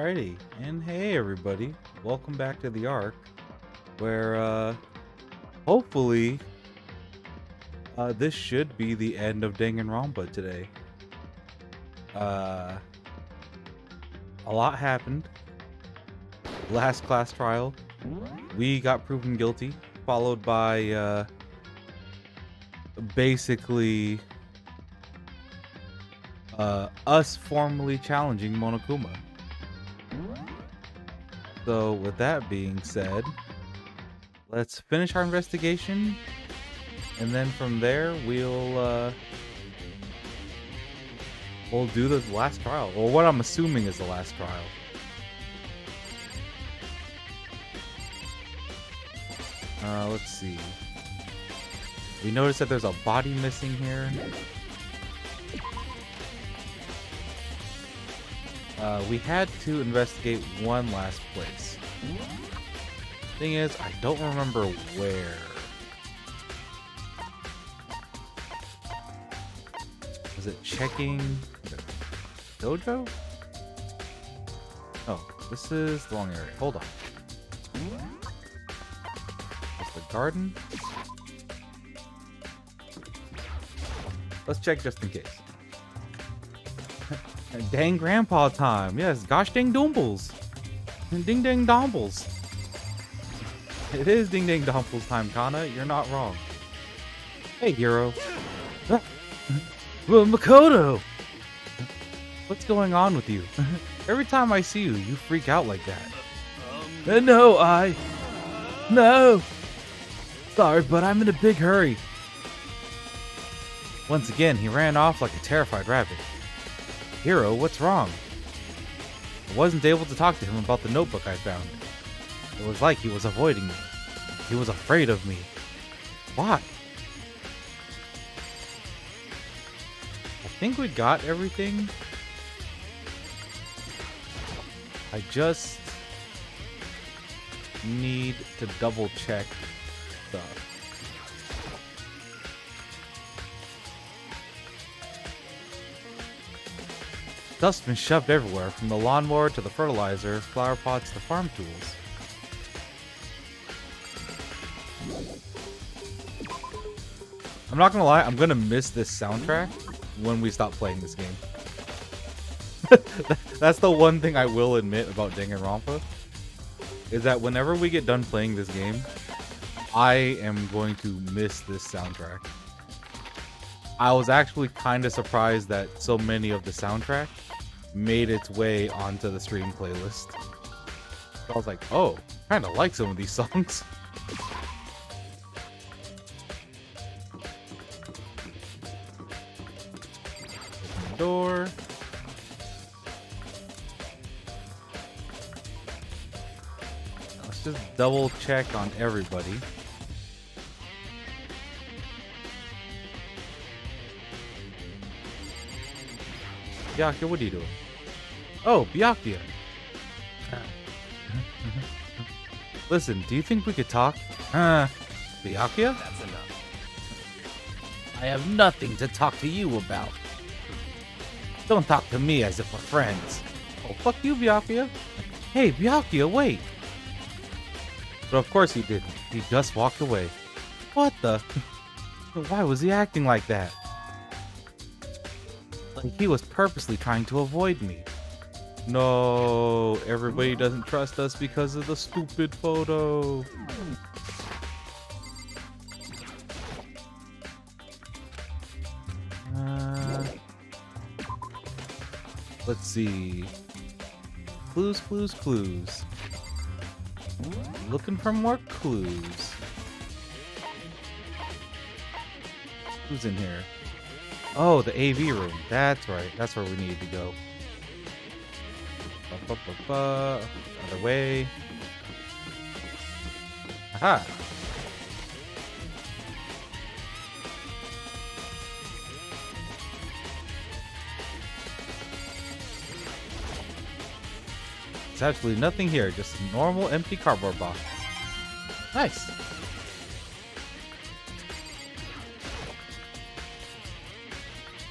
Alrighty, and hey everybody, welcome back to the Ark, where hopefully this should be the end of Danganronpa today. A lot happened. Last class trial, we got proven guilty, followed by basically us formally challenging Monokuma. So with that being said, let's finish our investigation, and then from there we'll do the last trial, or what I'm assuming is the last trial. Let's see. We noticed that there's a body missing here. We had to investigate one last place. Thing is, I don't remember where. Was it checking the dojo? Oh, this is the wrong area. Hold on. That's the garden. Let's check just in case. Dang grandpa time. Yes, gosh dang doombles. Ding dang dombles. It is ding dang dombles time, Kana. You're not wrong. Hey, hero. Well, Makoto! What's going on with you? Every time I see you, you freak out like that. No! Sorry, but I'm in a big hurry. Once again, he ran off like a terrified rabbit. Hero, what's wrong? I wasn't able to talk to him about the notebook I found. It was like he was avoiding me. He was afraid of me. Why? I think we got everything. I just need to double check stuff. Dust's been shoved everywhere, from the lawnmower to the fertilizer, flower pots to farm tools. I'm not gonna lie, I'm gonna miss this soundtrack when we stop playing this game. That's the one thing I will admit about Danganronpa, is that whenever we get done playing this game, I am going to miss this soundtrack. I was actually kind of surprised that so many of the soundtrack made its way onto the stream playlist. So I was like, oh, kind of like some of these songs. Open the door. Let's just double check on everybody. Byakuya, what are you doing? Oh, Byakuya. Listen, do you think we could talk? Byakuya? That's enough. I have nothing to talk to you about. Don't talk to me as if we're friends. Oh, fuck you, Byakuya. Hey, Byakuya, wait. But of course he didn't. He just walked away. What the? Why was he acting like that? Like he was purposely trying to avoid me. No, everybody doesn't trust us because of the stupid photo. Let's see. Clues. Looking for more clues. Who's in here? Oh, the AV room. That's right. That's where we need to go. Other way. Aha. There's absolutely nothing here. Just a normal empty cardboard box. Nice.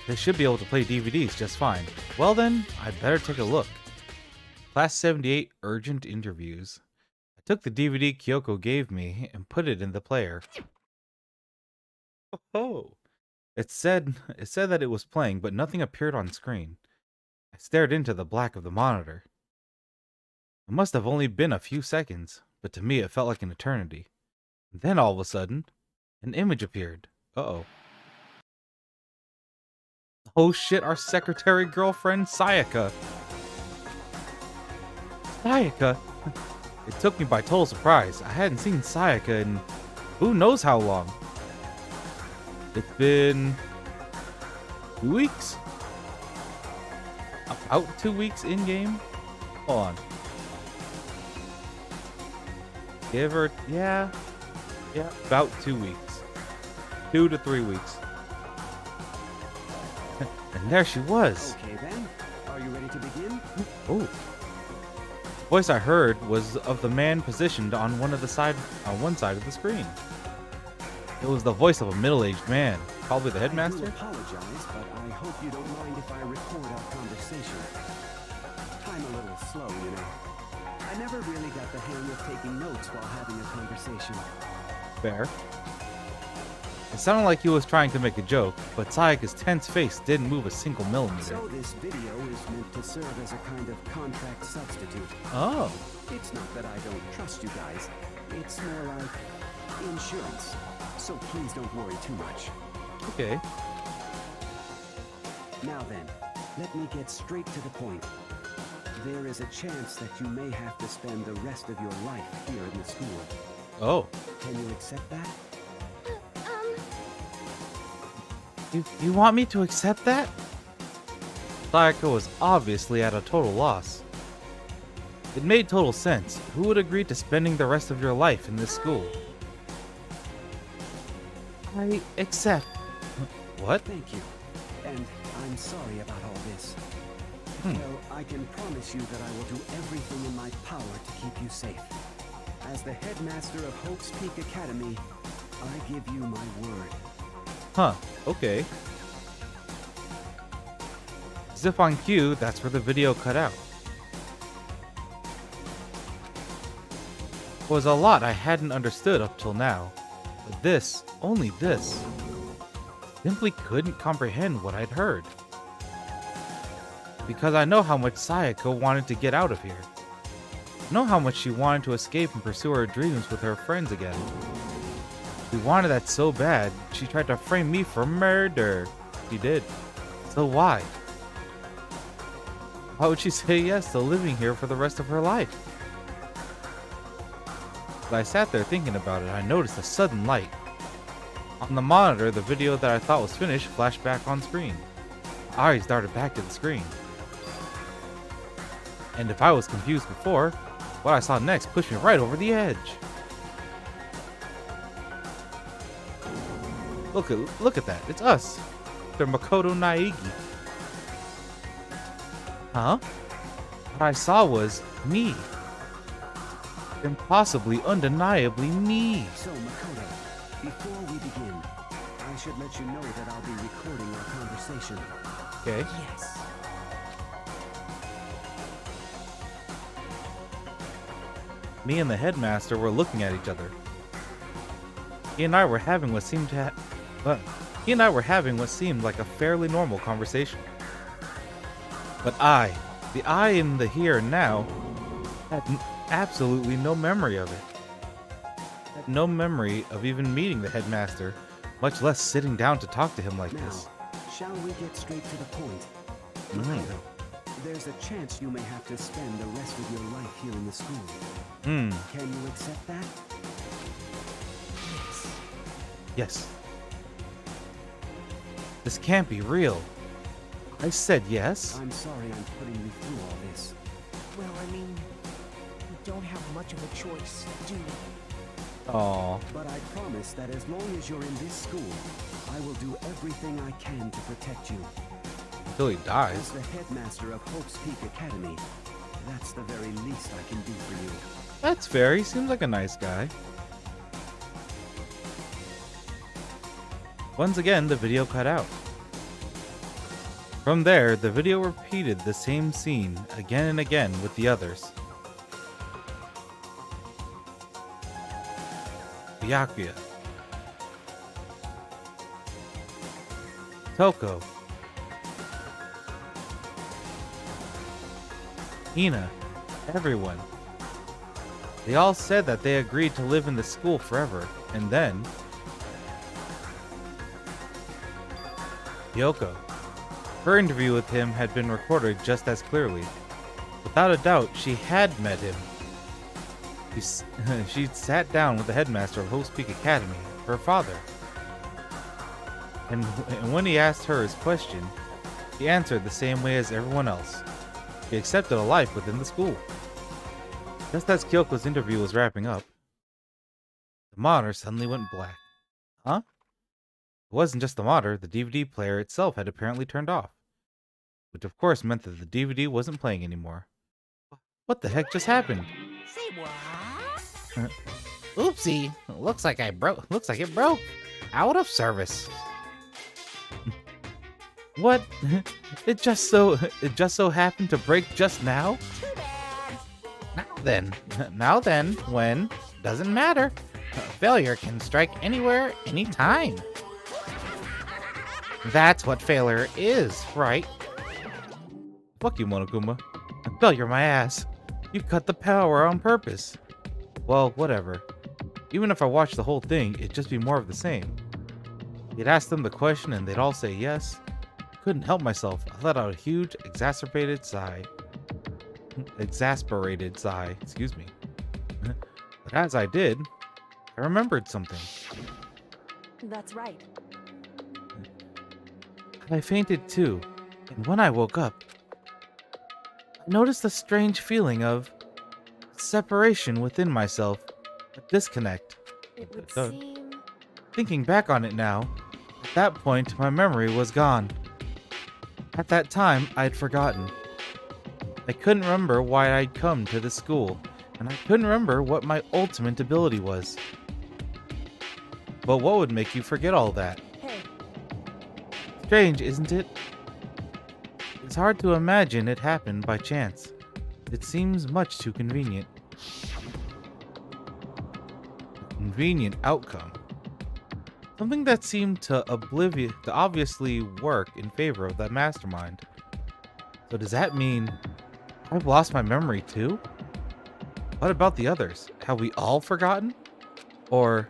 They should be able to play DVDs just fine. Well then, I'd better take a look. Class 78 urgent interviews. I took the DVD Kyoko gave me and put it in the player. Oh. It said that it was playing, but nothing appeared on screen. I stared into the black of the monitor. It must have only been a few seconds, but to me it felt like an eternity. And then all of a sudden, an image appeared. Uh-oh. Oh shit, our secretary girlfriend, Sayaka. Sayaka? It took me by total surprise. I hadn't seen Sayaka in who knows how long. It's been 2 weeks? About 2 weeks in-game? Hold on. Give her, yeah, about 2 weeks. 2 to 3 weeks. And there she was. Okay then, are you ready to begin? Oh. The voice I heard was of the man positioned on one side of the screen. It was the voice of a middle-aged man, probably the headmaster. I do apologize, but I hope you don't mind if I record our conversation. I'm a little slow, you know. I never really got the hang of taking notes while having a conversation. Fair. It sounded like he was trying to make a joke, but Sayaka's tense face didn't move a single millimeter. So this video is meant to serve as a kind of contract substitute. Oh. It's not that I don't trust you guys. It's more like insurance. So please don't worry too much. Okay. Now then, let me get straight to the point. There is a chance that you may have to spend the rest of your life here in the school. Oh. Can you accept that? You want me to accept that? Sayaka was obviously at a total loss. It made total sense. Who would agree to spending the rest of your life in this school? I accept. What? Thank you. And I'm sorry about all this. Well, I can promise you that I will do everything in my power to keep you safe. As the headmaster of Hope's Peak Academy, I give you my word. Huh, okay. As if on cue, that's where the video cut out. It was a lot I hadn't understood up till now. But this, only this, simply couldn't comprehend what I'd heard. Because I know how much Sayaka wanted to get out of here. I know how much she wanted to escape and pursue her dreams with her friends again. She wanted that so bad, she tried to frame me for murder. She did. So why? Why would she say yes to living here for the rest of her life? As I sat there thinking about it, I noticed a sudden light. On the monitor, the video that I thought was finished flashed back on screen. My eyes darted back to the screen. And if I was confused before, what I saw next pushed me right over the edge. Look at that. It's us. They're Makoto Naegi. Huh? What I saw was me. Impossibly, undeniably me. So, Makoto, before we begin, I should let you know that I'll be recording our conversation. Okay. Yes. Me and the headmaster were looking at each other. He and I were having what seemed like a fairly normal conversation. But the I in the here and now, had absolutely no memory of it. Had no memory of even meeting the headmaster, much less sitting down to talk to him like this. Shall we get straight to the point? There's a chance you may have to spend the rest of your life here in the school. Can you accept that? Yes. This can't be real. I said yes. I'm sorry I'm putting you through all this. Well, I mean, we don't have much of a choice, do we? Aww. But I promise that as long as you're in this school, I will do everything I can to protect you. Until he dies. As the headmaster of Hope's Peak Academy, that's the very least I can do for you. That's fair. He seems like a nice guy. Once again, the video cut out. From there, the video repeated the same scene again and again with the others. Byakuya, Toko, Hina, everyone. They all said that they agreed to live in the school forever, and then Yoko. Her interview with him had been recorded just as clearly. Without a doubt, she had met him. She'd sat down with the headmaster of Hope's Peak Academy, her father. And when he asked her his question, he answered the same way as everyone else. He accepted a life within the school. Just as Kyoko's interview was wrapping up, the monitor suddenly went black. Huh? It wasn't just the monitor, the DVD player itself had apparently turned off. Which of course meant that the DVD wasn't playing anymore. What the heck just happened? Say what? Oopsie. Looks like it broke. Out of service. What? It just so happened to break just now? Too bad. Now then, when? Doesn't matter. Failure can strike anywhere, anytime. That's what failure is, right? Fuck you, Monokuma. Failure my ass. You cut the power on purpose. Well, whatever. Even if I watched the whole thing, it'd just be more of the same. You'd ask them the question and they'd all say yes. Couldn't help myself. I let out a huge, exasperated sigh, excuse me. But as I did, I remembered something. That's right. I fainted too, and when I woke up, I noticed a strange feeling of separation within myself, a disconnect. It would Uh, seem... Thinking back on it now, at that point my memory was gone. At that time, I'd forgotten. I couldn't remember why I'd come to the school, and I couldn't remember what my ultimate ability was. But what would make you forget all that? Hey, Strange, isn't it? It's hard to imagine it happened by chance. It seems much too convenient. A convenient outcome. Something that seemed to obviously work in favor of that mastermind. So does that mean I've lost my memory too? What about the others? Have we all forgotten? Or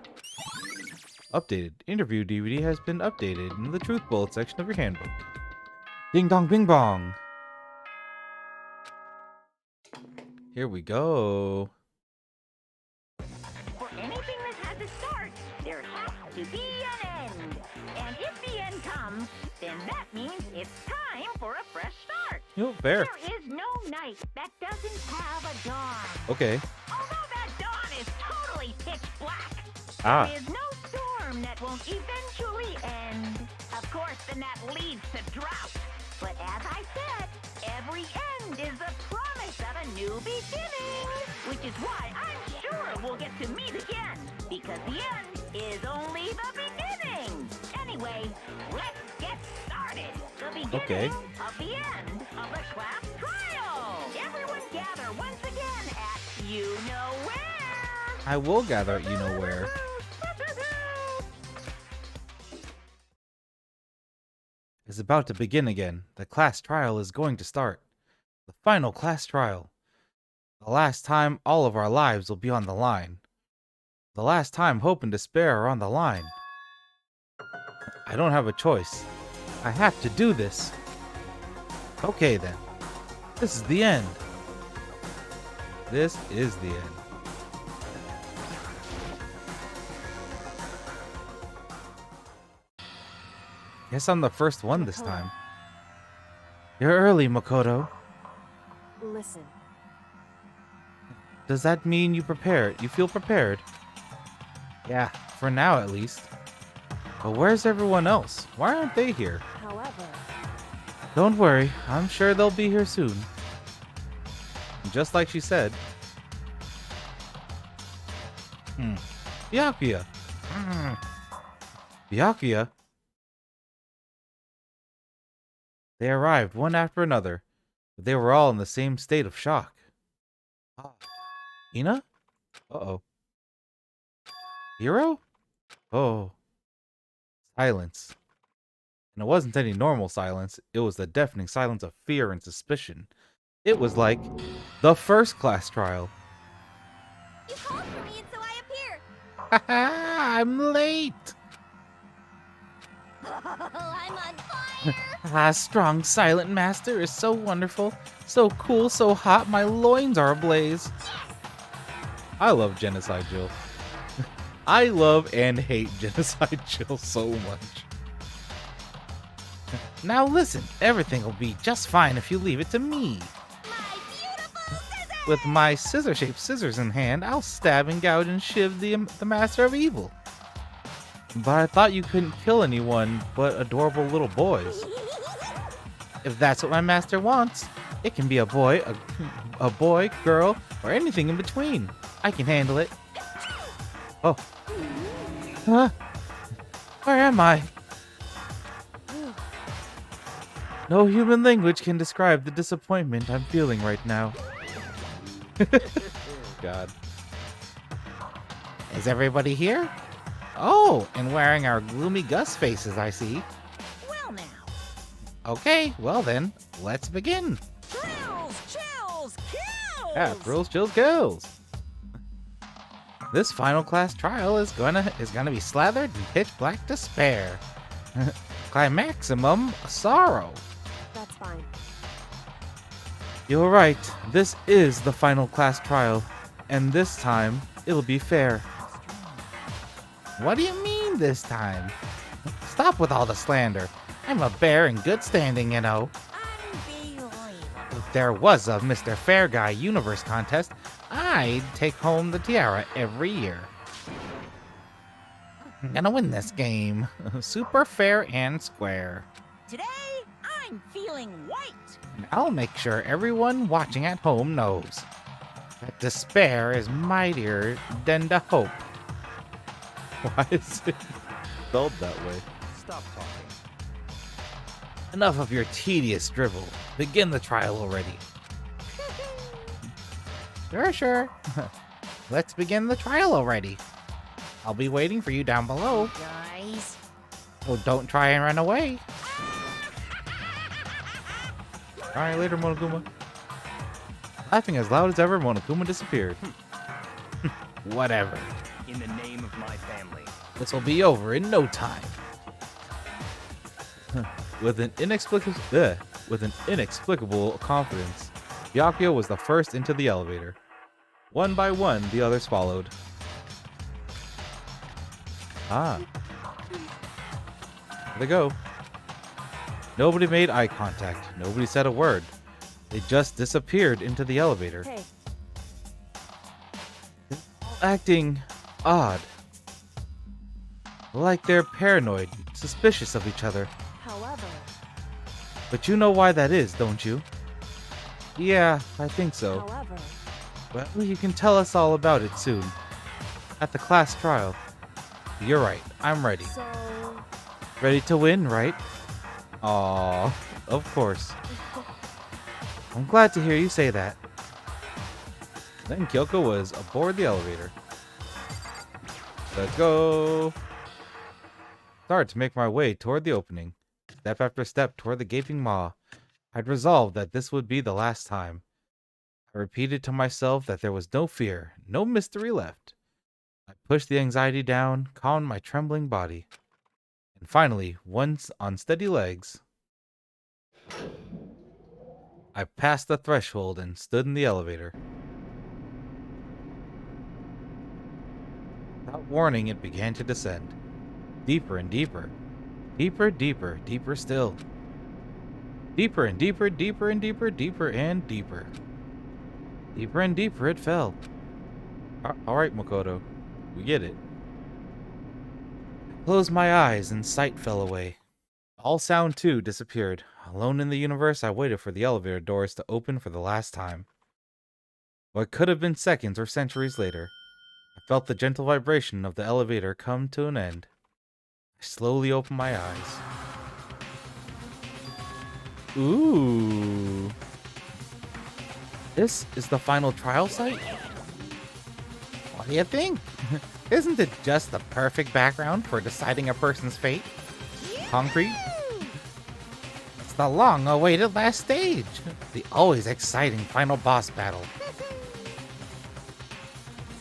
updated. Interview DVD has been updated in the truth bullet section of your handbook. Ding dong bing bong. Here we go. For anything that has a start, there has to be an end. And if the end comes, then that means it's time for a fresh start. Fair. There is no night that doesn't have a dawn. Okay. Although that dawn is totally pitch black, Ah. there is no storm that won't eventually end. Of course, then that leads to drought. But as I said, every end is a promise of a new beginning. Which is why I'm sure we'll get to meet again. Because the end is only the beginning. Anyway, let's get started. The beginning of the end of the class trial. Everyone gather once again at you know where. I will gather at you know where. Is about to begin again. The class trial is going to start. The final class trial. The last time all of our lives will be on the line. The last time hope and despair are on the line. I don't have a choice. I have to do this. Okay then. This is the end. This is the end. Guess I'm the first one this time. You're early, Makoto. listen. Does that mean you feel prepared? Yeah, for now at least. But where's everyone else? Why aren't they here? However, Don't worry, I'm sure they'll be here soon. Just like she said. Byakuya. Byakuya? They arrived one after another, but they were all in the same state of shock. Ah. Ina? Uh-oh. Hero? Oh. Silence. And it wasn't any normal silence. It was the deafening silence of fear and suspicion. It was like the first class trial. You called for me and so I appeared. Haha, I'm late. I'm on fire. Ah, strong silent master is so wonderful, so cool, so hot, my loins are ablaze. I love Genocide Jill. I love and hate Genocide Jill so much. Now listen, everything will be just fine if you leave it to me. My beautiful scissors. With my scissor-shaped scissors in hand, I'll stab and gouge and shiv the master of evil. But I thought you couldn't kill anyone but adorable little boys. If that's what my master wants, it can be a boy, a boy, girl, or anything in between. I can handle it. Oh. Huh? Where am I? No human language can describe the disappointment I'm feeling right now. God. Is everybody here? Oh, and wearing our gloomy Gus faces, I see. Well now. Okay, well then, let's begin. Chills, chills, kills! Yeah, thrills, chills, kills. This final class trial is gonna be slathered in pitch black despair. Climaximum sorrow. That's fine. You're right. This is the final class trial. And this time, it'll be fair. What do you mean this time? Stop with all the slander. I'm a bear in good standing, you know. Unbelievable. If there was a Mr. Fair Guy Universe contest, I'd take home the tiara every year. I'm gonna win this game. Super fair and square. Today, I'm feeling white. And I'll make sure everyone watching at home knows that despair is mightier than the hope. Why is it spelled that way? Stop talking. Enough of your tedious drivel. Begin the trial already. Sure. Let's begin the trial already. I'll be waiting for you down below. Guys. Oh, So don't try and run away. Alright, later, Monokuma. Laughing as loud as ever, Monokuma disappeared. Whatever. In the name of my family. This will be over in no time. With an inexplicable confidence, Byakuya was the first into the elevator. One by one, the others followed. Ah. There they go. Nobody made eye contact. Nobody said a word. They just disappeared into the elevator. Hey, Acting odd. Like they're paranoid, suspicious of each other. however, But you know why that is, don't you? Yeah, I think so. however, Well, you can tell us all about it soon. At the class trial. You're right, I'm ready. so... Ready to win, right? Aww, of course. I'm glad to hear you say that. Then Kyoko was aboard the elevator. Let's go! Started to make my way toward the opening. Step after step toward the gaping maw. I'd resolved that this would be the last time. I repeated to myself that there was no fear, no mystery left. I pushed the anxiety down, calmed my trembling body. And finally, once on steady legs, I passed the threshold and stood in the elevator. Without warning, it began to descend. Deeper and deeper. Deeper, deeper, deeper still. Deeper and deeper, deeper and deeper, deeper and deeper. Deeper and deeper it fell. Alright, Makoto. We get it. I closed my eyes and sight fell away. All sound, too, disappeared. Alone in the universe, I waited for the elevator doors to open for the last time. What could have been seconds or centuries later, I felt the gentle vibration of the elevator come to an end. I slowly opened my eyes. Ooh. This is the final trial site? What do you think? Isn't it just the perfect background for deciding a person's fate? Concrete? It's the long-awaited last stage. The always exciting final boss battle.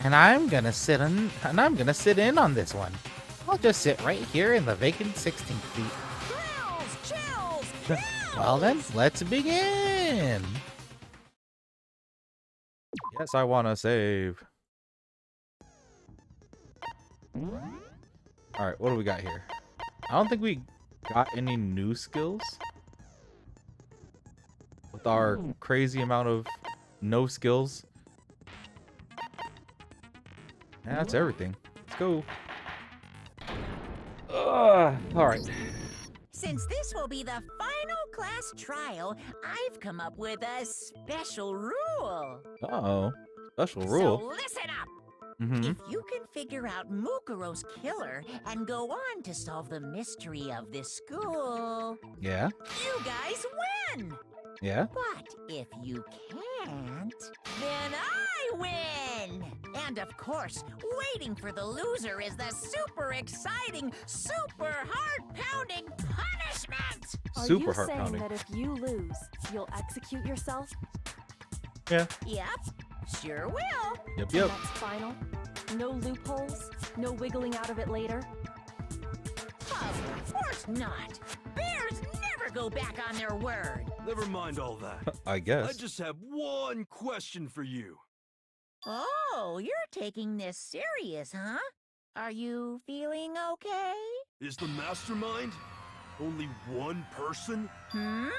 And I'm gonna sit in on this one. I'll just sit right here in the vacant 16th seat. Chills! Well then, let's begin. Yes, I want to save. Alright, what do we got here? I don't think we got any new skills. With our crazy amount of no skills. Yeah, that's everything. Let's go. Alright. Since this will be the final class trial, I've come up with a special rule. Uh-oh. Special rule. So listen up. Mm-hmm. If you can figure out Mukuro's killer and go on to solve the mystery of this school, Yeah. you guys win. Yeah. But if you can't, then I win! And of course, waiting for the loser is the super exciting, super heart-pounding punishment! Are Super you heart saying pounding. that if you lose, you'll execute yourself? Yeah. Yep, sure will. Yep. And Yep. that's final? No loopholes? No wiggling out of it later? Of course not. Bears never go back on their word. Never mind all that. I I guess. just have one question for you. Oh, you're taking this serious, huh? Are you feeling okay? Is the mastermind only one person? Hmm?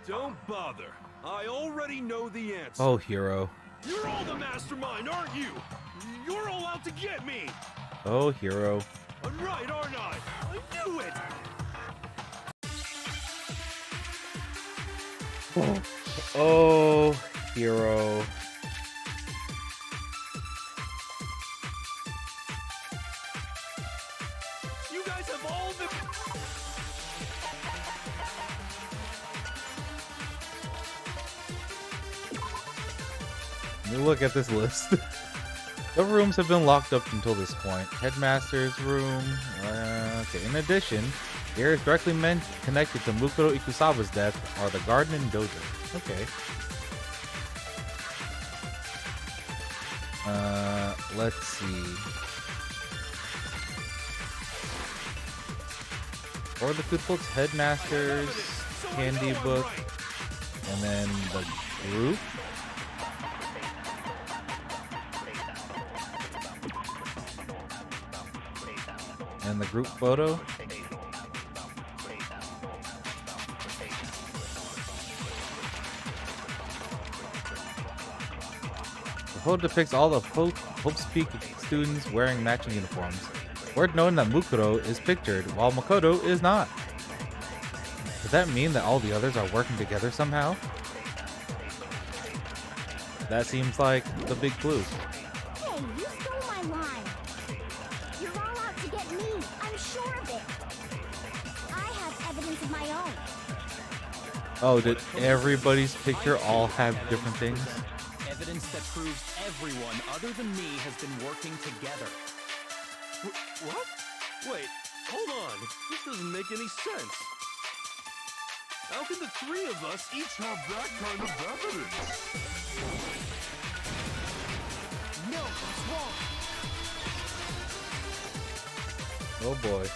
Don't bother. I already know the answer. Oh, hero. You're all the mastermind, aren't you? You're all out to get me. Oh, hero. I'm right, aren't I? I knew it. Oh, hero. You guys have all the... Let me look at this list. The rooms have been locked up until this point. Headmaster's room. Okay. In addition, areas directly connected to Mukuro Ikusawa's death are the garden and dojo. Okay. Let's see. Or the Kutlot's headmaster's candy book, and then the group. And the group photo. The photo depicts all of Hope's Peak students wearing matching uniforms. Worth noting that Mukuro is pictured, while Makoto is not. Does that mean that all the others are working together somehow? That seems like the big clue. Hey, you stole my line. You're all out to get me. I'm sure of it. I have evidence of my own. Oh, did everybody's picture all have different things? Evidence that proves everyone other than me has been working together. What? Wait, hold on. This doesn't make any sense. How can the three of us each have that kind of evidence? No, it's wrong. Oh boy.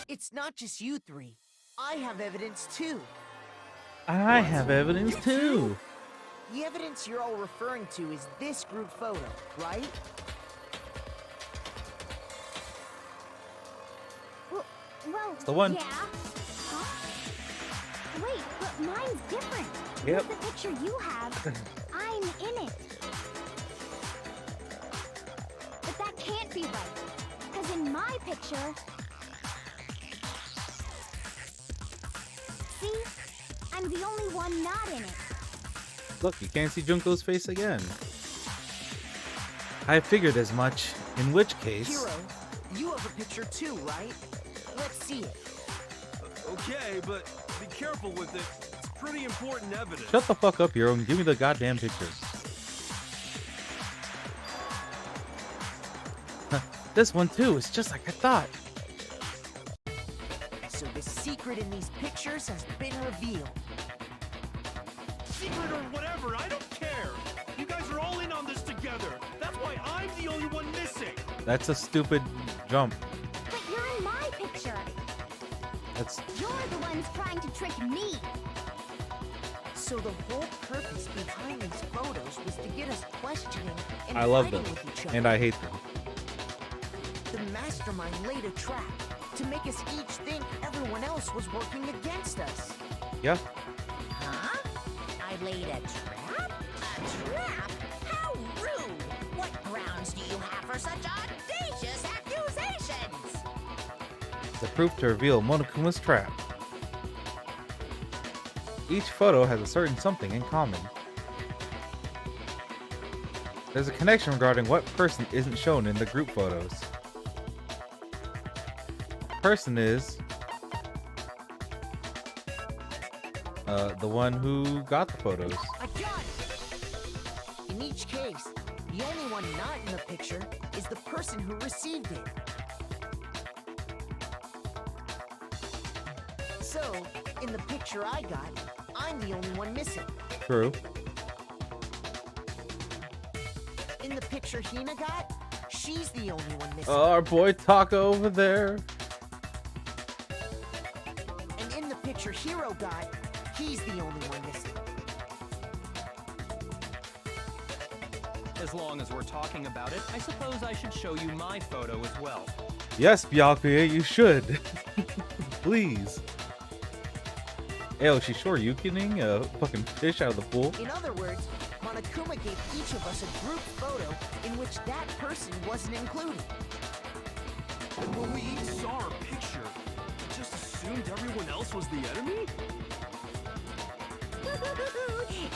It's not just you three. I have evidence too. I have evidence too. The evidence you're all referring to is this group photo, right? Well, the one. Yeah. Huh? Wait, but mine's different. Yep. With the picture you have, I'm in it. But that can't be right. Because in my picture... See? I'm the only one not in it. Look, you can't see Junko's face again. I figured as much. In which case... Hiro, you have a picture too, right? Let's see it. Okay, but Be careful with it. It's pretty important evidence. Shut the fuck up, Hero, and give me the goddamn pictures. This one too is just like I thought. So the secret in these pictures has been revealed. Secret or whatever, I don't care. You guys are all in on this together. That's why I'm the only one missing. That's a stupid jump. But you're in my picture. That's You're the ones trying to trick me. So the whole purpose behind these photos was to get us questioning and I love fighting them, with each other. and I hate them. The mastermind laid a trap to make us each think everyone else was working against us. Yeah. Huh? I laid a trap? A trap? How rude! What grounds do you have for such audacious accusations? The proof to reveal Monokuma's trap. Each photo has a certain something in common. There's a connection regarding what person isn't shown in the group photos. Person is the one who got the photos. I got it! In each case, the only one not in the picture is the person who received it. So, in the picture I got, I'm the only one missing. True. In the picture Hina got, she's the only one missing. Our boy Taka over there. And in the picture Hero got, he's the only one missing. As long as we're talking about it, I suppose I should show you my photo as well. Yes, Byakuya, you should. Please. Ayo, she's sure yukining a fucking fish out of the pool. In other words, Monokuma gave each of us a group photo in which that person wasn't included. When we each saw our picture, we just assumed everyone else was the enemy?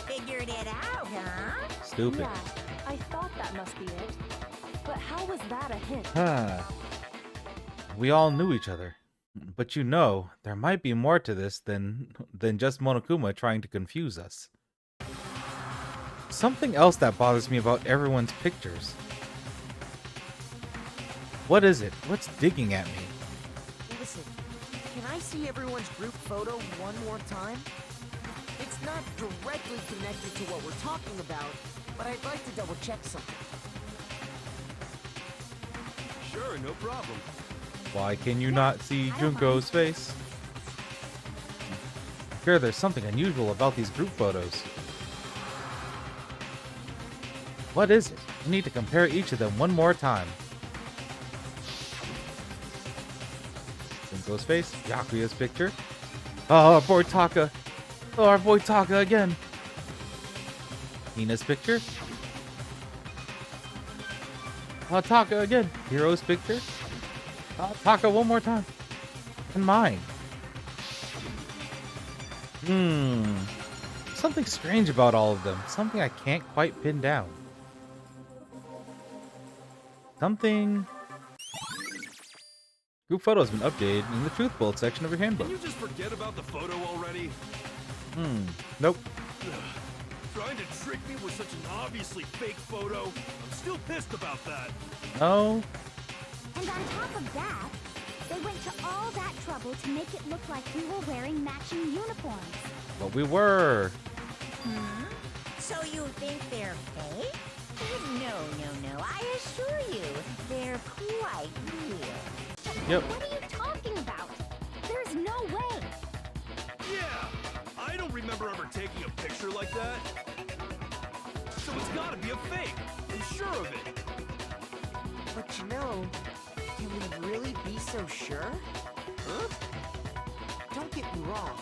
Figured it out, huh? Stupid. Yeah, I thought that must be it. But how was that a hint? We all knew each other. But you know, there might be more to this than just Monokuma trying to confuse us. Something else that bothers me about everyone's pictures. What is it? What's digging at me? Listen, can I see everyone's group photo one more time? It's not directly connected to what we're talking about, but I'd like to double check something. Sure, no problem. Why can you not see Junko's face? I fear there's something unusual about these group photos. What is it? We need to compare each of them one more time. Junko's face, Byakuya's picture. Oh, our boy Taka. Oh, our boy Taka again. Hina's picture. Oh, Taka again. Hero's picture. Taka one more time. And mine. Something strange about all of them. Something I can't quite pin down. Something... Group photo has been updated in the truth bullet section of your handbook. Can you just forget about the photo already? Nope. Trying to trick me with such an obviously fake photo? I'm still pissed about that. No. And on top of that, they went to all that trouble to make it look like we were wearing matching uniforms. But we were. So you think they're fake? No. I assure you, they're quite real. Yep. What are you talking about? There's no way. Yeah, I don't remember ever taking a picture like that. So it's gotta be a fake. I'm sure of it. But you know, can we really be so sure? Huh? Don't get me wrong,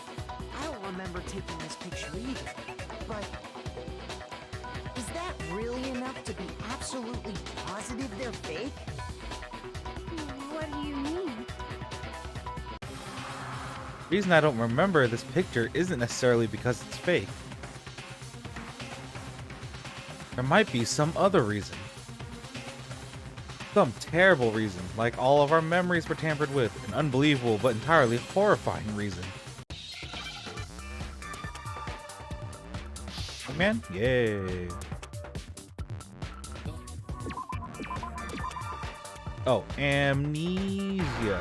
I don't remember taking this picture either, but is that really enough to be absolutely positive they're fake? What do you mean? The reason I don't remember this picture isn't necessarily because it's fake. There might be some other reason. Some terrible reason, like all of our memories were tampered with. An unbelievable but entirely horrifying reason. Man? Yay. Oh, amnesia.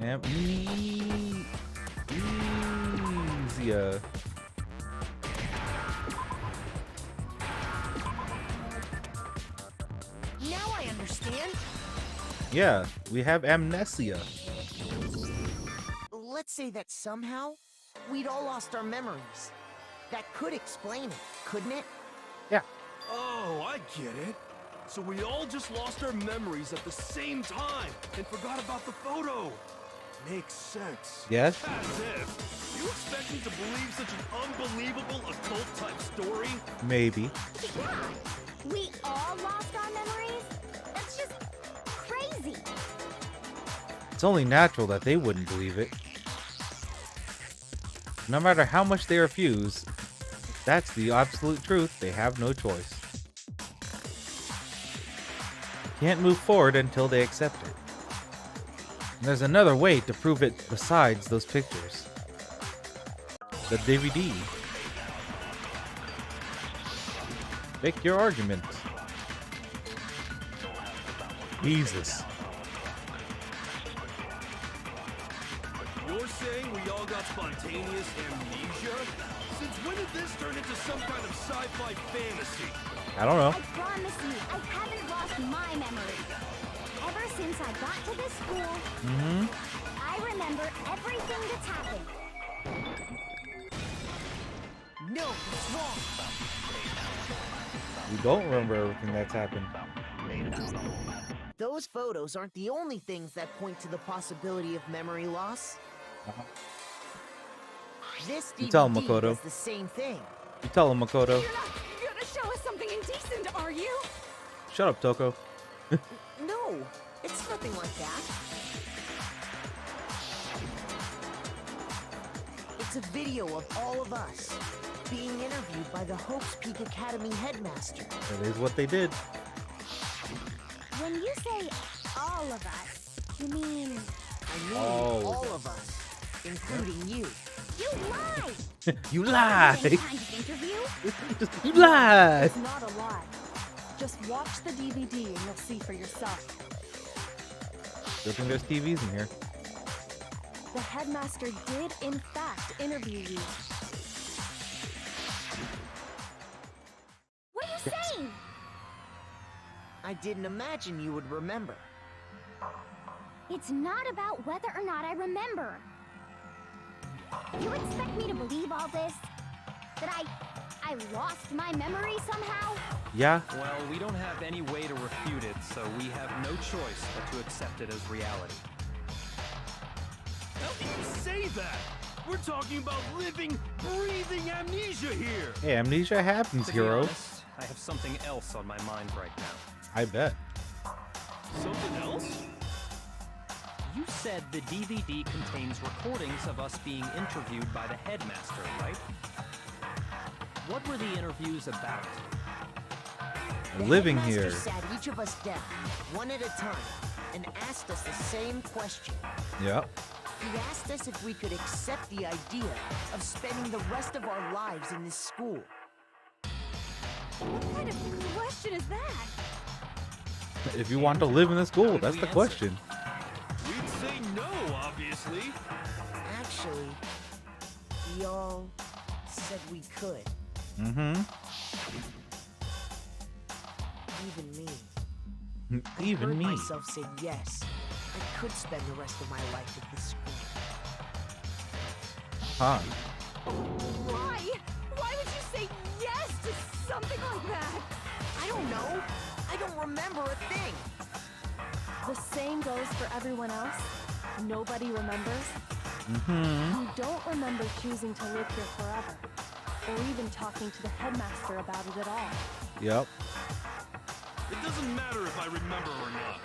Amnesia. Now I understand. Yeah, we have amnesia. Let's say that somehow we'd all lost our memories. That could explain it, couldn't it? Oh, I get it. So we all just lost our memories at the same time and forgot about the photo. Makes sense. Yes? As if. You expect me to believe such an unbelievable occult-type story? Maybe. Yeah, we all lost our memories? That's just crazy. It's only natural that they wouldn't believe it. No matter how much they refuse, that's the absolute truth. They have no choice. Can't move forward until they accept it. And there's another way to prove it besides those pictures. The DVD. Make your argument. Jesus. You're saying we all got spontaneous amnesia? Since when did this turn into some kind of sci-fi fantasy? I don't know. I promise you, I haven't lost my memory. Ever since I got to this school, I remember everything that's happened. No, it's wrong. You don't remember everything that's happened. Those photos aren't the only things that point to the possibility of memory loss. This You tell him, DVD Makoto. does the same thing. You tell him, Makoto. You're not gonna show us something indecent, are you? Shut up, Toko. No, it's nothing like that. It's a video of all of us being interviewed by the Hopes Peak Academy headmaster. That is what they did. When you say all of us, you mean I mean, All all of us, including you. you lie? You Any lied. kind of interview? You lied. It's not a lie. Just watch the DVD and you'll see for yourself. Good thing there's TVs in here. The headmaster did, in fact, interview you. What are you saying? I didn't imagine you would remember. It's not about whether or not I remember. You expect me to believe all this? That I lost my memory somehow? Yeah. Well, we don't have any way to refute it, so we have no choice but to accept it as reality. How can you say that? We're talking about living, breathing amnesia here. Hey, amnesia happens, To be hero. honest, I have something else on my mind right now. I bet. Something else? You said the DVD contains recordings of us being interviewed by the headmaster, right? What were the interviews about? The Living headmaster here. sat each of us down, one at a time, and asked us the same question. Yep. He asked us if we could accept the idea of spending the rest of our lives in this school. What kind of question is that? If you want to live in the school, did that's we the answer? question. We'd say no, obviously. Actually, we all said we could. Mm-hmm. Even me. I Even heard me. myself say yes. I could spend the rest of my life at this school. Huh. Why? Why would you say yes to something like that? I don't know. I don't remember a thing. The same goes for everyone else. Nobody remembers. Mm-hmm. You don't remember choosing to live here forever, or even talking to the headmaster about it at all. Yep. It doesn't matter if I remember or not.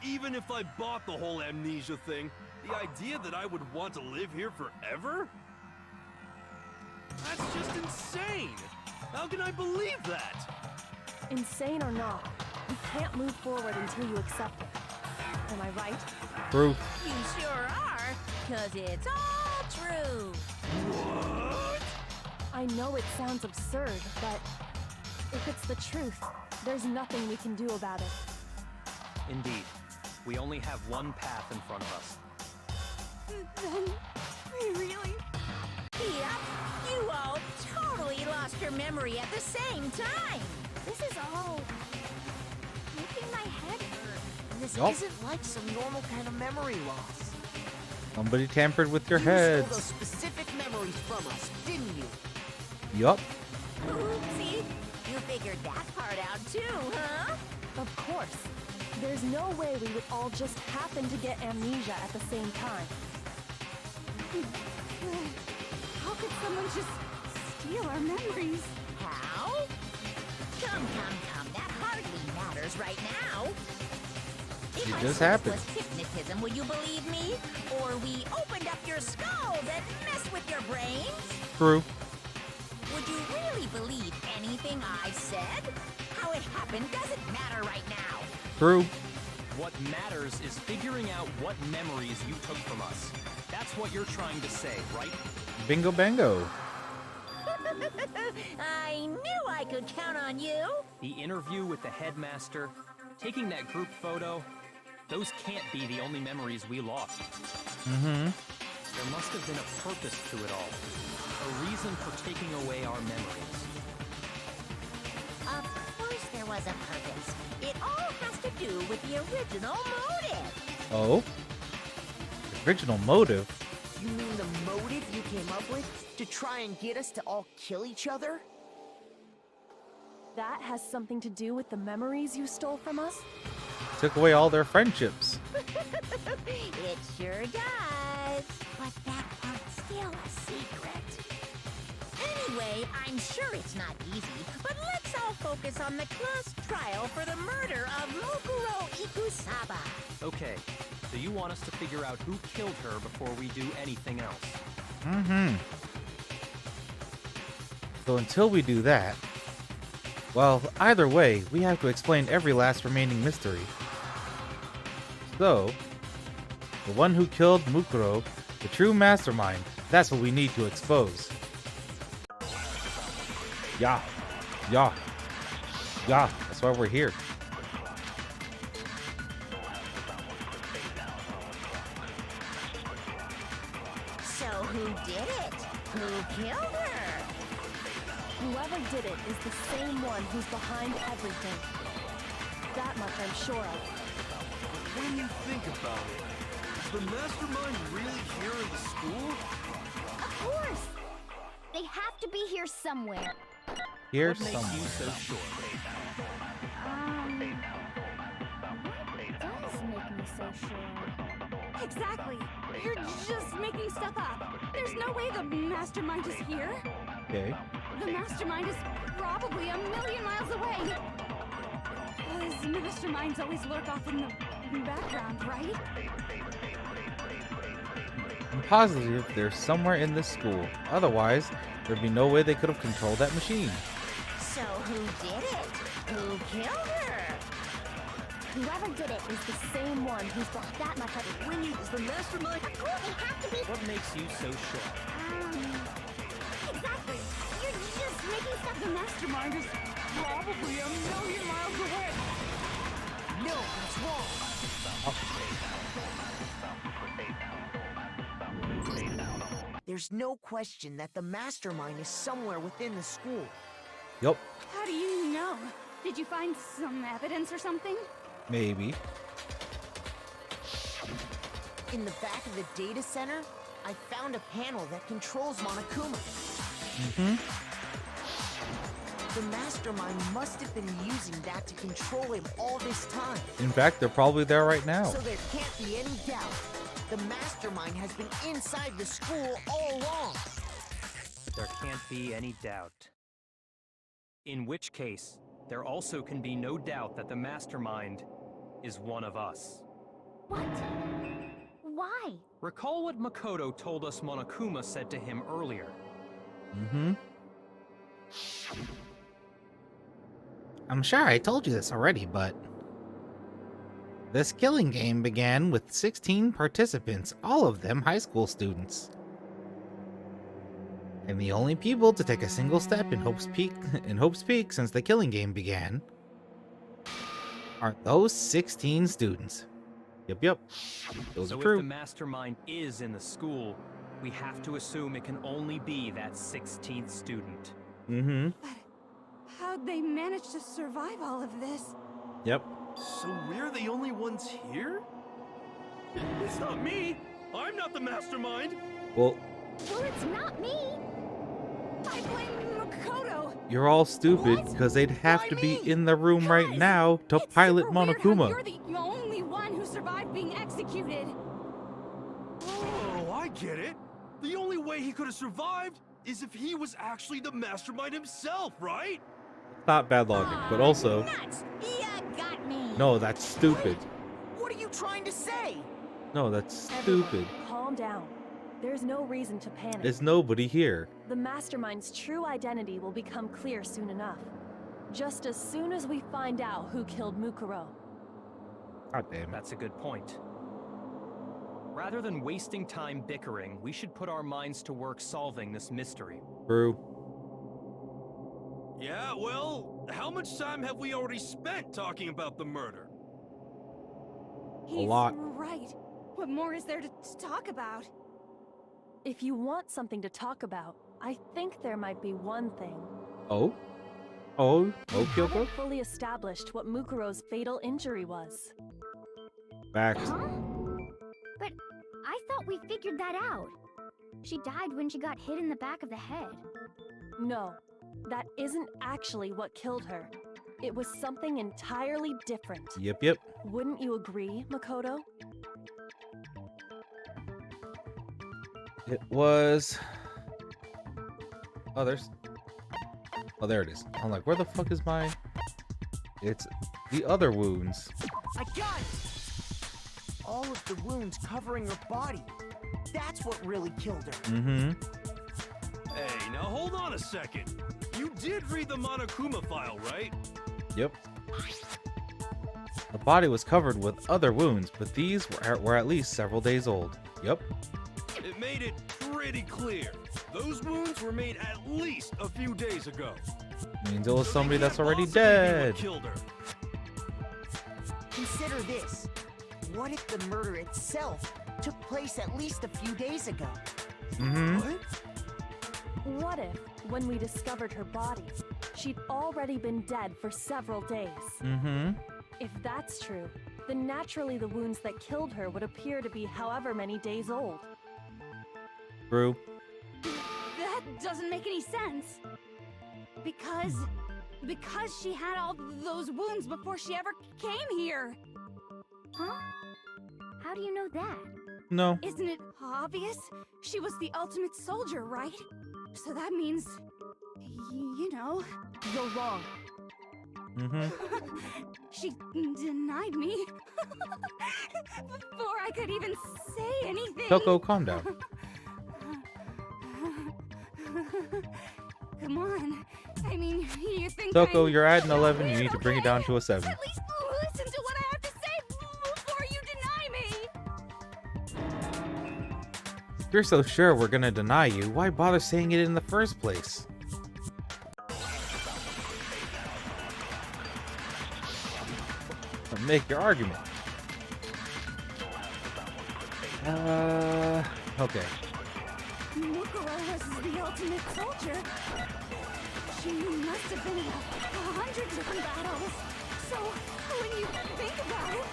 Even if I bought the whole amnesia thing, the idea that I would want to live here forever? That's just insane! How can I believe that? Insane or not, you can't move forward until you accept it. Am I right? Proof. You sure are, 'cause it's all true. What? I know it sounds absurd, but if it's the truth, there's nothing we can do about it. Indeed. We only have one path in front of us. Then, we really... Yep, you all totally lost your memory at the same time. This is all making my head hurt. This Yup. isn't like some normal kind of memory loss. Somebody tampered with your You stole those heads. specific memories from us, didn't you? Yup. Oopsie, you figured that part out too, huh? Of course. There's no way we would all just happen to get amnesia at the same time. How could someone just steal our memories? How? Come, that hardly matters right now. If It I just said happened. This was hypnotism, would you believe me? Or we opened up your skulls and messed with your brains? True. Would you really believe anything I said? How it happened doesn't matter right now. True. What matters is figuring out what memories you took from us. That's what you're trying to say, right? Bingo bango. I knew I could count on you. The interview with the headmaster, taking that group photo, those can't be the only memories we lost. Mm-hmm. There must have been a purpose to it all. A reason for taking away our memories. Of course there was a purpose. It all has to do with the original motive. Oh? Original motive? You mean the motive you came up with to try and get us to all kill each other? That has something to do with the memories you stole from us? Took away all their friendships. It sure does. But that part's still a secret. Anyway, I'm sure it's not easy, but let's all focus on the class trial for the murder of Mukuro Ikusaba. Okay, so you want us to figure out who killed her before we do anything else. Mm-hmm. So until we do that, well, either way, we have to explain every last remaining mystery. So, the one who killed Mukuro, the true mastermind, that's what we need to expose. Yeah. That's why we're here. So who did it? Who killed her? Whoever did it is the same one who's behind everything. That much I'm sure of. When you think about it, is the mastermind really here in the school? Of course! They have to be here somewhere. Here What makes you so somewhere. sure? What does make me so sure? Exactly. You're just making stuff up. There's no way the mastermind is here. Okay. The mastermind is probably a million miles away. Those masterminds always lurk off in the background, right? I'm positive they're somewhere in this school. Otherwise, there'd be no way they could have controlled that machine. So who did it? Who killed her? Whoever did it is the same one who's behind that much of it. When you, is the mastermind? Of course, they have to be. What makes you so sure? Exactly. You're just making stuff. The mastermind is probably a million miles away. No, that's wrong. There's no question that the mastermind is somewhere within the school. Yup, How do you know? Did you find some evidence or something? maybe. In the back of the data center, I found a panel that controls Monokuma. Mm-hmm. The mastermind must have been using that to control him all this time. In fact, they're probably there right now. So there can't be any doubt. The mastermind has been inside the school all along. There can't be any doubt. In which case, there also can be no doubt that the mastermind is one of us. What? Why? Recall what Makoto told us Monokuma said to him earlier. Mm-hmm. I'm sure I told you this already, but this killing game began with 16 participants, all of them high school students. And the only people to take a single step in Hope's Peak since the killing game began are those 16 students. Yep. Those So are if true. the mastermind is in the school, we have to assume it can only be that 16th student. Mm-hmm. How'd they manage to survive all of this? Yep. So we're the only ones here? It's not me! I'm not the mastermind! Well, Well, it's not me. I blame Makoto. you're all stupid What? because they'd have Why to be me? in the room right Guys, now to it's pilot super weird how Monokuma. you're the only one who survived being executed. Oh, I get it! The only way he could have survived is if he was actually the mastermind himself, right? Not bad logic, but also, Nuts! Ya got me! no, that's stupid. What are you trying to say? No, that's Everyone, stupid. calm down. There's no reason to panic. There's nobody here. The mastermind's true identity will become clear soon enough. Just as soon as we find out who killed Mukuro. God damn it. That's a good point. Rather than wasting time bickering, we should put our minds to work solving this mystery. True. Yeah, well, how much time have we already spent talking about the murder? He's lot. right. What more is there to talk about? If you want something to talk about, I think there might be one thing. Oh, Kyoko? Haven't fully established what Mukuro's fatal injury was. Facts. Huh? But I thought we figured that out. She died when she got hit in the back of the head. No, that isn't actually what killed her. It was something entirely different. Yep. Wouldn't you agree, Makoto? It was... Oh, there it is. I'm like, where the fuck is my... It's the other wounds. I got it! All of the wounds covering her body. That's what really killed her. Mm-hmm. Hey, now hold on a second. You did read the Monokuma file, right? Yep. The body was covered with other wounds, but these were at least several days old. Yep. It made it pretty clear. Those wounds were made at least a few days ago. Means it was So somebody they that's can't already possibly be what dead. killed her. Consider this. What if the murder itself took place at least a few days ago? Mm-hmm. What? What if, when we discovered her body, she'd already been dead for several days? Mm-hmm. If that's true, then naturally the wounds that killed her would appear to be however many days old. True. That doesn't make any sense. Because she had all those wounds before she ever came here. Huh? How do you know that? No. Isn't it obvious? She was the ultimate soldier, right? So that means, you know, You're wrong. Mm-hmm. she denied me before I could even say anything. Coco, calm down. Come on. I mean, you think Coco, I'm you're at an so 11. You weird, need to bring it down to a 7. At least listen to what I have to say before you deny me. If you're so sure we're gonna deny you, why bother saying it in the first place? Make your argument. Okay. Mukuro was the ultimate soldier. She must have been in 100 different battles. So, when you think about it,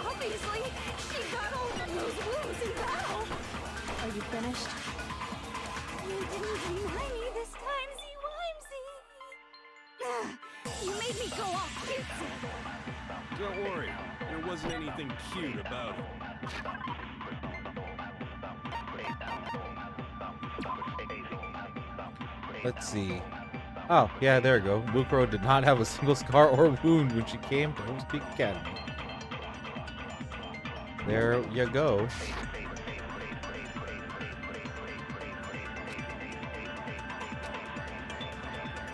obviously, she got all of those wounds in battle. Are you finished? You didn't deny me this time, Z-Wimsey. You made me go all cutesy. Don't worry, there wasn't anything cute about it. Let's see. Oh, yeah, there we go. Mukuro did not have a single scar or wound when she came to Hope's Peak Academy. There you go.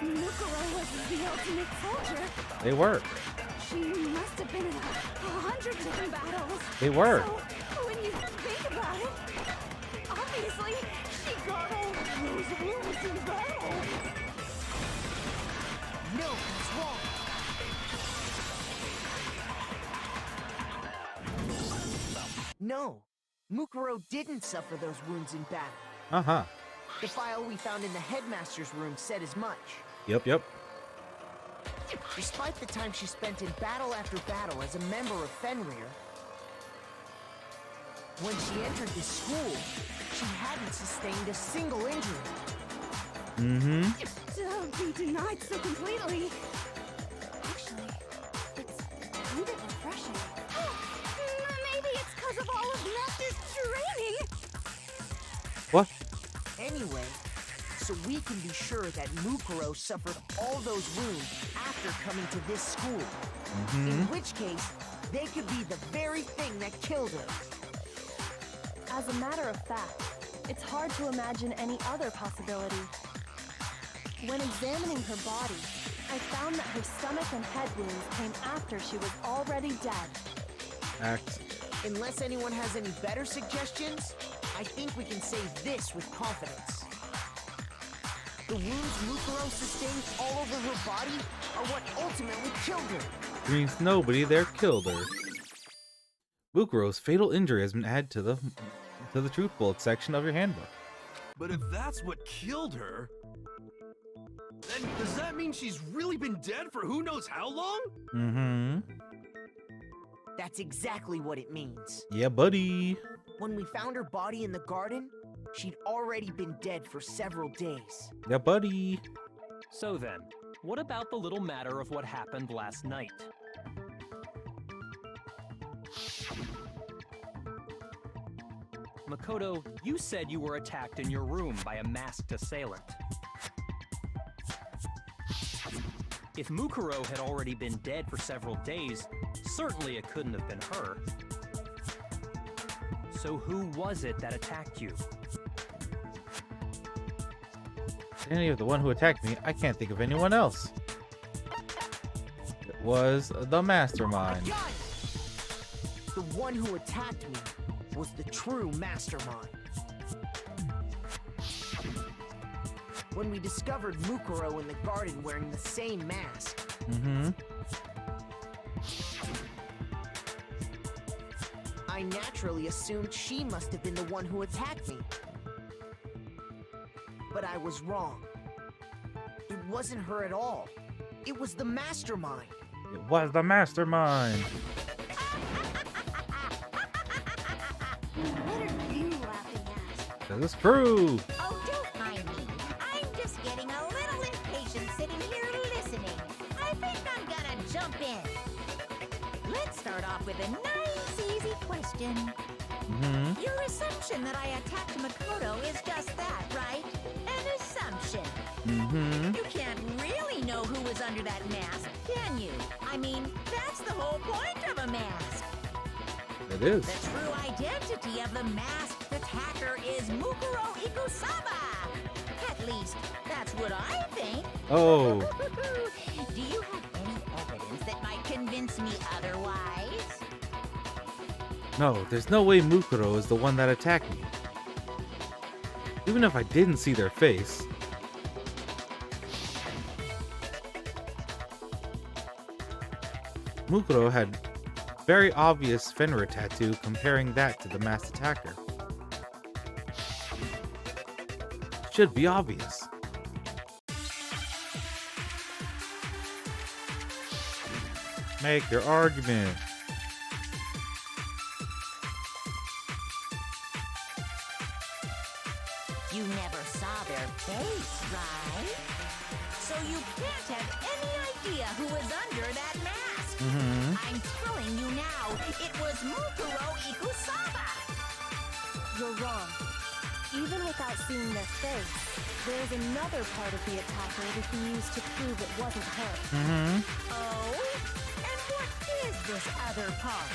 Mukuro was the ultimate soldier. They were. She must have been in 100 different battles. They were. So, when you think about it, obviously, she got all of those in battle. No, that's wrong. No, Mukuro didn't suffer those wounds in battle. Uh-huh. The file we found in the headmaster's room said as much. Yep. Despite the time she spent in battle after battle as a member of Fenrir, when she entered this school, she hadn't sustained a single injury. Mm-hmm. Don't be denied so completely. Actually, it's kind of refreshing. Maybe it's because of all of Master's training. What? Anyway, so we can be sure that Mukuro suffered all those wounds after coming to this school. In which case, they could be the very thing that killed her. As a matter of fact, it's hard to imagine any other possibility. When examining her body, I found that her stomach and head wounds came after she was already dead. Act. Unless anyone has any better suggestions, I think we can say this with confidence. The wounds Mukuro sustained all over her body are what ultimately killed her. Means nobody there killed her. Mukuro's fatal injury has been added to the truth bullet section of your handbook. But if that's what killed her, then does that mean she's really been dead for who knows how long? Mm-hmm. That's exactly what it means. Yeah, buddy. When we found her body in the garden, she'd already been dead for several days. Yeah, buddy. So then, what about the little matter of what happened last night? Makoto, you said you were attacked in your room by a masked assailant. If Mukuro had already been dead for several days, certainly it couldn't have been her. So who was it that attacked you? Any of the one who attacked me, I can't think of anyone else. It was the mastermind. Got it! The one who attacked me was the true mastermind. When we discovered Mukuro in the garden wearing the same mask, I naturally assumed she must have been the one who attacked me. But I was wrong. It wasn't her at all. It was the mastermind. It was the mastermind. What are you laughing at? That is true. Oh, don't mind me. I'm just getting a little impatient sitting here listening. I think I'm gonna jump in. Let's start off with a nice, easy question. Your assumption that I attacked Makoto is just that, right? An assumption. You can't really know who was under that mask, can you? I mean, that's the whole point of a mask. It is. The true identity of the masked attacker is Mukuro Ikusaba. At least, that's what I think. Oh. Do you have any evidence that might convince me otherwise? No, there's no way Mukuro is the one that attacked me. Even if I didn't see their face. Mukuro had very obvious Fenrir tattoo, comparing that to the masked attacker. Should be obvious. Make your argument. You never saw their face, right? So you can't have any idea who was under that mask. I'm telling you now, it was Mukuro Ikusaba. You're wrong. Even without seeing their face, there's another part of the attacker we can use to prove it wasn't her. Oh? And what is this other part?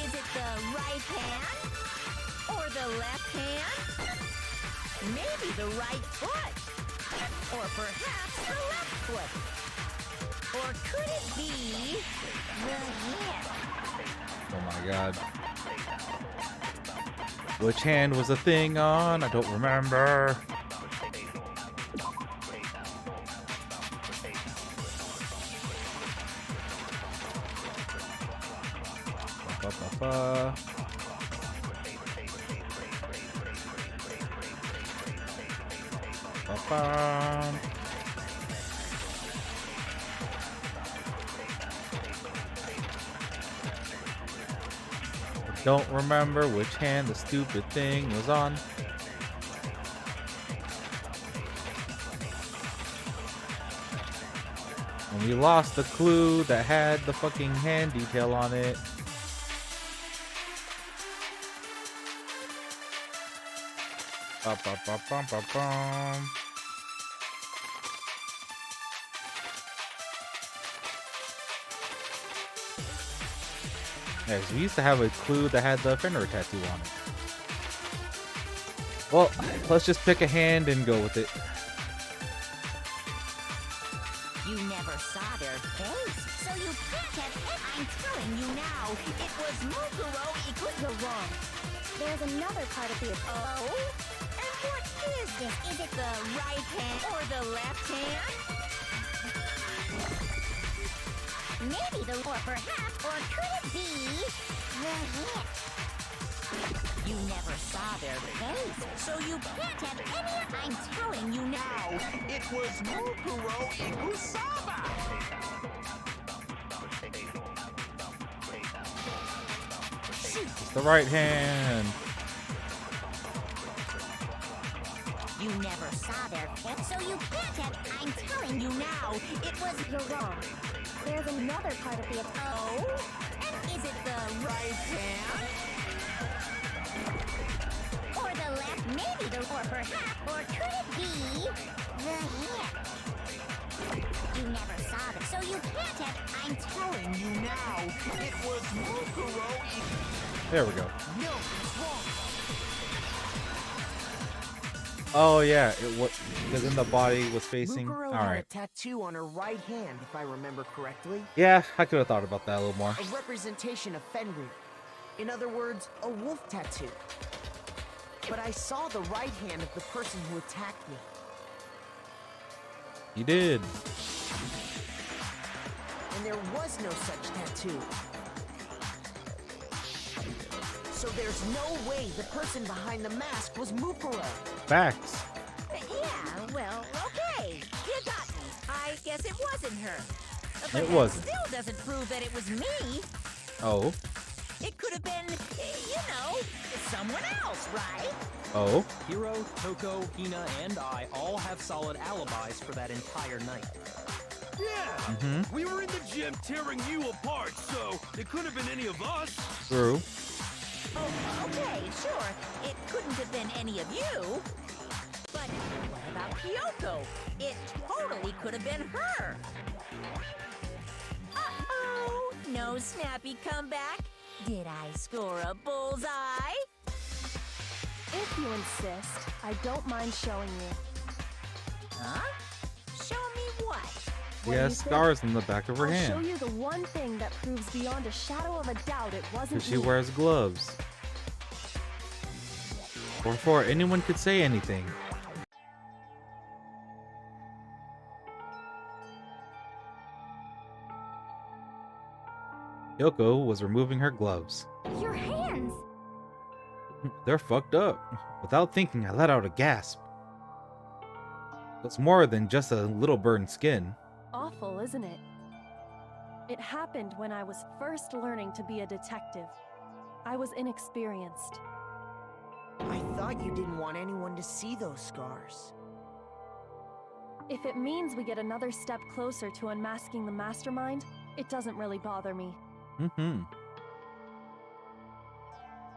Is it the right hand? Or the left hand? Maybe the right foot? Or perhaps the left foot? Or could it be the hand? Oh my god. Which hand was the thing on? I don't remember. Ba-ba-ba. Ba-bum. Don't remember which hand the stupid thing was on. And we lost the clue that had the fucking hand detail on it. Ba-ba-ba-bum-ba-bum. Yeah, 'cause we used to have a clue that had the Fenrir tattoo on it. Well, let's just pick a hand and go with it. You never saw their face, so you can't have it. I'm telling you now, it was Mukuro equals You're wrong. There's another part of the... Oh? And what is this? Is it the right hand or the left hand? Maybe the or perhaps, or could it be the hip? You never saw their face, so you can't have any. I'm telling you now, it was Mukuro Ikusaba! It's the right hand. You never saw their face, so you can't have. I'm telling you now, it was. You're wrong. There's another part of the... Oh? And is it the right hand? Or the left, maybe the, or perhaps, or could it be the hip? You never saw them, so you can't have. I'm telling you now, it was Mukuro. There we go. No, it's wrong. Oh yeah, it was because then the body was facing. Mukuro All had a right. tattoo on her right hand, if I remember correctly. Yeah, I could have thought about that a little more. A representation of Fenrir. In other words, a wolf tattoo. But I saw the right hand of the person who attacked me. You did. And there was no such tattoo. So there's no way the person behind the mask was Mukuro. Facts. Yeah, well, okay. You got me. I guess it wasn't her. But It that wasn't. still doesn't prove that it was me. Oh. It could have been, someone else, right? Oh. Hiro, Toko, Hina, and I all have solid alibis for that entire night. Yeah! We were in the gym tearing you apart, so it couldn't have been any of us. True. Oh, okay, sure. It couldn't have been any of you. But what about Kyoko? It totally could have been her. Uh-oh! No snappy comeback? Did I score a bullseye? If you insist, I don't mind showing you. Huh? Show me what? She What do has you think? scars on the back of her I'll show hand. you the one thing that proves beyond a shadow of a doubt it wasn't Because she me. wears gloves. Before anyone could say anything. Yoko was removing her gloves. Your hands! They're fucked up. Without thinking, I let out a gasp. It's more than just a little burned skin. Awful, isn't it? It happened when I was first learning to be a detective. I was inexperienced. I thought you didn't want anyone to see those scars. If it means we get another step closer to unmasking the mastermind, it doesn't really bother me.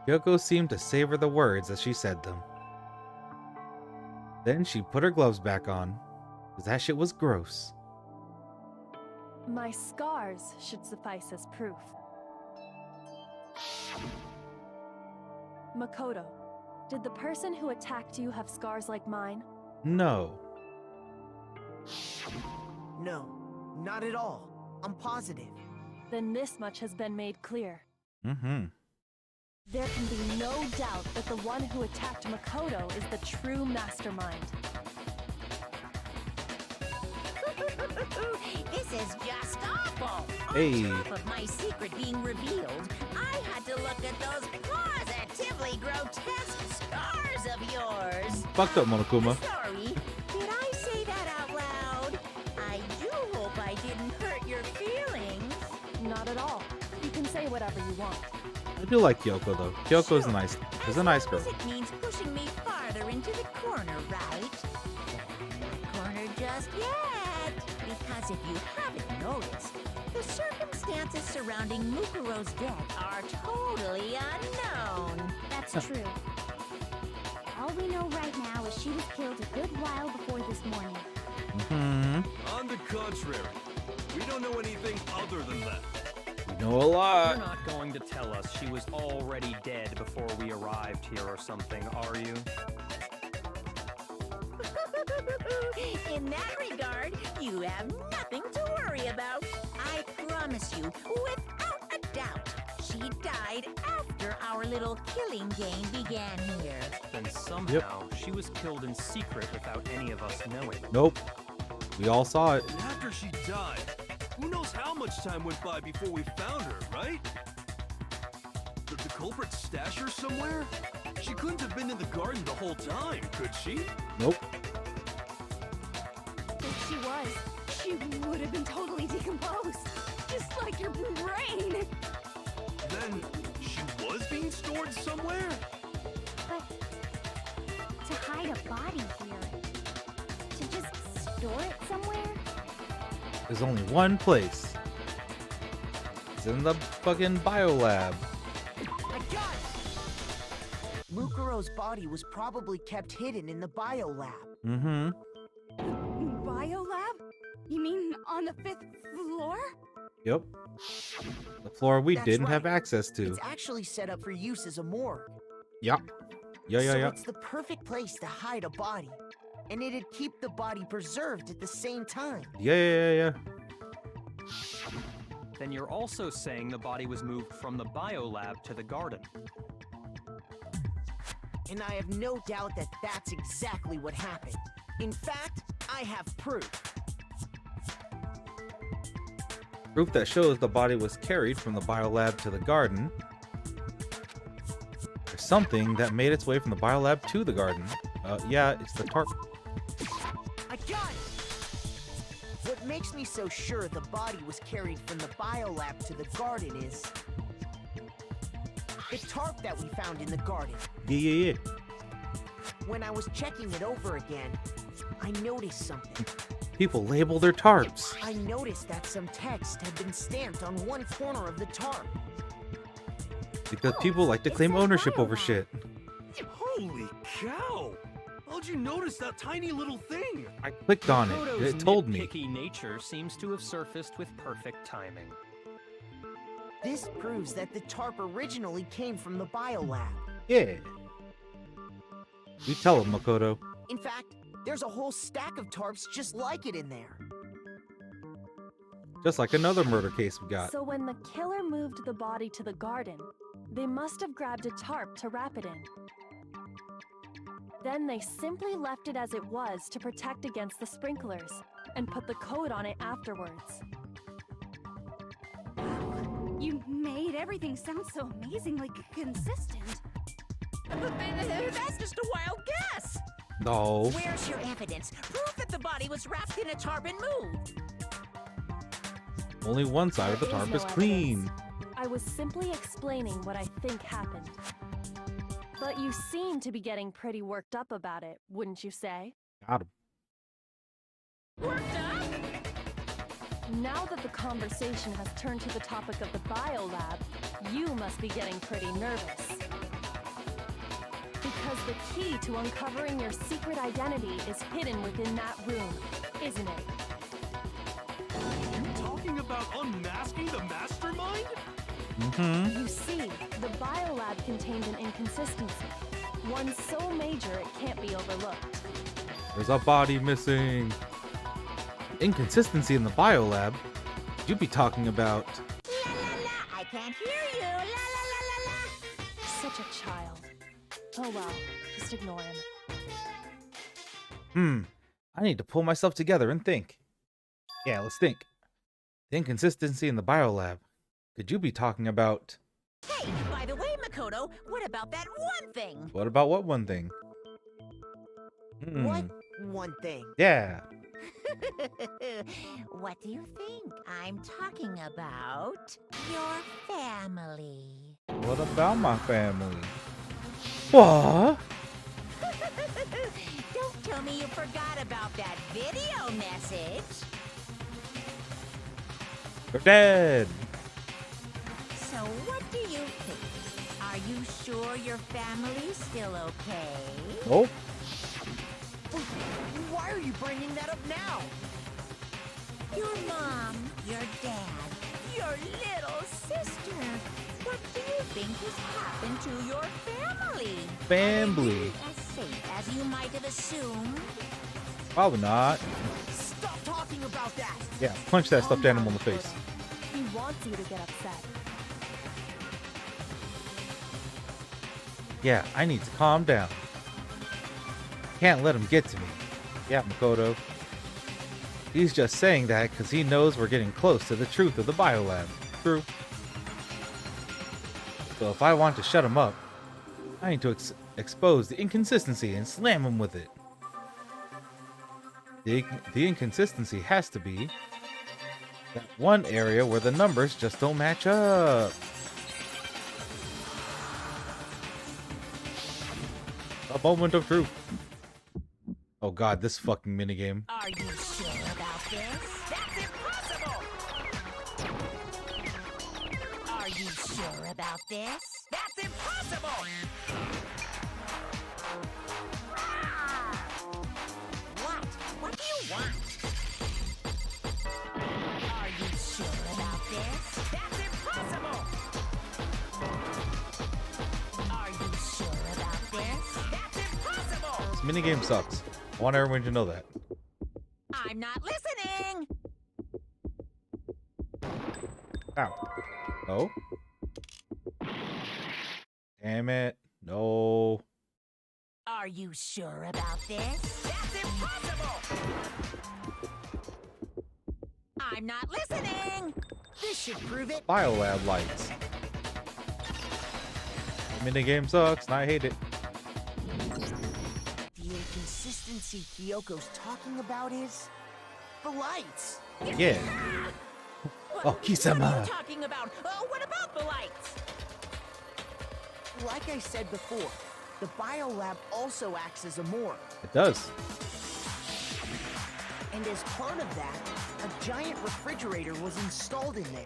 Yoko seemed to savor the words as she said them. Then she put her gloves back on, because that shit was gross. My scars should suffice as proof. Makoto, did the person who attacked you have scars like mine? No. No, not at all. I'm positive. Then this much has been made clear. There can be no doubt that the one who attacked Makoto is the true mastermind. This is just awful. Hey. On top of my secret being revealed, I had to look at those positively grotesque scars of yours. Fucked up, Monokuma. Sorry, did I say that out loud? I do hope I didn't hurt your feelings. Not at all. You can say whatever you want. I do like Kyoko though. Kyoko's nice. Is a nice girl. As long as it means pushing me farther into the corner, right? Not corner just yet. Because if you haven't noticed, the circumstances surrounding Mukuro's death are totally unknown. That's true. All we know right now is she was killed a good while before this morning. On the contrary, we don't know anything other than that. We know a lot. You're not going to tell us she was already dead before we arrived here or something, are you? In that regard, you have nothing to worry about. I promise you, without a doubt, she died after our little killing game began here. Then somehow she was killed in secret without any of us knowing. Nope. We all saw it. And after she died, who knows how much time went by before we found her, right? Did the culprit stash her somewhere? She couldn't have been in the garden the whole time, could she? Nope. If she was, she would have been totally decomposed. Just like your brain. Then she was being stored somewhere? But to hide a body here, to just store it somewhere? There's only one place. It's in the fucking biolab. I got it! Mukuro's body was probably kept hidden in the biolab. Mm-hmm. Biolab? You mean on the 5th floor? Yep. The floor we That's didn't right. have access to. It's actually set up for use as a morgue. Yeah. Yeah, so yeah. it's the perfect place to hide a body. And it'd keep the body preserved at the same time. Yeah. Then you're also saying the body was moved from the biolab to the garden. And I have no doubt that that's exactly what happened. In fact, I have proof. Proof that shows the body was carried from the biolab to the garden. There's something that made its way from the biolab to the garden. Yeah, it's the tarp. I got it! What makes me so sure the body was carried from the biolab to the garden is the tarp that we found in the garden. Yeah. When I was checking it over again, I noticed something. People label their tarps. I noticed that some text had been stamped on one corner of the tarp. Because people like to claim ownership over shit. Holy cow! How'd you notice that tiny little thing? I clicked on it. Makoto's It told me. nitpicky nature seems to have surfaced with perfect timing. This proves that the tarp originally came from the biolab. Yeah. You tell him, Makoto. In fact, there's a whole stack of tarps just like it in there. Just like another murder case we got. So when the killer moved the body to the garden, they must have grabbed a tarp to wrap it in. Then they simply left it as it was to protect against the sprinklers, and put the coat on it afterwards. You made everything sound so amazingly consistent. That's just a wild guess. No. Where's your evidence? Proof that the body was wrapped in a tarp and moved. Only one side of the There tarp no is clean. evidence. I was simply explaining what I think happened. But you seem to be getting pretty worked up about it, wouldn't you say? Got him. Worked up? Now that the conversation has turned to the topic of the biolab, you must be getting pretty nervous. Because the key to uncovering your secret identity is hidden within that room, isn't it? You talking about unmasking the mastermind? Mm-hmm. You see, the biolab contained an inconsistency. One so major it can't be overlooked. There's a body missing. Inconsistency in the biolab? You'd be talking about. La la la, I can't hear you. La la la la la. Such a child. Oh well, just ignore him. I need to pull myself together and think. Yeah, let's think. The inconsistency in the biolab. Could you be talking about... Hey, by the way, Makoto, what about that one thing? What about what one thing? What one thing? Yeah. What do you think I'm talking about? Your family. What about my family? What? Don't tell me you forgot about that video message. They're dead. So what do you think? Are you sure your family's still okay? Nope. Why are you bringing that up now? Your mom, your dad, your little sister. What do you think has happened to your family? Family. As safe as you might have assumed. Probably not. Stop talking about that! Yeah, punch that stuffed animal in the face. He wants you to get upset. Yeah, I need to calm down. Can't let him get to me. Yeah, Makoto. He's just saying that because he knows we're getting close to the truth of the biolab. True. So if I want to shut him up, I need to expose the inconsistency and slam him with it. The inconsistency has to be that one area where the numbers just don't match up. A moment of truth. Oh god, this fucking minigame. Are you sure about this? That's impossible! Are you sure about this? That's impossible! What? What do you want? Are you sure about this? That's impossible! Are you sure about this? That's impossible! This minigame sucks. I want everyone to know that. I'm not listening! Ow. No. Damn it. No. Are you sure about this? That's impossible! I'm not listening! This should prove it. Biolab lights. The minigame sucks and I hate it. The inconsistency Kyoko's talking about is the lights. Yeah. Oh, What are Kisama. you talking about? What about the lights? Like I said before, the biolab also acts as a morgue. It does. And as part of that, a giant refrigerator was installed in there.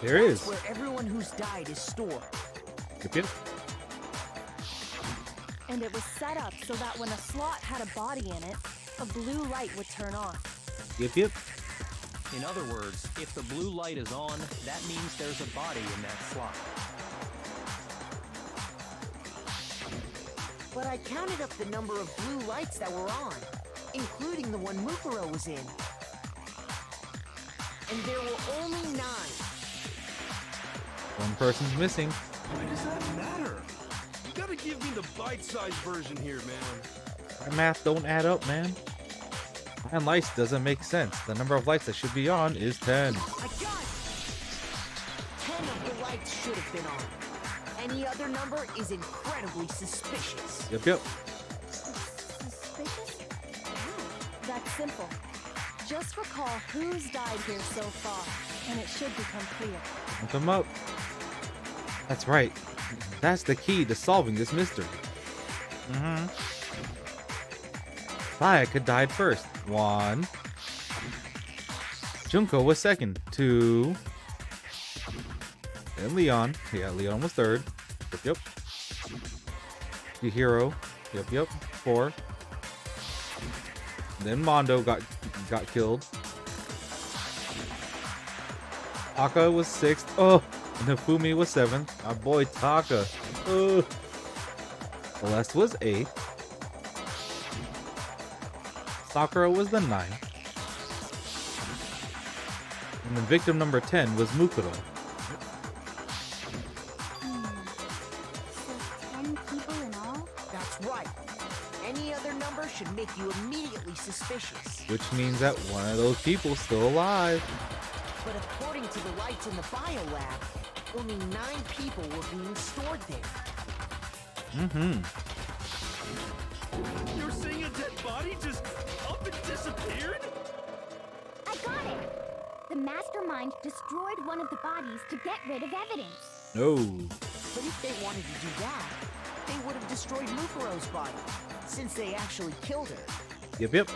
There is. Where everyone who's died is stored. Yep. And it was set up so that when a slot had a body in it, a blue light would turn on. Yep. In other words, if the blue light is on, that means there's a body in that slot. But I counted up the number of blue lights that were on, including the one Mukuro was in. And there were only 9. One person's missing. Why does that matter? You gotta give me the bite-sized version here, man. My math don't add up, man. 9 lights doesn't make sense. The number of lights that should be on is 10. I got it! 10 of the lights should have been on. Any other number is incredibly suspicious. Yep. Suspicious? That's simple. Just recall who's died here so far, and it should become clear. Look them up. That's right. That's the key to solving this mystery. Sayaka died first. 1. Junko was second. 2. Then Leon. Yeah, Leon was third. Yep. Chihiro. Yep. 4. Then Mondo got killed. Taka was 6th. Oh, and Hifumi was 7th. My boy Taka. Celeste was 8th. Sakura was the 9th. And then victim number 10 was Mukuro. So 10 people in all? That's right. Any other number number should make you immediately suspicious. Which means that one of those people's still alive. But according to the lights in the biolab, only 9 people were being stored there. Mm-hmm. You're saying a dead body just up and disappeared? I got it! The mastermind destroyed one of the bodies to get rid of evidence. No. But if they wanted to do that, they would have destroyed Mukuro's body, since they actually killed her. Yep.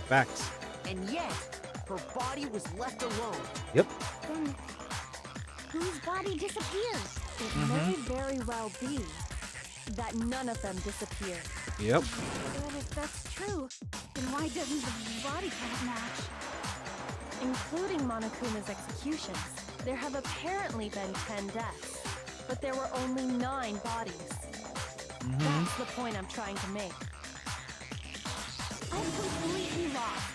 Facts. And yet, her body was left alone. Yep. Then, whose body disappeared? It may very well be that none of them disappeared. Yep. But if that's true, then why doesn't the body count match? Including Monokuma's executions, there have apparently been 10 deaths, but there were only 9 bodies. That's the point I'm trying to make. I'm completely lost.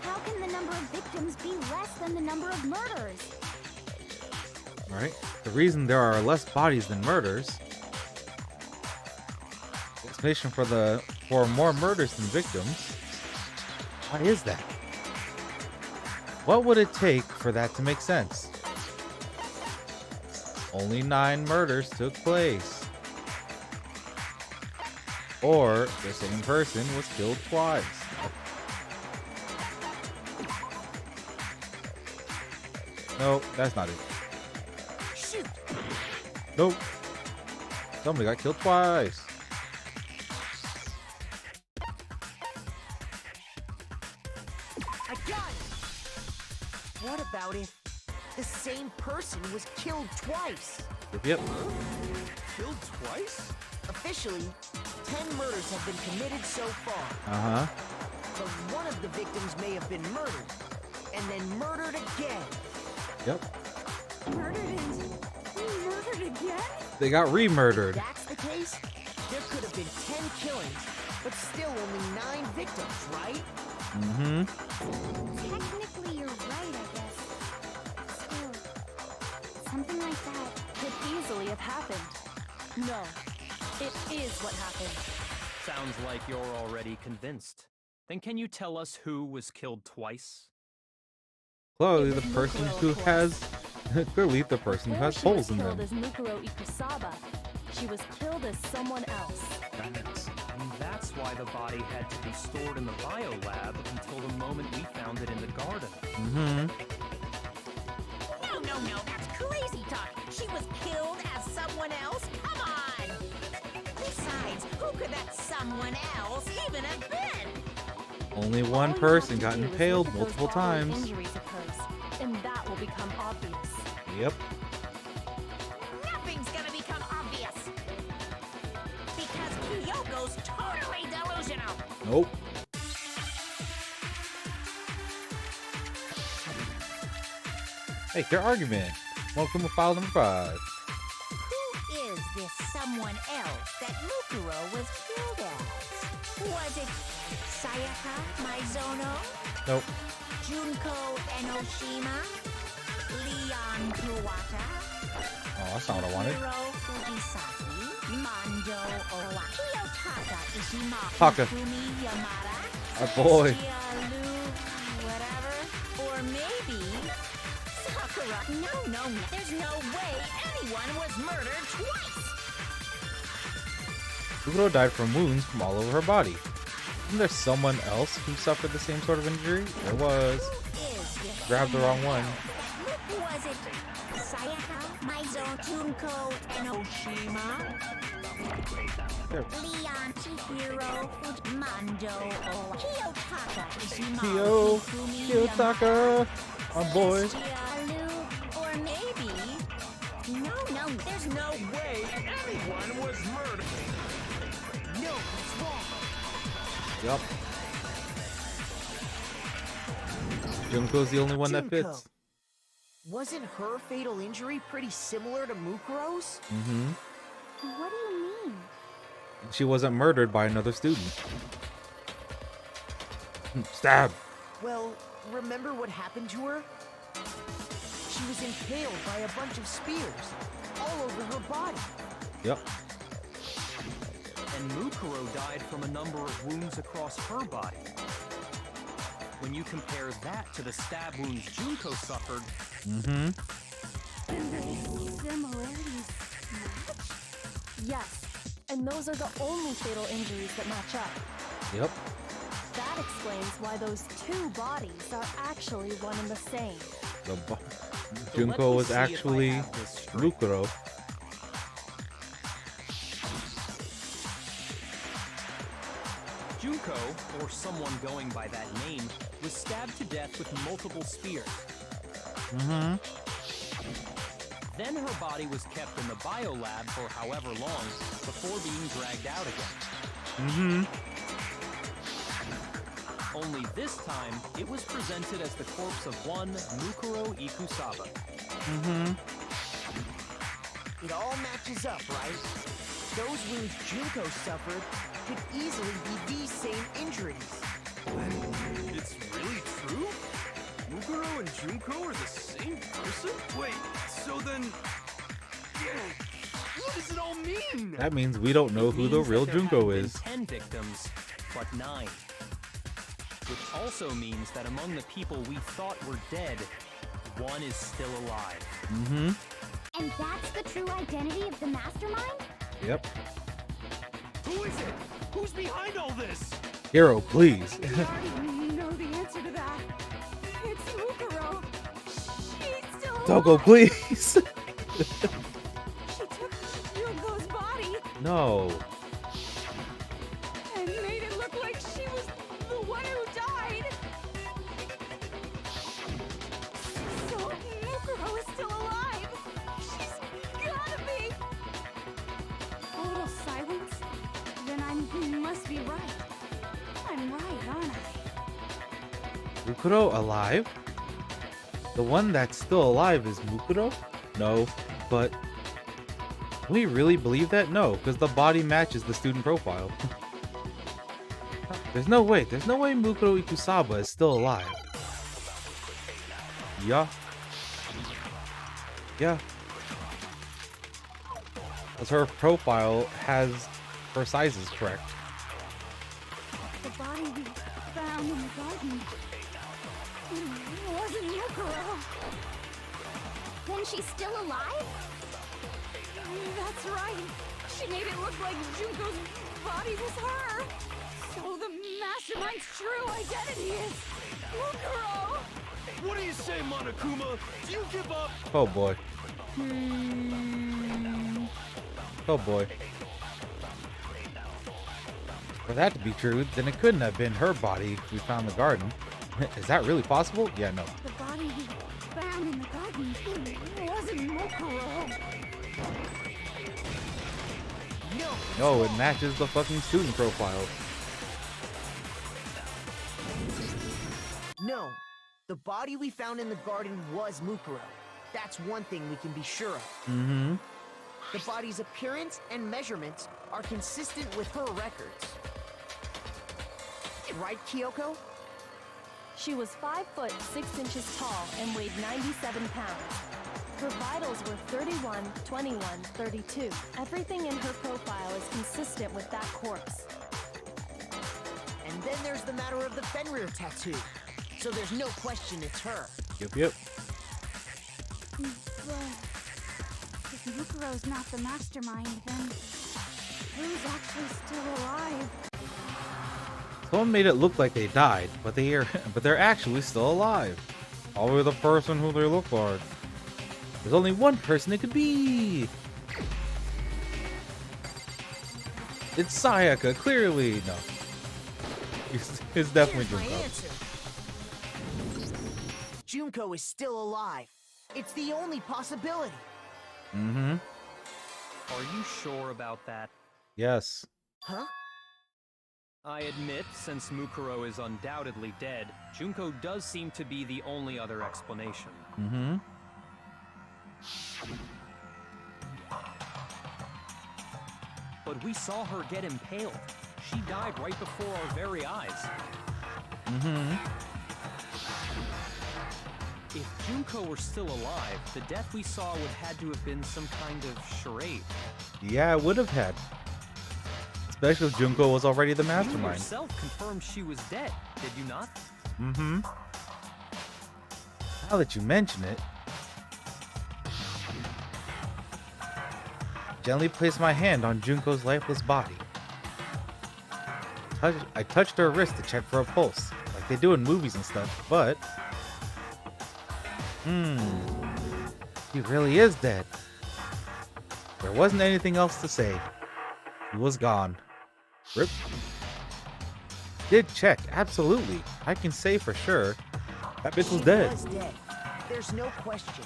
How can the number of victims be less than the number of murders? Alright. The reason there are less bodies than murders. Explanation for more murders than victims. Why is that? What would it take for that to make sense? Only 9 murders took place. Or the same person was killed twice. No, that's not it. Shoot! Nope. Somebody got killed twice. I got it! What about if the same person was killed twice? Yep. Killed twice? Officially, 10 murders have been committed so far. Uh-huh. But one of the victims may have been murdered, and then murdered again. Yep. Murdered and murdered again? They got If re-murdered. that's the case, there could have been 10 killings, but still only 9 victims, right? Mm-hmm. Technically, you're right, I guess. Still, something like that. Could easily have happened. No, it is what happened. Sounds like you're already convinced. Then can you tell us who was killed twice? Clearly It the was person Mukuro, who of course. has clearly the person who Before has she holes was in killed them. as Mukuro Ikusaba, she was killed as someone else. And that's why the body had to be stored in the biolab until the moment we found it in the garden. Mm-hmm. No, that's crazy talk. She was killed as someone else? Come on! Besides, who could that someone else even have been? Only All one you have person to got do is impaled look at those multiple bodily times. Injuries occurs, and that will become obvious. Yep. Nothing's gonna become obvious. Because Kyoko's totally delusional. Nope. Hey, your argument. Welcome to file number 5. Who is this someone else that Mukuro was killed as? Was it Sayaka Maizono? Nope. Junko Enoshima? Leon Kuwata? Oh, that's not what I wanted. Hiro Fujisaki? Mando Owa? Kiyotaka Ishima? Taka. Fumi Yamada? Our boy. Celestia Lu, whatever? Or maybe Sakura? No. There's no way anyone was murdered twice. Mukuro died from wounds from all over her body. Isn't there someone else who suffered the same sort of injury? There was. Who is this? Grabbed the wrong one. Was it Sayaka, Maizo, Junko, Enoshima? There. Leon, Chihiro, Mando, Owa, Kiyotaka, Ishima, Kyo. Hifumi, Kiyotaka. Yamada, Our boy. Celestia Lu, or maybe... No, there's no way anyone was murdered. No, it's wrong. Yep. Junko's the only one that Junko. fits. Wasn't her fatal injury pretty similar to Mukuro's? Mm-hmm. What do you mean? She wasn't murdered by another student. Stab. Well, remember what happened to her? She was impaled by a bunch of spears all over her body. Yep. And Mukuro died from a number of wounds across her body. When you compare that to the stab wounds Junko suffered, Similarities match? Yes, and those are the only fatal injuries that match up. Yep. That explains why those two bodies are actually one and the same. Junko me was see if I actually have this straight. Mukuro. Junko, or someone going by that name, was stabbed to death with multiple spears. Then her body was kept in the biolab for however long before being dragged out again. Only this time, it was presented as the corpse of one Mukuro Ikusaba. It all matches up, right? Those wounds Junko suffered could easily be these same injuries. It's really true? Mukuro and Junko are the same person? Wait, so then... What does it all mean? That means we don't know who the Means that real there Junko hadn't been is. 10 victims, but 9. Which also means that among the people we thought were dead, one is still alive. And that's the true identity of the mastermind? Yep. Who is it? Who's behind all this? Hero, please. We already know the answer to that. It's Mukuro. She's still alive. Togo, please. She took Junko's body No. and made it look like she was the one who died. So Mukuro is still alive. She's gotta be. A little silence. Then I must be right. I'm right, aren't I? Mukuro alive? The one that's still alive is Mukuro? No, but we really believe that? No, because the body matches the student profile. There's no way Mukuro Ikusaba is still alive. Yeah. Yeah. Because her profile has her sizes correct. The body we found in the garden. It wasn't Mukuro. Then she's still alive? That's right. She made it look like Junko's body was her. So the mastermind's true identity is Mukuro. What do you say, Monokuma? Do you give up? Oh boy. Oh boy. For that to be true, then it couldn't have been her body we found in the garden. Is that really possible? Yeah, no. The body we found in the garden wasn't Mukuro. No, it matches the fucking student profile. No, the body we found in the garden was Mukuro. That's one thing we can be sure of. The body's appearance and measurements are consistent with her records. Right, Kyoko? She was 5 foot 6 inches tall and weighed 97 pounds. Her vitals were 31, 21, 32. Everything in her profile is consistent with that corpse. And then there's the matter of the Fenrir tattoo. So there's no question it's her. Yep. But if Mukuro's not the mastermind, then who's actually still alive? Someone made it look like they died, but they're actually still alive. Probably the person who they look like. There's only one person it could be. It's Sayaka, clearly. No. It's definitely Here's my Junko. answer. Junko is still alive. It's the only possibility. Are you sure about that? Yes. Huh? I admit, since Mukuro is undoubtedly dead, Junko does seem to be the only other explanation. But we saw her get impaled. She died right before our very eyes. If Junko were still alive, the death we saw would had to have been some kind of charade. Yeah, it would have had. Especially if Junko was already the You mastermind. yourself confirmed she was dead, did you not? Mm-hmm. Now that you mention it, gently placed my hand on Junko's lifeless body. I touched her wrist to check for a pulse, like they do in movies and stuff, but... He really is dead. There wasn't anything else to say. He was gone. Rip. Did check, absolutely. I can say for sure that bitch was dead. Was dead. There's no question.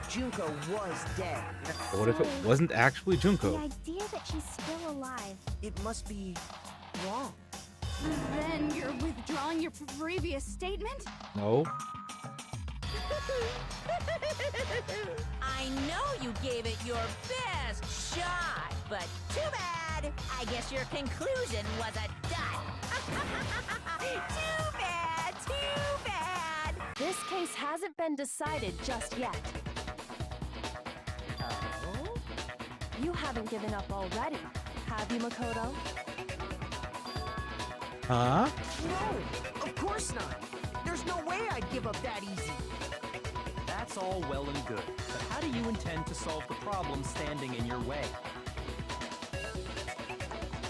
Junko was dead. But what if it wasn't actually The Junko? idea that she's still alive. It must be wrong. Then you're withdrawing your previous statement? No. I know you gave it your best shot, but too bad. I guess your conclusion was a dud. Too bad, too bad. This case hasn't been decided just yet. Oh? You haven't given up already, have you, Makoto? Huh? No, of course not. There's no way I'd give up that easy. That's all well and good, but how do you intend to solve the problem standing in your way?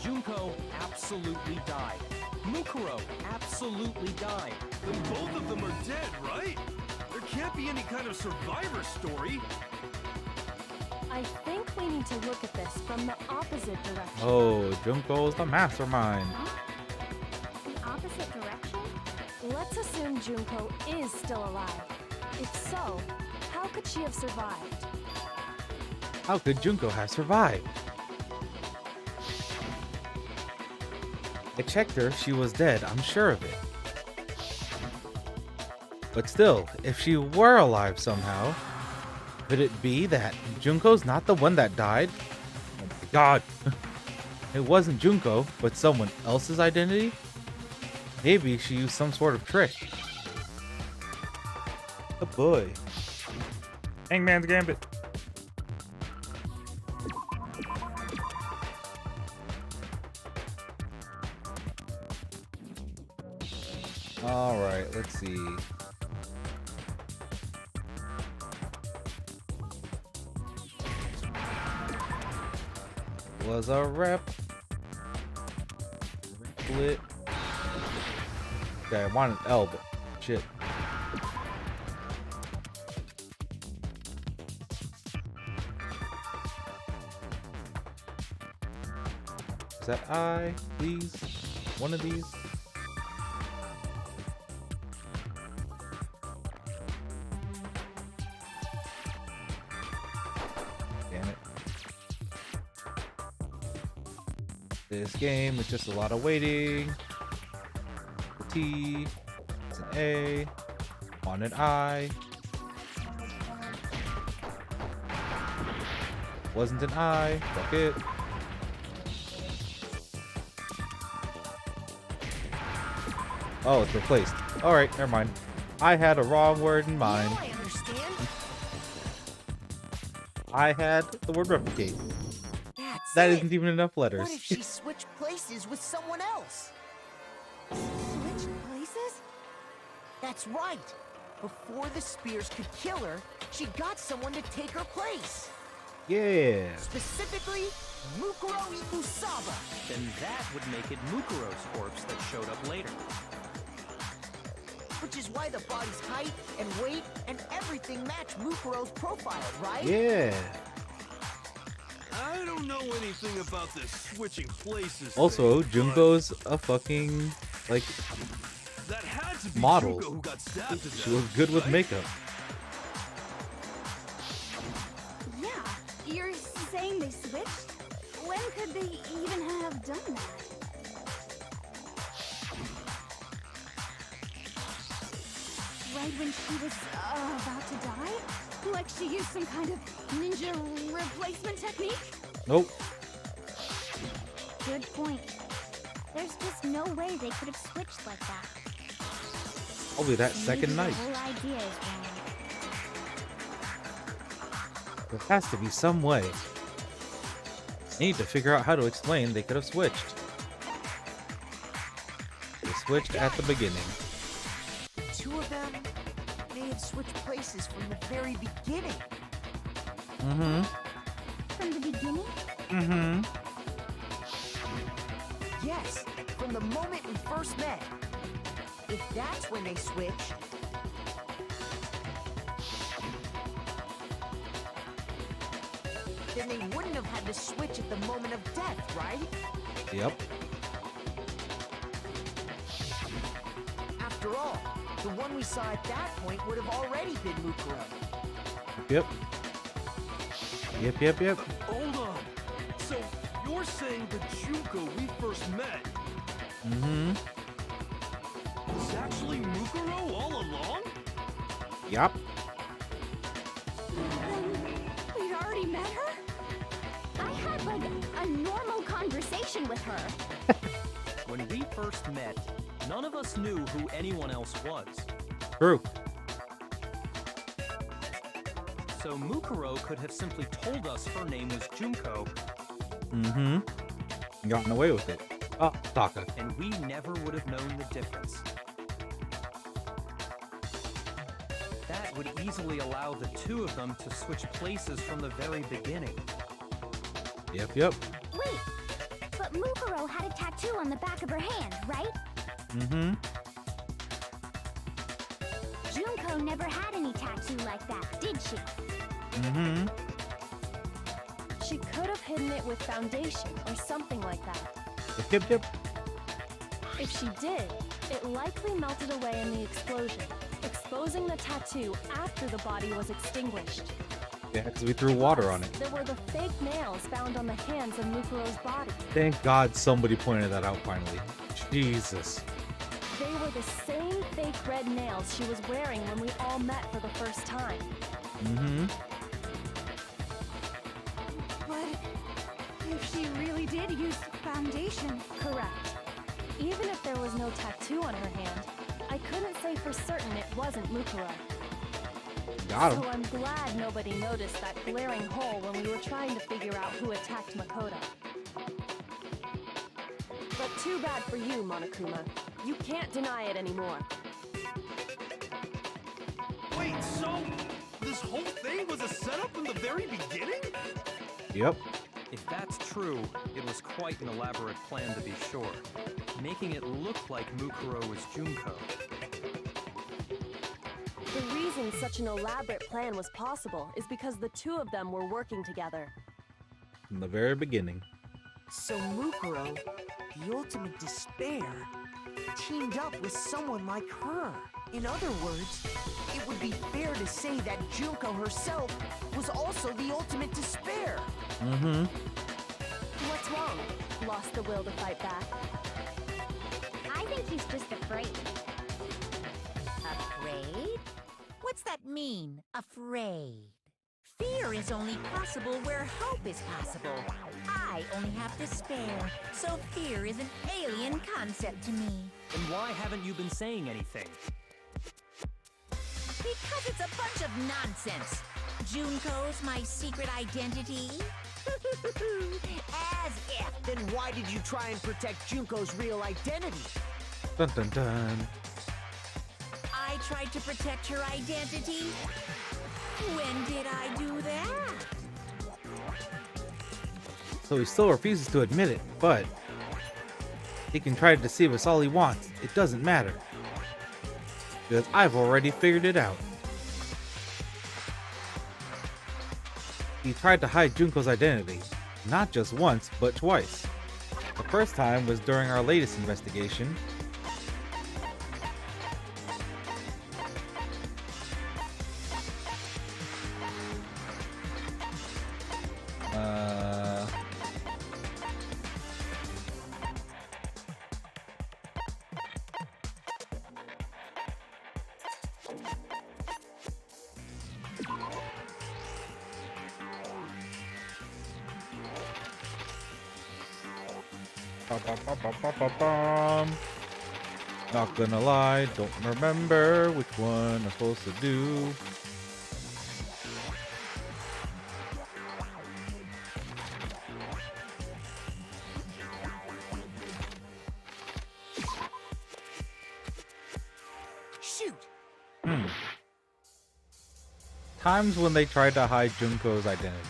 Junko absolutely died. Mukuro absolutely died. Then both of them are dead, right? There can't be any kind of survivor story. I think we need to look at this from the opposite direction. Oh, Junko's the mastermind. The opposite direction? Let's assume Junko is still alive. If so, how could she have survived? How could Junko have survived? I checked her, she was dead, I'm sure of it. But still, if she were alive somehow, could it be that Junko's not the one that died? Oh my god. It wasn't Junko, but someone else's identity? Maybe she used some sort of trick. Oh boy. Hangman's Gambit. Alright, let's see. Was a rep. Split. Okay, I want an L, but shit. Is that I, please? One of these? Damn it. This game is just a lot of waiting. The T, it's an A, on an I. Wasn't an I, fuck it. Oh, it's replaced. Alright, never mind. I had a wrong word in mind. Now I understand. I had the word replicate. That's That it. isn't even enough letters. What if she switched places with someone else? Switch places? That's right. Before the spears could kill her, she got someone to take her place. Yeah. Specifically, Mukuro Ikusaba. Then that would make it Mukuro's corpse that showed up later. Which is why the body's height and weight and everything match Mukuro's profile, right? Yeah. I don't know anything about this switching places. Also, thing, Junko's a fucking, like, but that had to be model. Junko who got stabbed to She death, was good with right? makeup. Yeah, you're saying they switched? When could they even have done that? Right when she was about to die? Like she used some kind of ninja replacement technique? Nope. Good point. There's just no way they could have switched like that. Probably that second Maybe night. the whole idea is wrong. There has to be some way. I need to figure out how to explain they could have switched. They switched at the beginning. The two of them may have switched places from the very beginning. Mm-hmm. From the beginning? Mm-hmm. Yes, from the moment we first met. If that's when they switched, then they wouldn't have had to switch at the moment of death, right? Yep. After all, the one we saw at that point would have already been Mukuro. Yep. Yep. Hold on. So you're saying the Junko we first met Mm-hmm. was actually Mukuro all along? Yep. We'd already met her? I had, like, a normal conversation with her. When we first met, none of us knew who anyone else was. True. So Mukuro could have simply told us her name was Junko, Mm-hmm. Gotten away with it. Oh, Taka. and we never would have known the difference. That would easily allow the two of them to switch places from the very beginning. Yep. Wait, but Mukuro had a tattoo on the back of her hand, right? Mm-hmm. Junko never had any tattoo like that, did she? Mm-hmm. She could have hidden it with foundation or something like that. Yep. If she did, it likely melted away in the explosion, exposing the tattoo after the body was extinguished. Yeah, because we threw water on it. There were the fake nails found on the hands of Mukuro's body. Thank God somebody pointed that out finally. Jesus. They were the same fake red nails she was wearing when we all met for the first time. Mm-hmm. But if she really did use foundation, Correct. Even if there was no tattoo on her hand, I couldn't say for certain it wasn't Mukuro. Got him. So I'm glad nobody noticed that glaring hole when we were trying to figure out who attacked Makoto. But too bad for you, Monokuma. You can't deny it anymore. Wait, so this whole thing was a setup from the very beginning? Yep. If that's true, it was quite an elaborate plan to be sure, making it look like Mukuro was Junko. The reason such an elaborate plan was possible is because the two of them were working together. From the very beginning. So Mukuro, the ultimate despair, teamed up with someone like her. In other words, it would be fair to say that Junko herself was also the ultimate despair. Mm-hmm. What's wrong? Lost the will to fight back? I think he's just afraid. Afraid? What's that mean, afraid? Fear is only possible where hope is possible. I only have despair, so fear is an alien concept to me. Then why haven't you been saying anything? Because it's a bunch of nonsense. Junko's my secret identity? As if. Then why did you try and protect Junko's real identity? Dun dun dun. I tried to protect her identity? When did I do that? So he still refuses to admit it, but he can try to deceive us all he wants. It doesn't matter. Because I've already figured it out. He tried to hide Junko's identity, not just once, but twice. The first time was during our latest investigation. Not gonna lie, don't remember which one I'm supposed to do. Times when they tried to hide Junko's identity.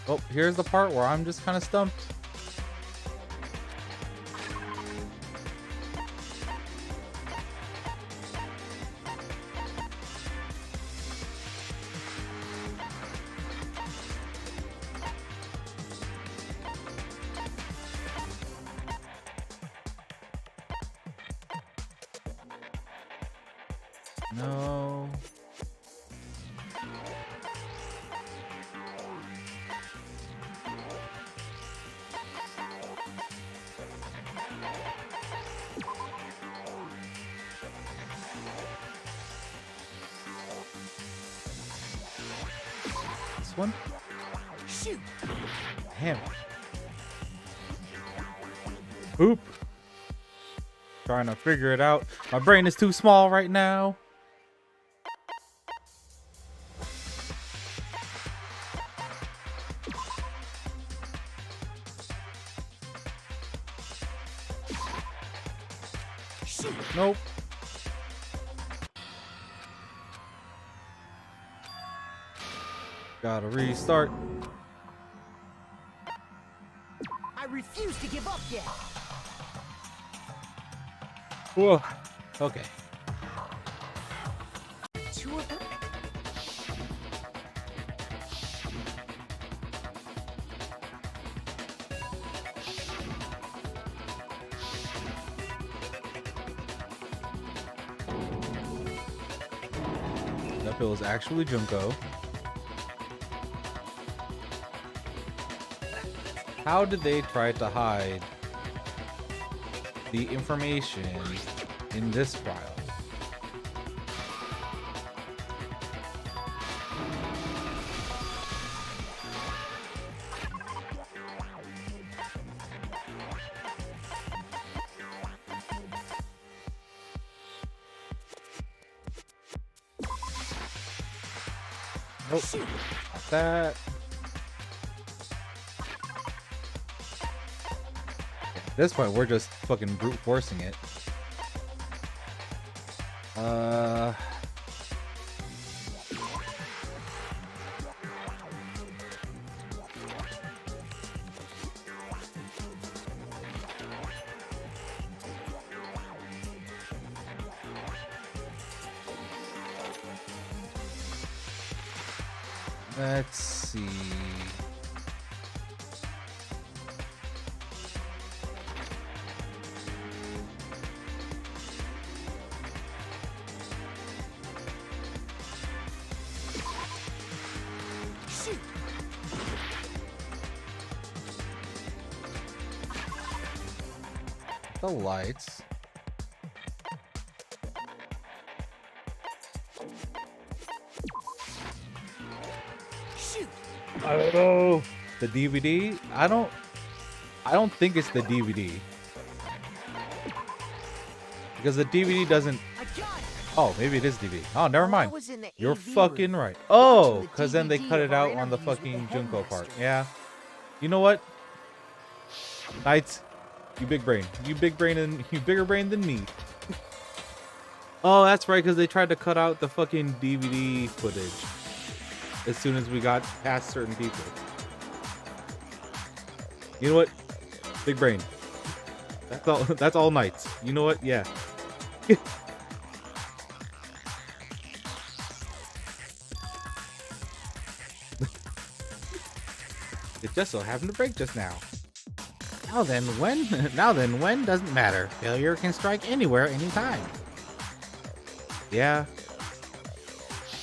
Oh, here's the part where I'm just kind of stumped. No. This one? Shoot! Damn. Oop. Trying to figure it out. My brain is too small right now. Nope. Gotta restart. I refuse to give up yet. Whoa. Okay. Two of them. That bill is actually Junko. How did they try to hide the information in this file? Nope, not that. At this point, we're just fucking brute forcing it. Let's see. The lights. I don't know. The DVD? I don't think it's the DVD. Because the DVD doesn't. Oh, maybe it is DVD. Oh, never mind. You're fucking right. Oh, because then they cut it out on the fucking Junko part. Yeah. You know what? Knights, you big brain. You bigger brain than me. Oh, that's right, because they tried to cut out the fucking DVD footage as soon as we got past certain people. You know what? Big brain. That's all. That's all Knights. You know what? Yeah. It just so happened to break just now. Now then, when doesn't matter. Failure can strike anywhere, anytime. Yeah.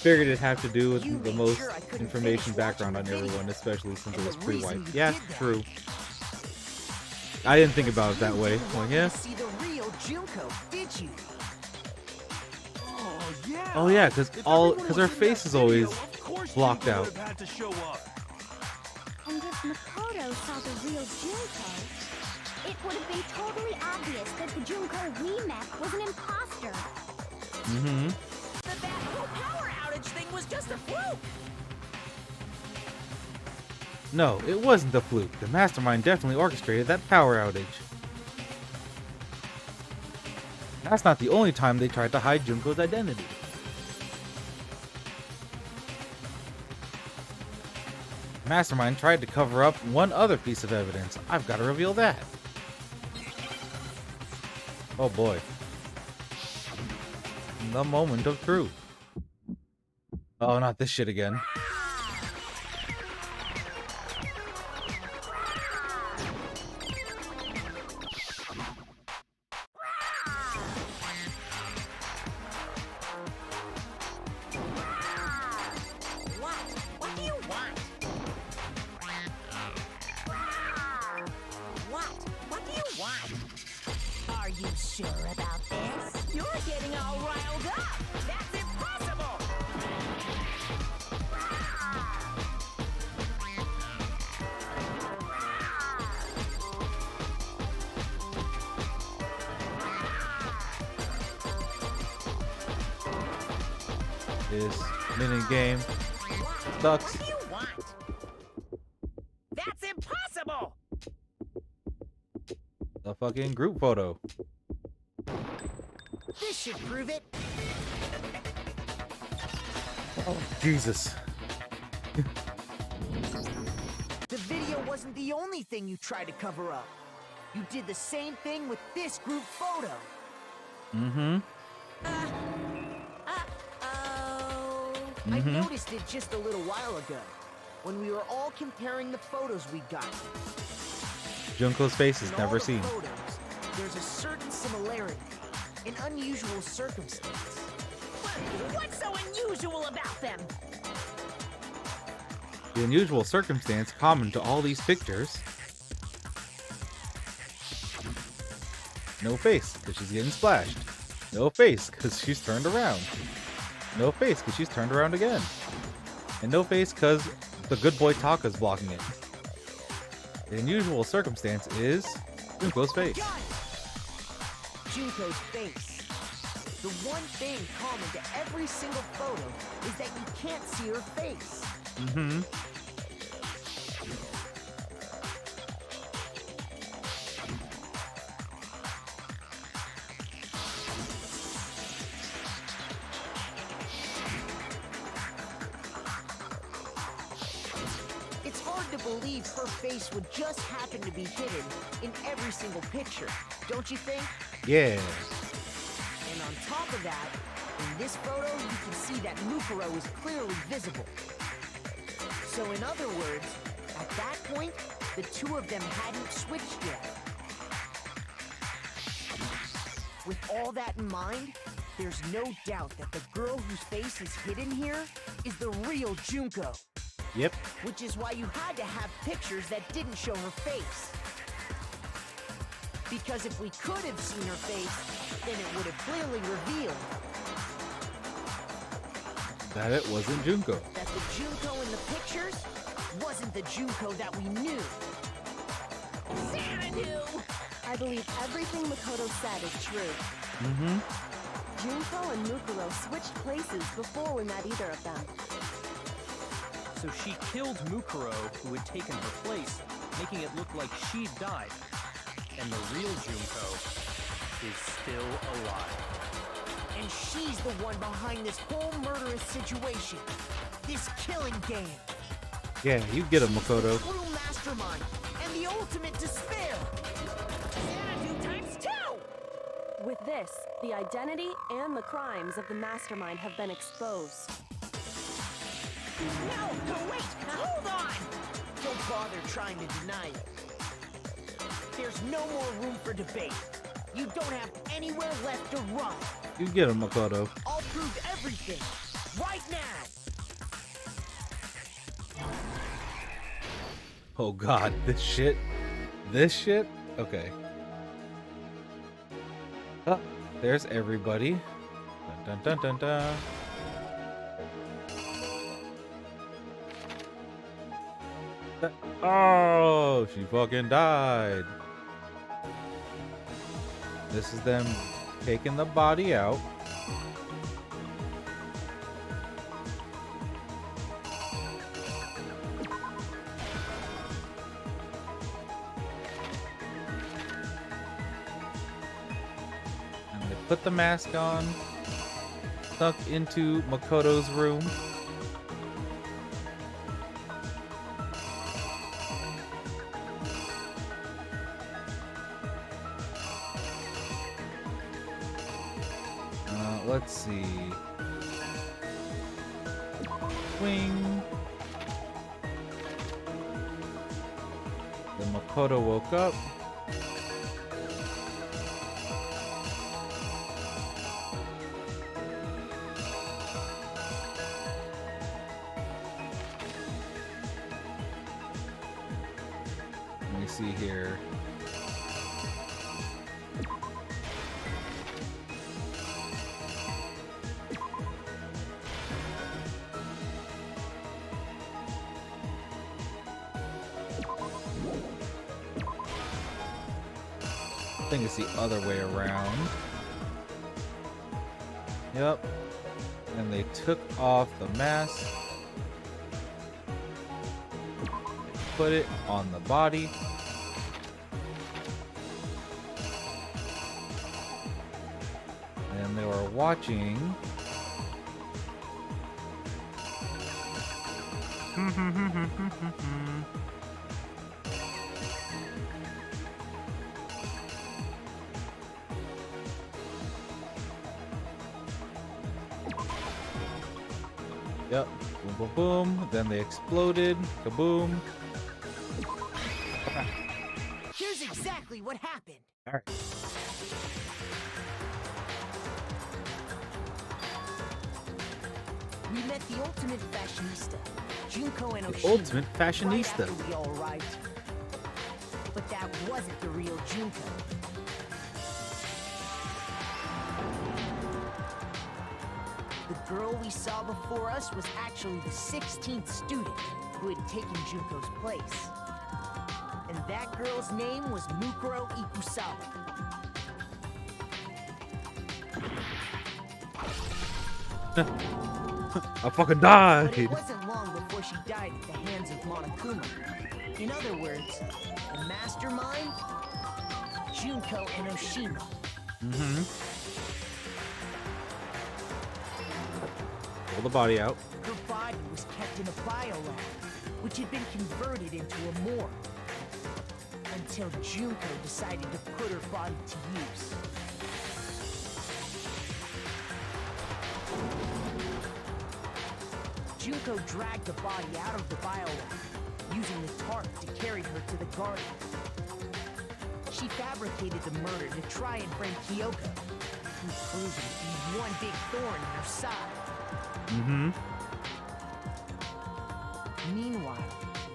Figured it'd have to do with the most information background on everyone, especially since it was pre-wipe. Yeah, true. I didn't think about it that way. Well, yeah. See the real Junko, did you? Yeah. Oh yeah, because If her everyone was in face that is always video, of course blocked Junko out. would have had to show up. And if Makoto saw the real Junko, it would have been totally obvious that the Junko we met was an imposter. Mm-hmm. That whole power outage thing was just a fluke. No, it wasn't the fluke. The mastermind definitely orchestrated that power outage. That's not the only time they tried to hide Junko's identity. Mastermind tried to cover up one other piece of evidence. I've got to reveal that. Oh boy. The moment of truth. Oh, not this shit again. What do you want? What do you want? Are you sure about this? You're getting all riled up. That's impossible. This mini game sucks. What do you want? That's impossible. The fucking group photo. This should prove it. Oh, Jesus. The video wasn't the only thing you tried to cover up. You did the same thing with this group photo. Mm-hmm. I noticed it just a little while ago, when we were all comparing the photos we got. Junko's face is In never all the seen. photos, there's a certain similarity, an unusual circumstance. What's so unusual about them? The unusual circumstance common to all these pictures. No face, because she's getting splashed. No face, because she's turned around. No face, because she's turned around again. And no face, because the good boy Taka's blocking it. The unusual circumstance is Junko's face. Got it! Junko's face. The one thing common to every single photo is that you can't see her face. Mm-hmm. It's hard to believe her face would just happen to be hidden in every single picture, don't you think? Yeah. And on top of that, in this photo, you can see that Mukuro is clearly visible. So in other words, at that point, the two of them hadn't switched yet. With all that in mind, there's no doubt that the girl whose face is hidden here is the real Junko. Yep. Which is why you had to have pictures that didn't show her face. Because if we could have seen her face, then it would have clearly revealed That it wasn't Junko. that the Junko in the pictures wasn't the Junko that we knew. Xanadu! I believe everything Makoto said is true. Mm-hmm. Junko and Mukuro switched places before we met either of them. So she killed Mukuro, who had taken her place, making it look like she'd died. And the real Junko is still alive. And she's the one behind this whole murderous situation. This killing game. Yeah, you get him, Makoto. True mastermind and the ultimate despair. Xanadu times 2! With this, the identity and the crimes of the mastermind have been exposed. No, wait, hold on! Don't bother trying to deny it. There's no more room for debate. You don't have anywhere left to run. You get him, Makoto. I'll prove everything, right now! Oh god, this shit? This shit? Okay. Oh, there's everybody. Dun dun dun dun. Oh, she fucking died. This is them taking the body out. And they put the mask on, stuck into Makoto's room. Let's see. Swing. Then Makoto woke up. Let me see here. I think it's the other way around. Yep. And they took off the mask. Put it on the body. And they were watching. Yep. Boom, boom, boom. Then they exploded. Kaboom. Here's exactly what happened. All right. We met the ultimate fashionista, Junko and The Oshima, ultimate right fashionista. after we all arrived. But that wasn't the real Junko. The girl we saw before us was actually the 16th student who had taken Junko's place. And that girl's name was Mukuro Ikusawa. I fucking But died. it wasn't long before she died at the hands of Monokuma. In other words, the mastermind, Junko and Oshima. Pull the body out. Her body was kept in a biolab, which had been converted into a morgue. Until Junko decided to put her body to use. Junko dragged the body out of the biolab, using the tarp to carry her to the garden. She fabricated the murder to try and frame Kyoko, who proved to be one big thorn in her side. Meanwhile,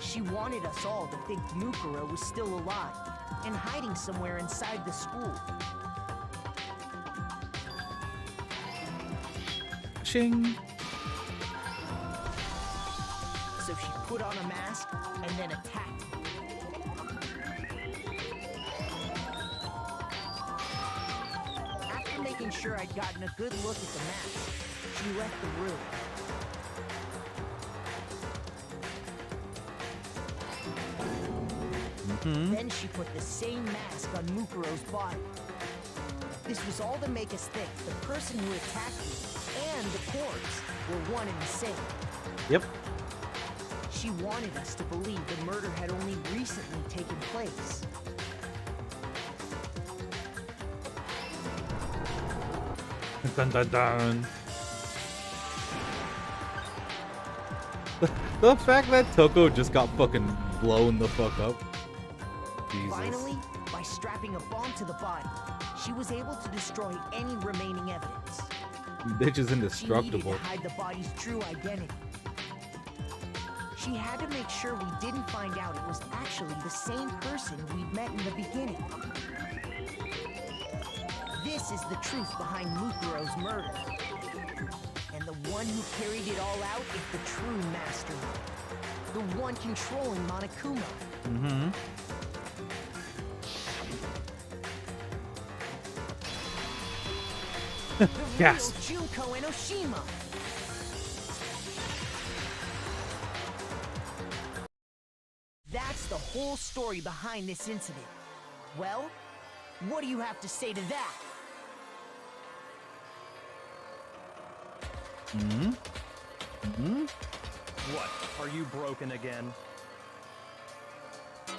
she wanted us all to think Mukuro was still alive and hiding somewhere inside the school. Shing. So she put on a mask and then attacked me. After making sure I'd gotten a good look at the mask, she left the room. Then she put the same mask on Mukuro's body. This was all to make us think the person who attacked me and the corpse were one and the same. Yep. She wanted us to believe the murder had only recently taken place. Dun dun dun. The fact that Toko just got fucking blown the fuck up. Jesus. Finally, by strapping a bomb to the body, she was able to destroy any remaining evidence. Bitch is She needed indestructible. to hide the body's true identity. She had to make sure we didn't find out it was actually the same person we'd met in the beginning. This is the truth behind Mukuro's murder. And the one who carried it all out is the true mastermind. The one controlling Monokuma. Mm-hmm. The Gasp. real Junko Enoshima. That's the whole story behind this incident. Well, what do you have to say to that? Mm-hmm. Mm-hmm. What? Are you broken again? You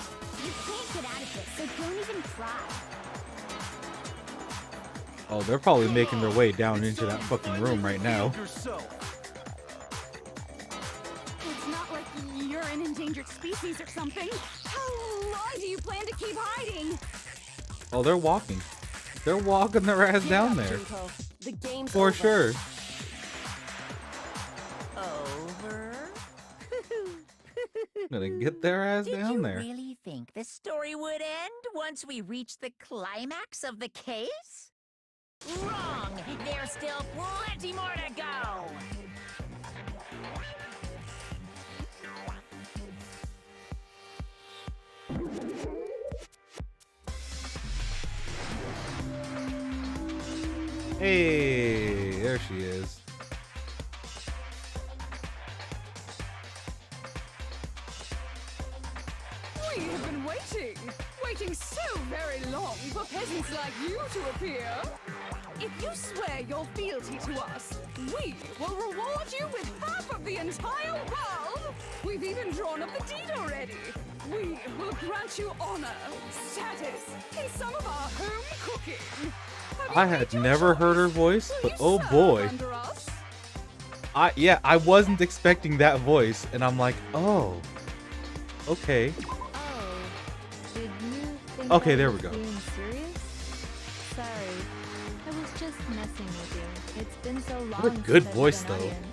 can't get out of this, so don't even try. Oh, they're probably making their way down into that fucking room right now. It's not like you're an endangered species or something. How long do you plan to keep hiding? Oh, they're walking. They're walking their ass down there. Junko. The game's For over. sure. Over? Gonna get their ass Did down you there. really think the story would end once we reached the climax of the case? Wrong! There's still plenty more to go! Hey, there she is. We have been waiting so very long for peasants like you to appear. If you swear your fealty to us, we will reward you with half of the entire world. We've even drawn up the deed already. We will grant you honor, status, and some of our home cooking. Have you I made had your never choice? heard her voice, Will but you oh serve boy. under us? I wasn't expecting that voice, and I'm like, oh, okay. Oh, did you think Okay, I there we was go. being serious? Sorry, I was just messing with you. It's been so long. What a good since I've voice, been an though. audience.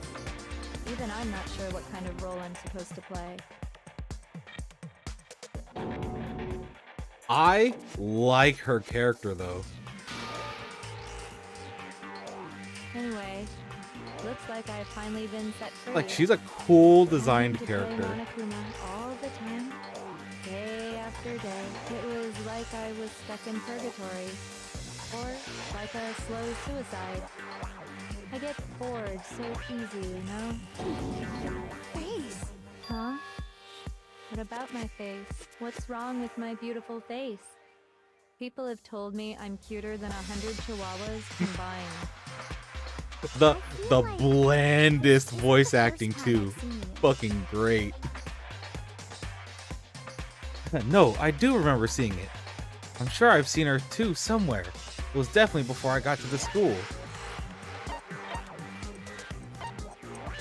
Even I'm not sure what kind of role I'm supposed to play. I like her character though. Anyway, looks like I've finally been set free. Like she's a cool Wanting designed to character. Play Monokuma all the time, day after day. It was like I was stuck in purgatory, or like a slow suicide. I get bored so easy, you know? Face. Huh? What about my face? What's wrong with my beautiful face? People have told me I'm cuter than 100 chihuahuas combined. The blandest voice acting too. I've seen you. Fucking great. No, I do remember seeing it. I'm sure I've seen her too somewhere. It was definitely before I got to the school.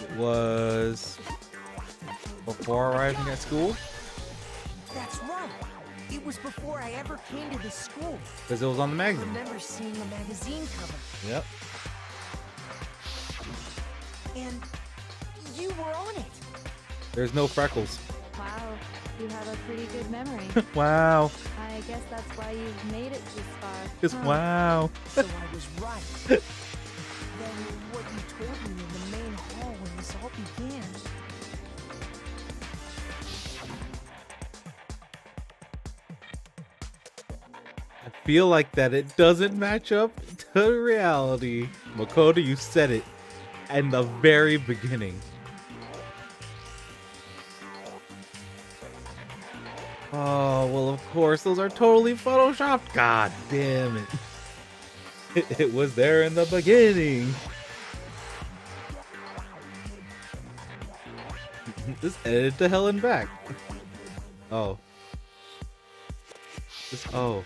It was before arriving at school? That's right. It was before I ever came to this school. Because it was on the I magazine. remember seeing a magazine cover. Yep. And you were on it. There's no freckles. Wow, you have a pretty good memory. Wow. I guess that's why you've made it this far. Just huh? wow. So I was right. Then what you told me in the main hall when this all began. I feel like that it doesn't match up to reality. Makoto, you said it in the very beginning. Oh, well, of course, those are totally photoshopped. God damn it. It was there in the beginning. Just edit to hell and back. Oh. Oh.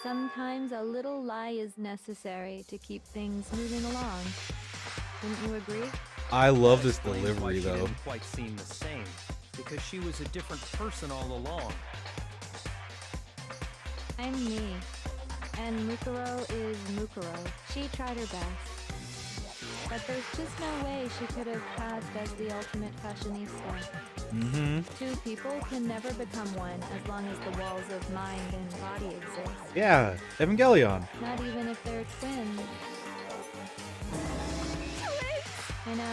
Sometimes a little lie is necessary to keep things moving along. Wouldn't you agree? I love this Explains why delivery, she though. didn't quite seem the same, because she was a different person all along. I'm me. And Mukuro is Mukuro. She tried her best. But there's just no way she could have passed as the ultimate fashionista. Mm-hmm. Two people can never become one as long as the walls of mind and body exist. Yeah, Evangelion. Not even if they're twins.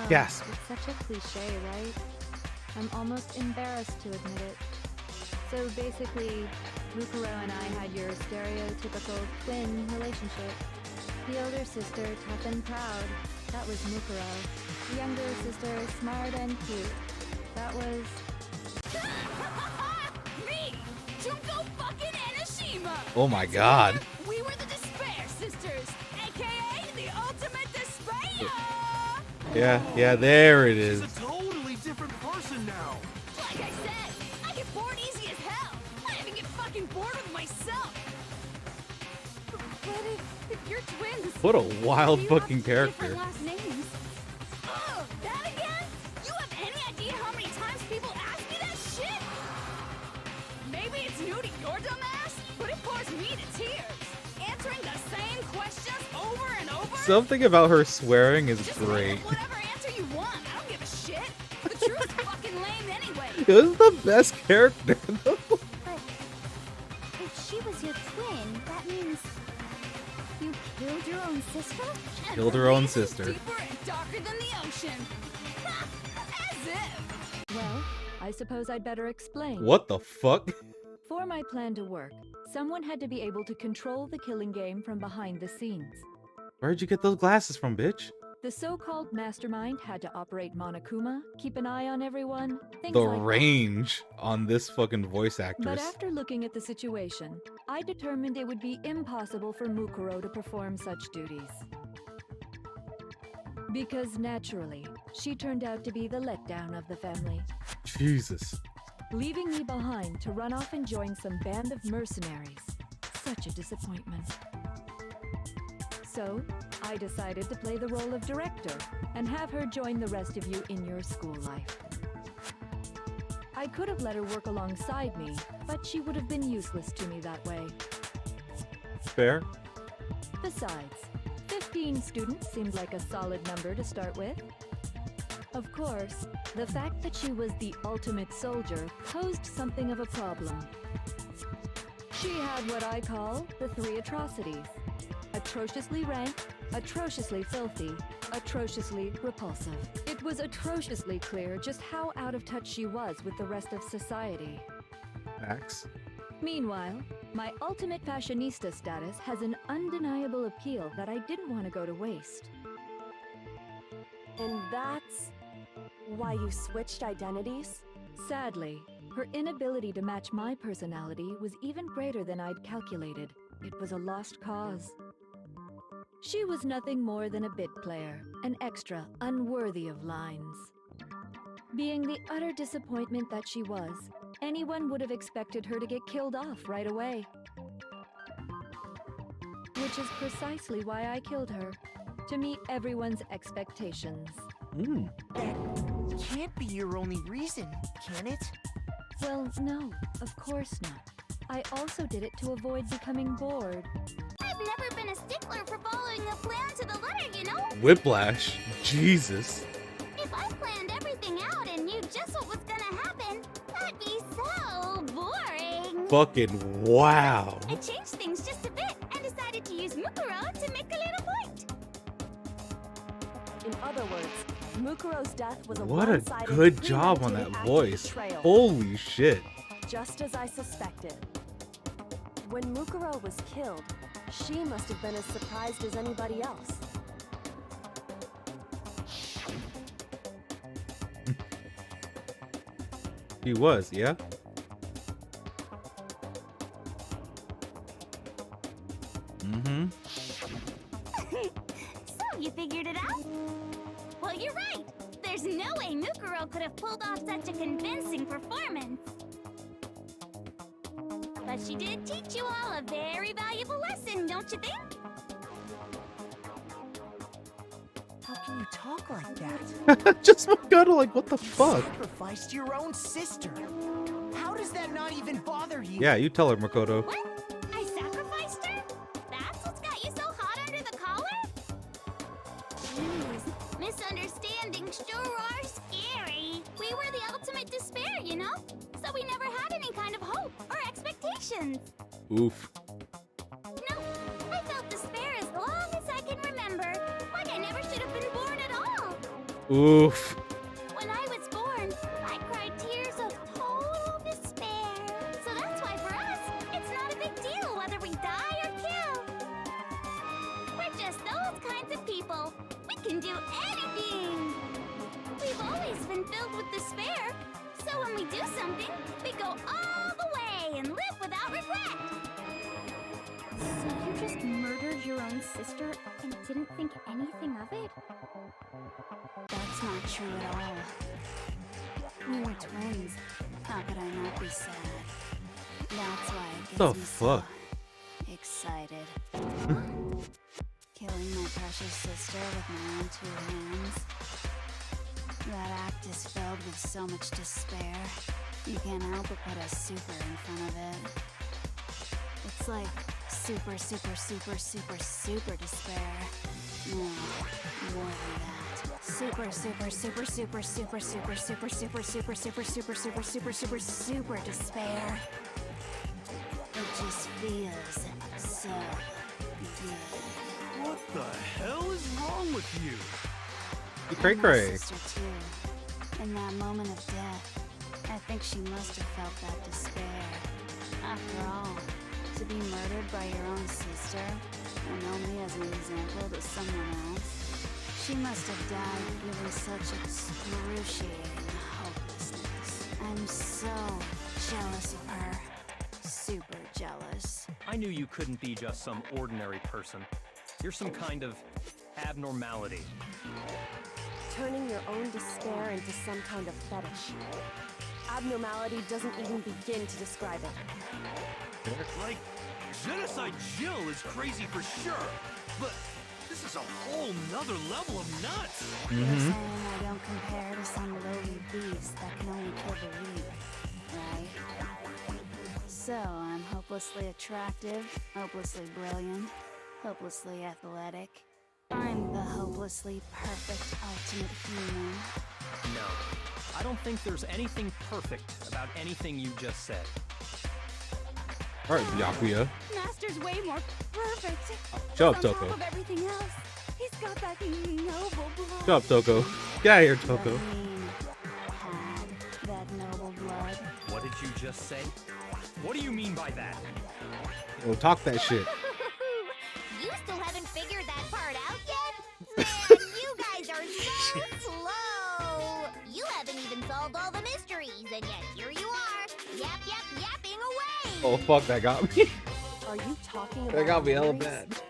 Gasp. It's such a cliche, right? I'm almost embarrassed to admit it. So basically, Mukuro and I had your stereotypical twin relationship. The older sister, tough and proud. That was Mukuro. The younger sister, smart and cute. That was... Me! Junko fucking Enoshima! Oh my god. We were the Despair Sisters, aka the ultimate despair! Yeah, there it She's is. a totally different person now. Like I said, I get bored easy as hell. I even get fucking bored with myself. But if you're twins... What a wild you have fucking different character. last names. Oh, that again? You have any idea how many times people ask me that shit? Maybe it's new to your dumb ass, but it bores me to tears. Answering the same questions over and over. Something about her swearing is Just make great. up whatever answer you want. I don't give a shit. The truth's fucking lame anyway. It was the best character though. But if she was your twin, that means you killed your own sister? And Killed her own reason's sister. Deeper and darker than the ocean. Ha! As if. Well, I suppose I'd better explain. What the fuck? For my plan to work, someone had to be able to control the killing game from behind the scenes. Where'd you get those glasses from, bitch? The so-called mastermind had to operate Monokuma, keep an eye on everyone, things The like that. range on this fucking voice But actress. after looking at the situation, I determined it would be impossible for Mukuro to perform such duties. Because naturally, she turned out to be the letdown of the family, Jesus. leaving me behind to run off and join some band of mercenaries. Such a disappointment. So, I decided to play the role of director and have her join the rest of you in your school life. I could have let her work alongside me, but she would have been useless to me that way. Fair. Besides, 15 students seemed like a solid number to start with. Of course, the fact that she was the ultimate soldier posed something of a problem. She had what I call the three atrocities: atrociously rank, atrociously filthy, atrociously repulsive. It was atrociously clear just how out of touch she was with the rest of society. Max. Meanwhile, my ultimate fashionista status has an undeniable appeal that I didn't want to go to waste. And that's why you switched identities? Sadly, her inability to match my personality was even greater than I'd calculated. It was a lost cause. She was nothing more than a bit player, an extra unworthy of lines. Being the utter disappointment that she was, anyone would have expected her to get killed off right away. Which is precisely why I killed her, to meet everyone's expectations. That can't be your only reason, can it? Well, no, of course not. I also did it to avoid becoming bored. I've never been a stickler for following a plan to the letter, you know? Whiplash. Jesus. If I planned everything out and knew just what was gonna happen, that'd be so boring. Fucking wow. I changed things just a bit and decided to use Mukuro to make a little point. In other words, Mukuro's death was a What a one-sided, good job on premeditated that act of voice. betrayal. Holy shit. Just as I suspected. When Mukuro was killed, she must have been as surprised as anybody else. He was, yeah? Mm-hmm. So, you figured it out? Well, you're right. There's no way Mukuro could have pulled off such a convincing performance. But she did teach you all a very valuable lesson, don't you think? How can you talk like that? Just Makoto, like, what the fuck? Sacrificed your own sister. How does that not even bother you? Yeah, you tell her, Makoto. What? I sacrificed her? That's what's got you so hot under the collar? Jeez, misunderstandings sure are scary. We were the ultimate despair, you know? So we never had any kind of hope or expectations. Oof. No, I felt despair as long as I can remember. Like I never should have been born at all. Oof. When I was born, I cried tears of total despair. So that's why for us, it's not a big deal whether we die or kill. We're just those kinds of people. We can do anything. We've always been filled with despair. So when we do something, we go all the way and live without regret. So you just murdered your own sister and didn't think anything of it? That's not true at all. We were twins. How could I not be sad? That's why it gets The me fuck? so excited. Killing my precious sister with my own 2 hands. That act is filled with so much despair. You can't help but put a super in front of it. It's like super, super, super, super, super despair. No, more than that. Super, super, super, super, super, super, super, super, super, super, super, super, super, super, super despair. It just feels so good. What the hell is wrong with you? Cray My cray. sister too. In that moment of death, I think she must have felt that despair. After all, to be murdered by your own sister, and only as an example to someone else, she must have died feeling such excruciating hopelessness. I'm so jealous of her. Super jealous. I knew you couldn't be just some ordinary person. You're some kind of abnormality. Turning your own despair into some kind of fetish. Abnormality doesn't even begin to describe it. Like, Genocide Jill is crazy for sure, but this is a whole nother level of nuts! You're saying I don't compare to some lowly beast that can only kill the weak, right? So I'm hopelessly attractive, hopelessly brilliant, hopelessly athletic. I'm the hopelessly perfect ultimate human. No, I don't think there's anything perfect about anything you just said. Alright, Byakuya. Master's way more perfect. Shut up, On Toko. top of everything else, he's got that noble blood. Shut up, Toko. Get out of here, That Toko. mean had that noble blood. What did you just say? What do you mean by that? Yo, talk that shit. You still haven't figured that part out yet? Man, you guys are so slow! You haven't even solved all the mysteries, and yet here you are, yapping away! Oh, fuck, that got me. Are you talking about That got me hella memories? bad.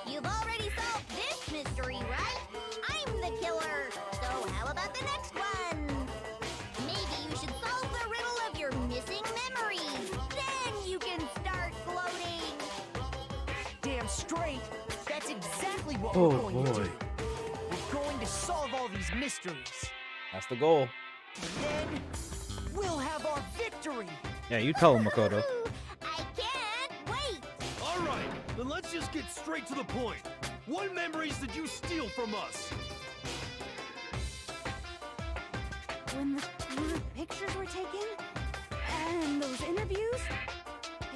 You've already solved this mystery, right? I'm the killer, so how about the next one? Maybe you should solve the riddle of your missing memories. Then you can start gloating. Damn straight. That's exactly what Oh, we're going to boy. do. We're going to solve all these mysteries. That's the goal. And then we'll have our victory. Yeah, you tell him, Makoto. Woohoo! I can't wait! Alright, then let's just get straight to the point. What memories did you steal from us? When the pictures were taken, and those interviews,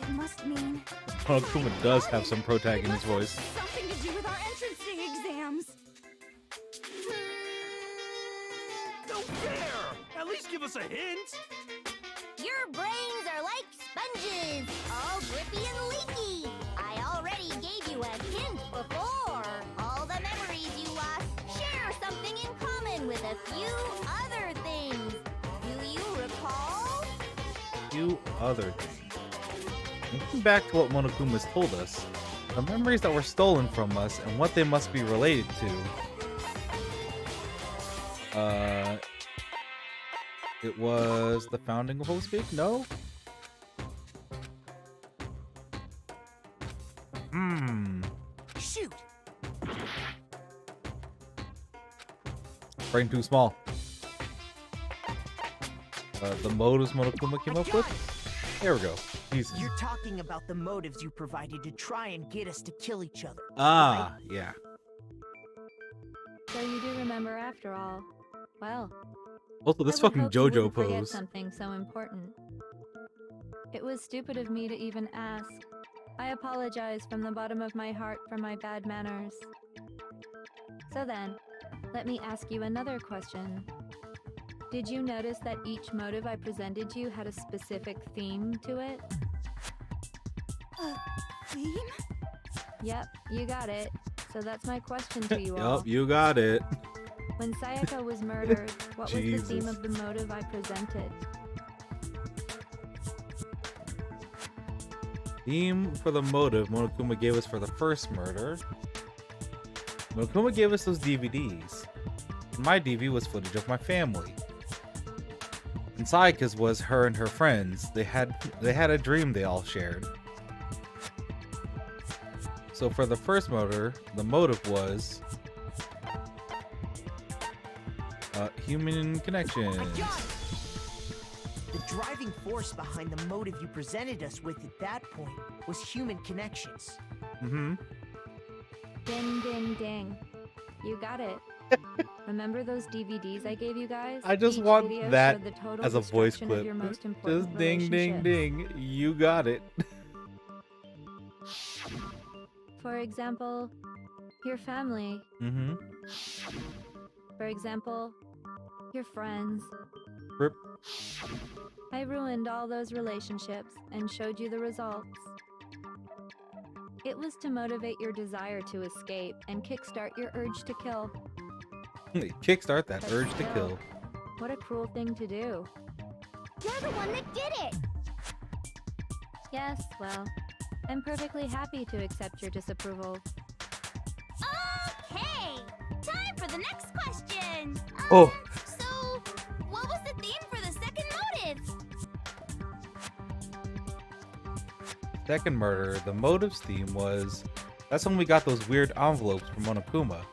it must mean Monokuma does have some protagonist voice. something to do with our entrancing exams. No fair! At least give us a hint! Your brains are like sponges, all drippy and leaky. I already gave you a hint before. All the memories you lost share something in common with a few other things. Do you recall? Few other things. Thinking back to what Monokuma's told us, the memories that were stolen from us and what they must be related to. It was the founding of Hope's Peak? No? Shoot! Brain too small. The motives Monokuma came up with? There we go. Jesus. You're talking about the motives you provided to try and get us to kill each other. Ah, yeah. So you do remember after all. Well, Also, this I would fucking hope you JoJo wouldn't forget pose. something so important. It was stupid of me to even ask, I apologize from the bottom of my heart for my bad manners. So then, let me ask you another question. Did you notice that each motive I presented you had a specific theme to it? Theme? Yep, you got it. So that's my question to you all. Yup, you got it. When Sayaka was murdered, what was the Jesus. theme of the motive I presented? Theme for the motive Monokuma gave us for the first murder. Monokuma gave us those DVDs. My DV was footage of my family. And Sayaka's was her and her friends. They had a dream they all shared. So for the first murder, the motive was human connections. I got it! The driving force behind the motive you presented us with at that point was human connections. Mm-hmm. Ding, ding, ding. You got it. Remember those DVDs I gave you guys? I just Each want video that showed the total as a voice destruction clip. of your most important Just ding, ding, relationships. ding. You got it. For example, your family. Mm-hmm. For example, your friends. Rip. I ruined all those relationships and showed you the results. It was to motivate your desire to escape and kickstart your urge to kill. Kickstart that But urge to still, kill. What a cruel thing to do. You're the one that did it! Yes, well, I'm perfectly happy to accept your disapproval. Okay! Time for the next question! Oh. So, what was the theme for the second motive? Second murder, the motives theme was... That's when we got those weird envelopes from Monokuma.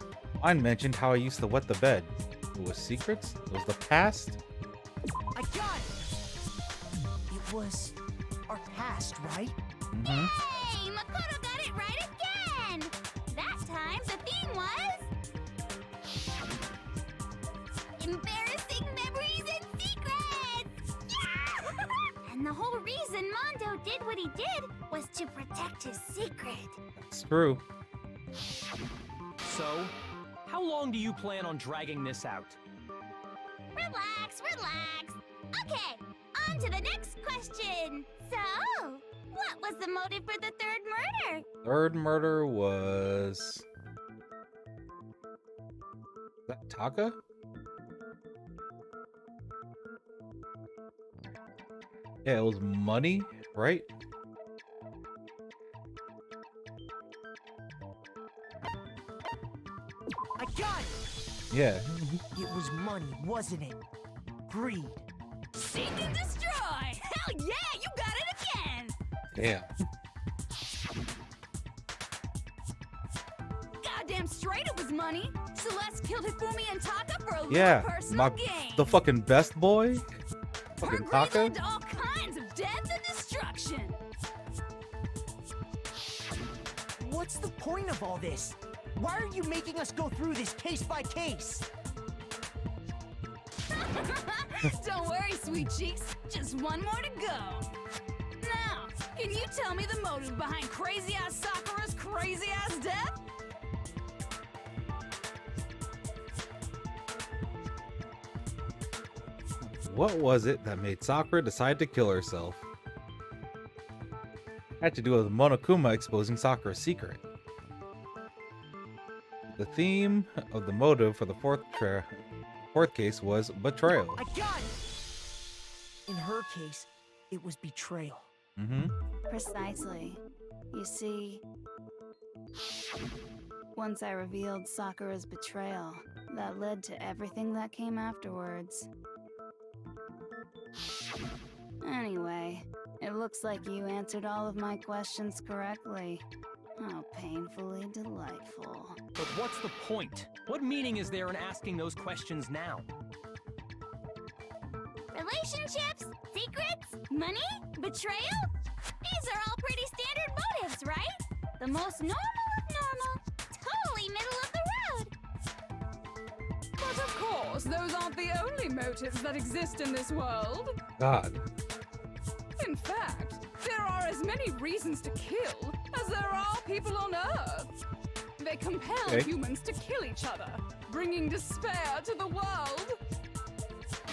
Mine mentioned how I used to wet the bed. It was secrets? It was the past? I got it! It was our past, right? Mm-hmm. Hey, Makoto got it right again! That time, the theme was... embarrassing memories and secrets! Yeah! And the whole reason Mondo did what he did was to protect his secret. That's true. So, how long do you plan on dragging this out? Relax, relax. Okay, on to the next question. So, what was the motive for the third murder? Third murder was... Is that Taka? Yeah, it was money, right? I got it! Yeah. It was money, wasn't it? Greed. Seek and destroy! Hell yeah, you got it again! Damn. Goddamn straight it was money! Celeste killed Hifumi and Taka for a little Yeah. personal gain! The fucking best boy? Her Fucking greed Taka? led to all kinds of death and destruction! What's the point of all this? Why are you making us go through this case by case? Don't worry, sweet cheeks. Just one more to go. Now, can you tell me the motive behind crazy-ass Sakura's crazy-ass death? What was it that made Sakura decide to kill herself? Had to do with Monokuma exposing Sakura's secret. The theme of the motive for the fourth case was betrayal. I got it! In her case, it was betrayal. Mm-hmm. Precisely. You see, once I revealed Sakura's betrayal, that led to everything that came afterwards. Anyway, it looks like you answered all of my questions correctly. How painfully delightful. But what's the point? What meaning is there in asking those questions now? Relationships? Secrets? Money? Betrayal? These are all pretty standard motives, right? The most normal of normal. Totally middle of the road. But of course, those aren't the only motives that exist in this world. God. In fact, there are as many reasons to kill there are people on Earth. They compel humans to kill each other, bringing despair to the world.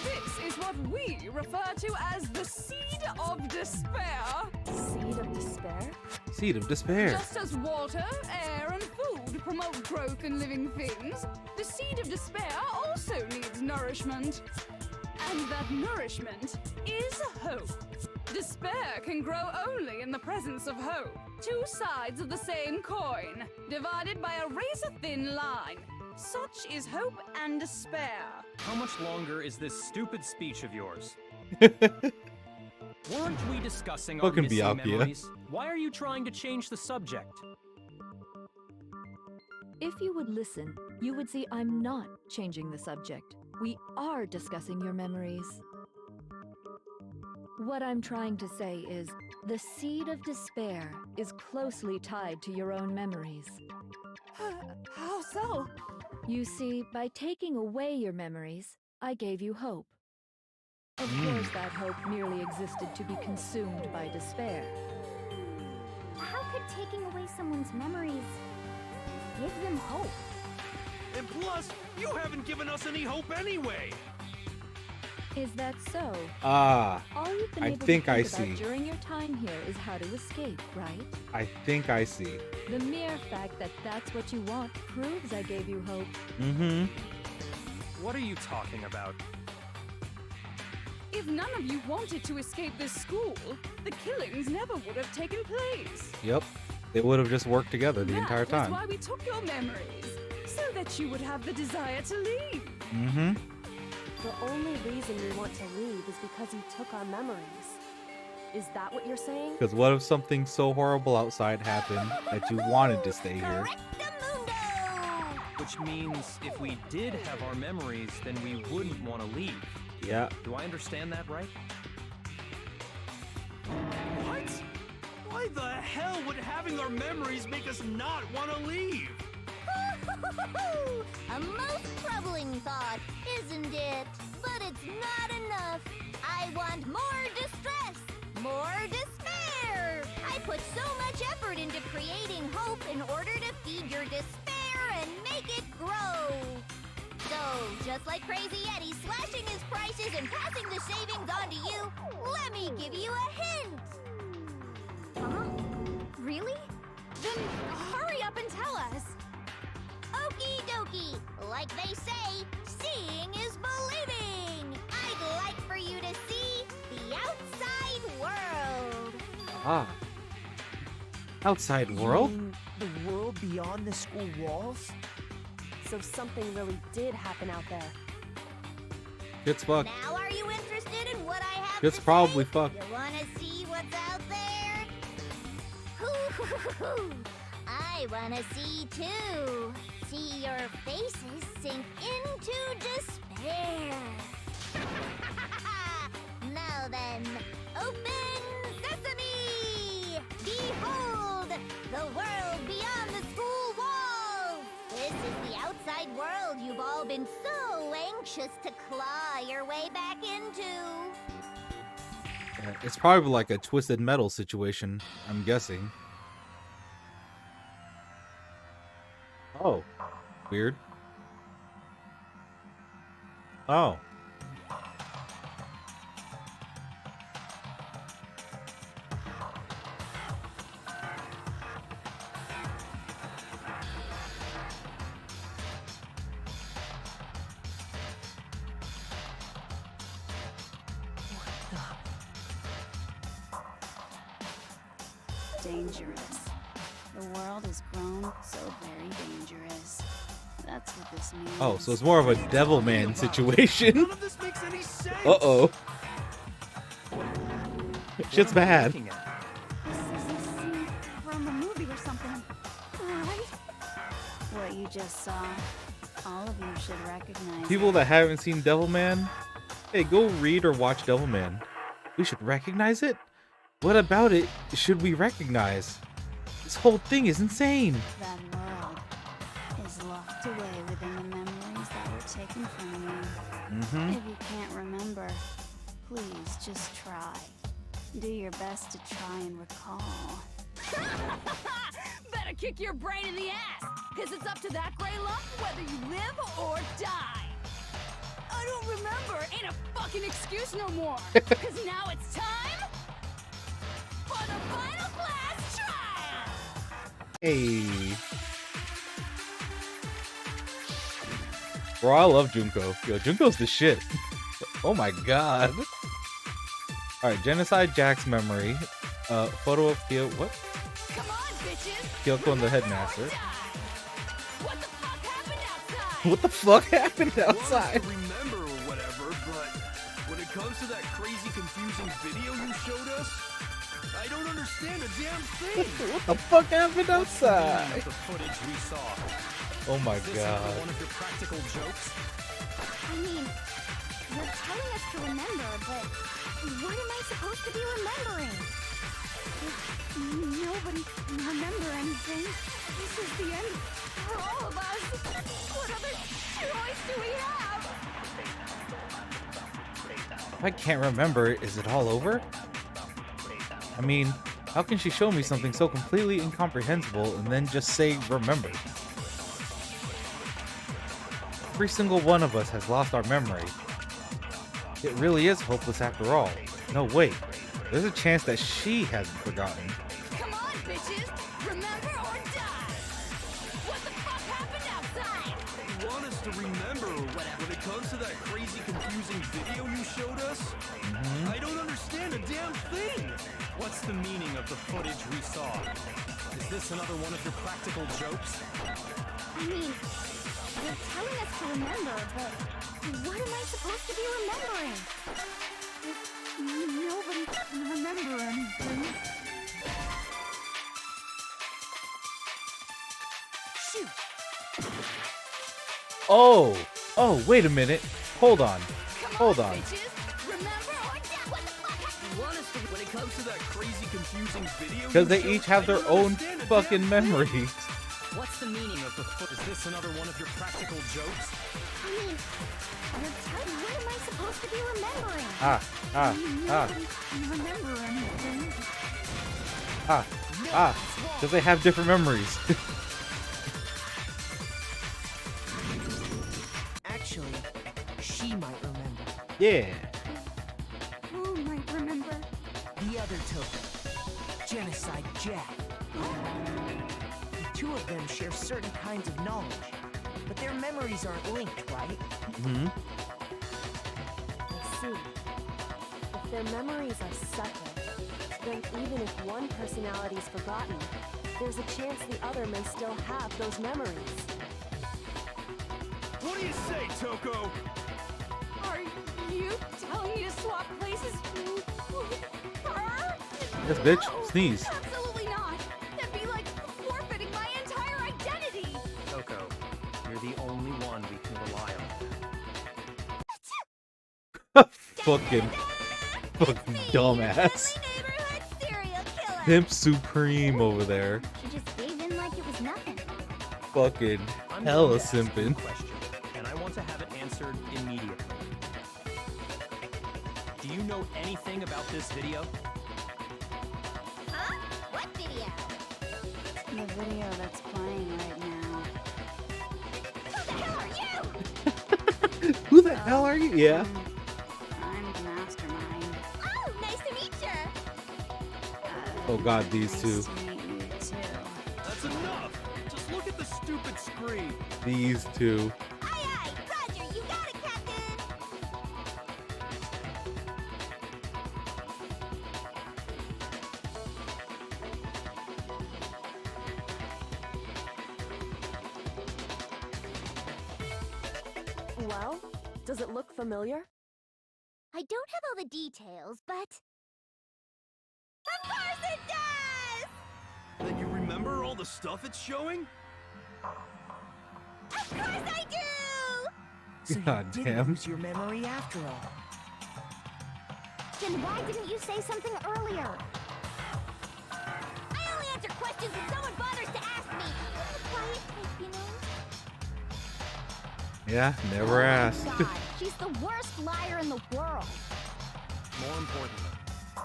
This is what we refer to as the seed of despair. Seed of despair? Seed of despair. Just as water, air, and food promote growth in living things, the seed of despair also needs nourishment. And that nourishment is hope. Despair can grow only in the presence of hope. Two sides of the same coin, divided by a razor-thin line. Such is hope and despair. How much longer is this stupid speech of yours? Weren't we discussing our Fucking missing Byakuya. memories? Why are you trying to change the subject? If you would listen, you would see I'm not changing the subject. We are discussing your memories. What I'm trying to say is, the seed of despair is closely tied to your own memories. How so? You see, by taking away your memories, I gave you hope. Of course, that hope merely existed to be consumed by despair. How could taking away someone's memories give them hope? And plus, you haven't given us any hope anyway. Is that so? Ah, All you've been I able to think I about see. during your time here is how to escape, right? I think I see. The mere fact that that's what you want proves I gave you hope. Mm-hmm. What are you talking about? If none of you wanted to escape this school, the killings never would have taken place. Yep. They would have just worked together the entire That is time. why we took your memories, so that you would have the desire to leave. Mm-hmm. The only reason we want to leave is because he took our memories. Is that what you're saying? Because what if something so horrible outside happened that you wanted to stay here? Which means if we did have our memories, then we wouldn't want to leave. Yeah. Do I understand that right? What? Why the hell would having our memories make us not want to leave? A most troubling thought, isn't it? But it's not enough. I want more distress, more despair. I put so much effort into creating hope in order to feed your despair and make it grow. So, just like Crazy Eddie slashing his prices and passing the savings on to you, let me give you a hint. Huh? Really? Then hurry up and tell us. Okie dokie. Like they say, seeing is believing. I'd like for you to see the outside world. Ah. Outside world? You mean the world beyond the school walls? So something really did happen out there. It's fucked. Now are you interested in what I have It's to probably say? fucked. You wanna see what's out there? Hoo-hoo-hoo-hoo. I wanna see too. See your faces sink into despair. Now then, open sesame! Behold, the world beyond the school walls! This is the outside world you've all been so anxious to claw your way back into. It's probably like a Twisted Metal situation, I'm guessing. Oh. Weird. Oh. Dangerous. The world has grown so very dangerous. That's what this means. Oh, so it's more of a Devilman situation. None of this makes any sense. Uh-oh. Shit's bad. This is a scene from a movie or something, right? What you just saw, all of you should recognize. People that haven't seen Devilman, hey, go read or watch Devilman. We should recognize it? What about it should we recognize? This whole thing is insane. That world is locked away within the memories that were taken from you. Mm-hmm. If you can't remember, please just try. Do your best to try and recall. Better kick your brain in the ass, because it's up to that gray lump whether you live or die. I don't remember. Ain't a fucking excuse no more. Because now it's time for the final class trial. Hey. Bro, I love Junko. Yo, Junko's the shit. Oh my god. Alright, Genocide Jack's memory. Photo of Kyo. What? Come on, bitches. Kyoko and the headmaster. What the fuck happened outside? What the fuck happened outside? I remember or whatever, but when it comes to that crazy, confusing video you showed us, I don't understand a damn thing. What the fuck happened outside? The footage we saw. Oh my Is this god. one of your practical jokes? I mean, you're telling us to remember, but what am I supposed to be remembering? Nobody can remember anything. This is the end for all of us. What other choice do we have? If I can't remember, is it all over? I mean, how can she show me something so completely incomprehensible and then just say remember? Every single one of us has lost our memory. It really is hopeless after all. No, wait. There's a chance that she hasn't forgotten. Come on, bitches. Remember or die. What the fuck happened outside? You want us to remember or whatever. When it comes to that crazy, confusing video you showed us, I don't understand a damn thing. What's the meaning of the footage we saw? Is this another one of your practical jokes? I mean, you're telling us to remember, but what am I supposed to be remembering? Nobody can remember anything. Shoot. Oh, wait a minute. Hold on. Hold on. Bitches, remember or die. What the fuck? You want us to, when it comes to that crazy, confusing video, Because they you showed each have us, I their don't own understand a fucking damn memories. thing. What's the meaning of the foot? Is this another one of your practical jokes? I mean, you're telling what am I supposed to be remembering? Nobody can remember anything. Because they have different memories. Actually, she might remember. Yeah. Who might remember? The other token, Genocide Jack. The two of them share certain kinds of knowledge, but their memories aren't linked, right? Hmm. I see. If their memories are separate, then even if one personality is forgotten, there's a chance the other may still have those memories. What do you say, Toko? Are you telling me to swap places with her? Yes, bitch. Sneeze. Absolutely not. That'd be like forfeiting my entire identity. Coco, you're the only one we can rely on. Fucking dumbass. Neighborhood serial killer. Pimp Supreme over there. She just gave in like it was nothing. Fucking I'm hella going to ask you a simping. question, and I want to have it answered immediately. Do you know anything about this video? Huh? What video? The video that's playing right now. Who the hell are you? Who the hell are you? Yeah. I'm the mastermind. Oh, nice to meet you. Oh god, these two. Nice to meet you too. That's enough. Just look at the stupid screen. These two. Aye, aye. Roger, you got it, Captain. Well, does it look familiar? I don't have all the details, but... Of course it does! Then you remember all the stuff it's showing? Of course I do! So God you didn't damn. lose your memory after all. Then why didn't you say something earlier? I only answer questions when someone bothers to ask me. I'm a quiet type, you know? Yeah, never asked. God, she's the worst liar in the world. More importantly,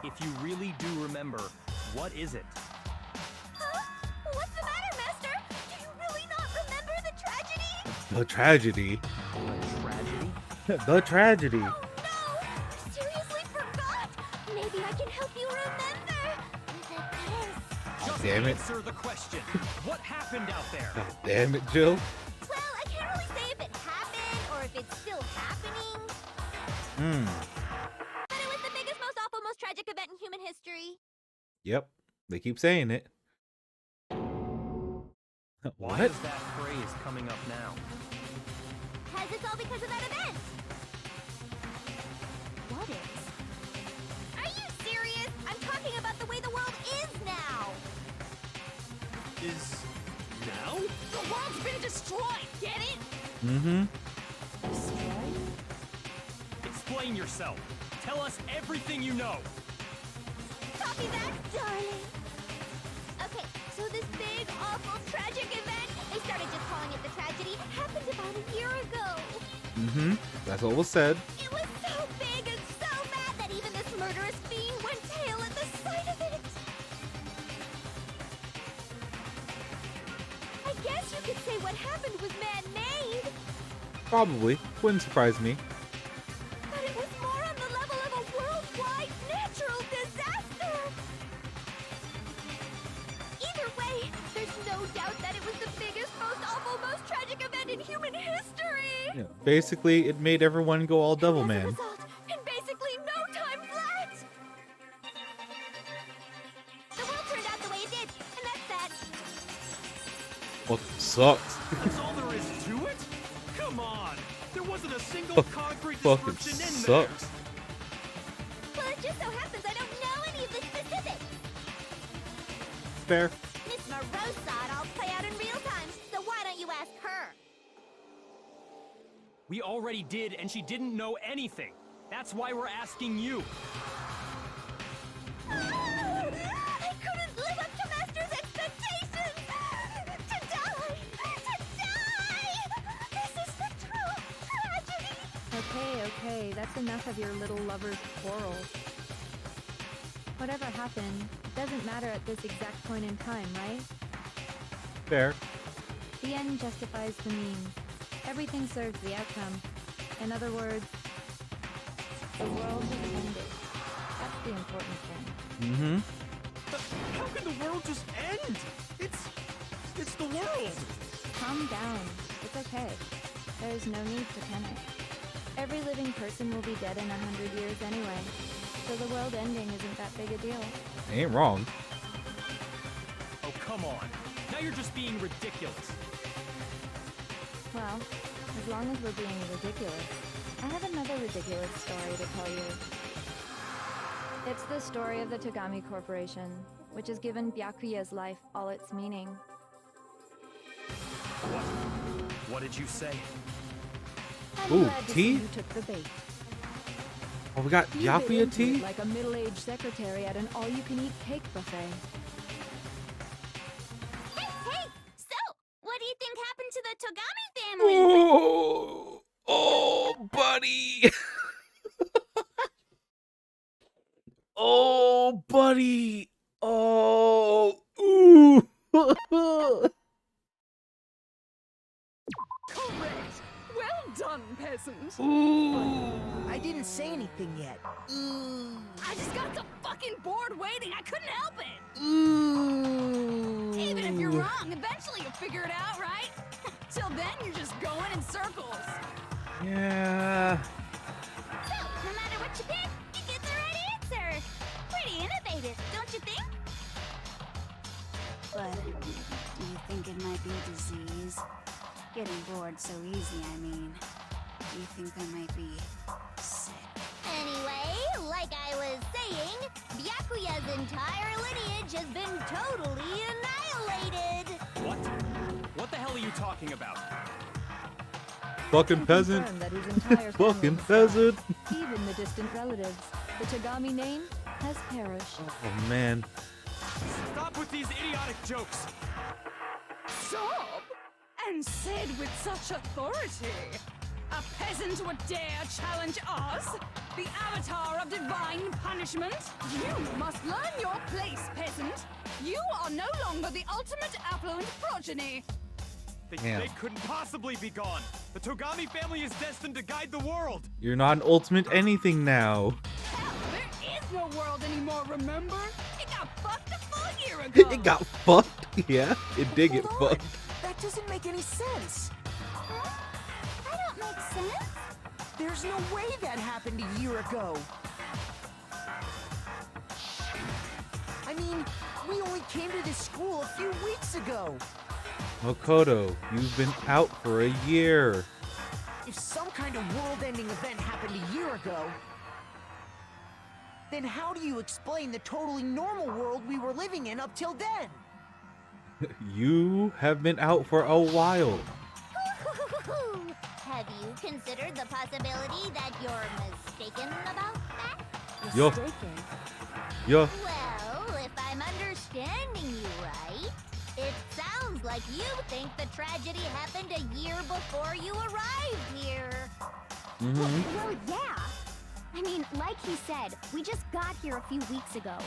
if you really do remember, what is it? The tragedy. A tragedy? The tragedy. No! I seriously forgot! Maybe I can help you remember! With a kiss. Just damn it. answer the question. What happened out there? God damn it, Jill. Well, I can't really say if it happened or if it's still happening. But it was the biggest, most awful, most tragic event in human history. Yep. They keep saying it. Why What? is that phrase coming up now? Because it's all because of that event. What is? Are you serious? I'm talking about the way the world is now. Is now? The world's been destroyed, get it? Mm-hmm. Explain yourself. Tell us everything you know. Copy that, darling. Okay, so this big, awful, tragic event, they started just calling it the tragedy, happened about a year ago. Mm-hmm. That's what was said. It was so big and so bad that even this murderous fiend went pale at the sight of it. I guess you could say what happened was man-made, Probably. Wouldn't surprise me. but it was more on the level of a worldwide natural disaster. Either way, there's no doubt that it was the biggest, most awful, most tragic event in human history. Yeah, basically, it made everyone go all devil As a man. result, in basically no time flat, the world turned out the way it did, and that's that. Fucking sucks. That's all there is to it? Come on! There wasn't a single concrete Fucking description in there! sucks. Well, it just so happens I don't know any of the specifics. Fair. Miss Morose saw it all play out in real time, so why don't you ask her? We already did, and she didn't know anything. That's why we're asking you. I couldn't live up to Master's expectations! To die! To die! This is the true tragedy! Okay, that's enough of your little lover's quarrel. Whatever happened, it doesn't matter at this exact point in time, right? Fair. The end justifies the means. Everything serves the outcome. In other words, the world has ended. That's the important thing. Mm-hmm. But how can the world just end? It's the world! Calm down. It's okay. There's no need to panic. Every living person will be dead in 100 years anyway, so the world ending isn't that big a deal. Ain't wrong. Oh, come on. Now you're just being ridiculous. Well, as long as we're being ridiculous, I have another ridiculous story to tell you. It's the story of the Togami Corporation, which has given Byakuya's life all its meaning. What did you say? I'm Ooh, glad to see tea? you took the bait. Oh, we got You bit Byakuya into it tea? like a middle-aged secretary at an all-you-can-eat cake buffet. Hey! So, what do you think happened to the Togami family? Oh, oh, buddy. Oh, buddy. Oh, ooh. Correct. Well done, peasant. Ooh. I didn't say anything yet. I just got so fucking bored waiting, I couldn't help it. Even if you're wrong, eventually you'll figure it out, right? Till then, you're just going in circles. Yeah. So, no matter what you pick, you get the right answer. Pretty innovative, don't you think? But do you think it might be a disease? Getting bored so easy, I mean. Do you think I might be sick? Anyway, like I was saying, Byakuya's entire lineage has been totally annihilated. What? What the hell are you talking about? Fucking peasant. Confirm that his entire family Fucking has peasant. died, even the distant relatives. The Togami name has perished. Oh, man. Stop with these idiotic jokes. Stop! And said with such authority. A peasant would dare challenge us? The avatar of divine punishment? You must learn your place, peasant. You are no longer the ultimate affluent progeny. Damn. They couldn't possibly be gone. The Togami family is destined to guide the world. You're not an ultimate anything now. There is no world anymore, remember? It got fucked a full year ago. It got fucked. Yeah, it did get Hold on. fucked. That doesn't make any sense. Huh? That don't make sense. There's no way that happened a year ago. I mean, we only came to this school a few weeks ago. Makoto, you've been out for a year. If some kind of world-ending event happened a year ago, then how do you explain the totally normal world we were living in up till then? You have been out for a while. Have you considered the possibility that you're mistaken about that? Yo. Mistaken. Yeah. Well, if I'm understanding you right, it sounds like you think the tragedy happened a year before you arrived here. Well, yeah. I mean, like he said, we just got here a few weeks ago.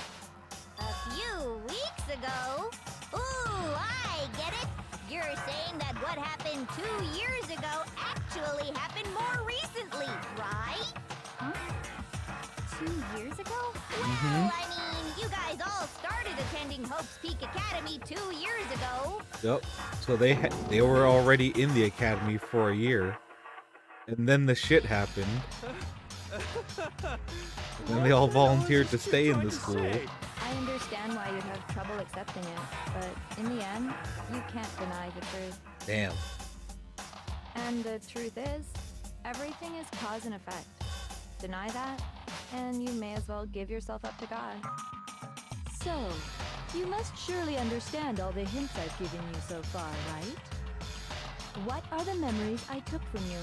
A few weeks ago? Ooh, I get it. You're saying that what happened 2 years ago actually happened more recently, right? Huh? 2 years ago? Well, I mean, you guys all started attending Hope's Peak Academy 2 years ago. Yep. So they were already in the academy for a year, and then the shit happened. And they all volunteered to stay in the school. I understand why you'd have trouble accepting it, but in the end, you can't deny the truth. Damn. And the truth is, everything is cause and effect. Deny that, and you may as well give yourself up to God. So, you must surely understand all the hints I've given you so far, right? What are the memories I took from you?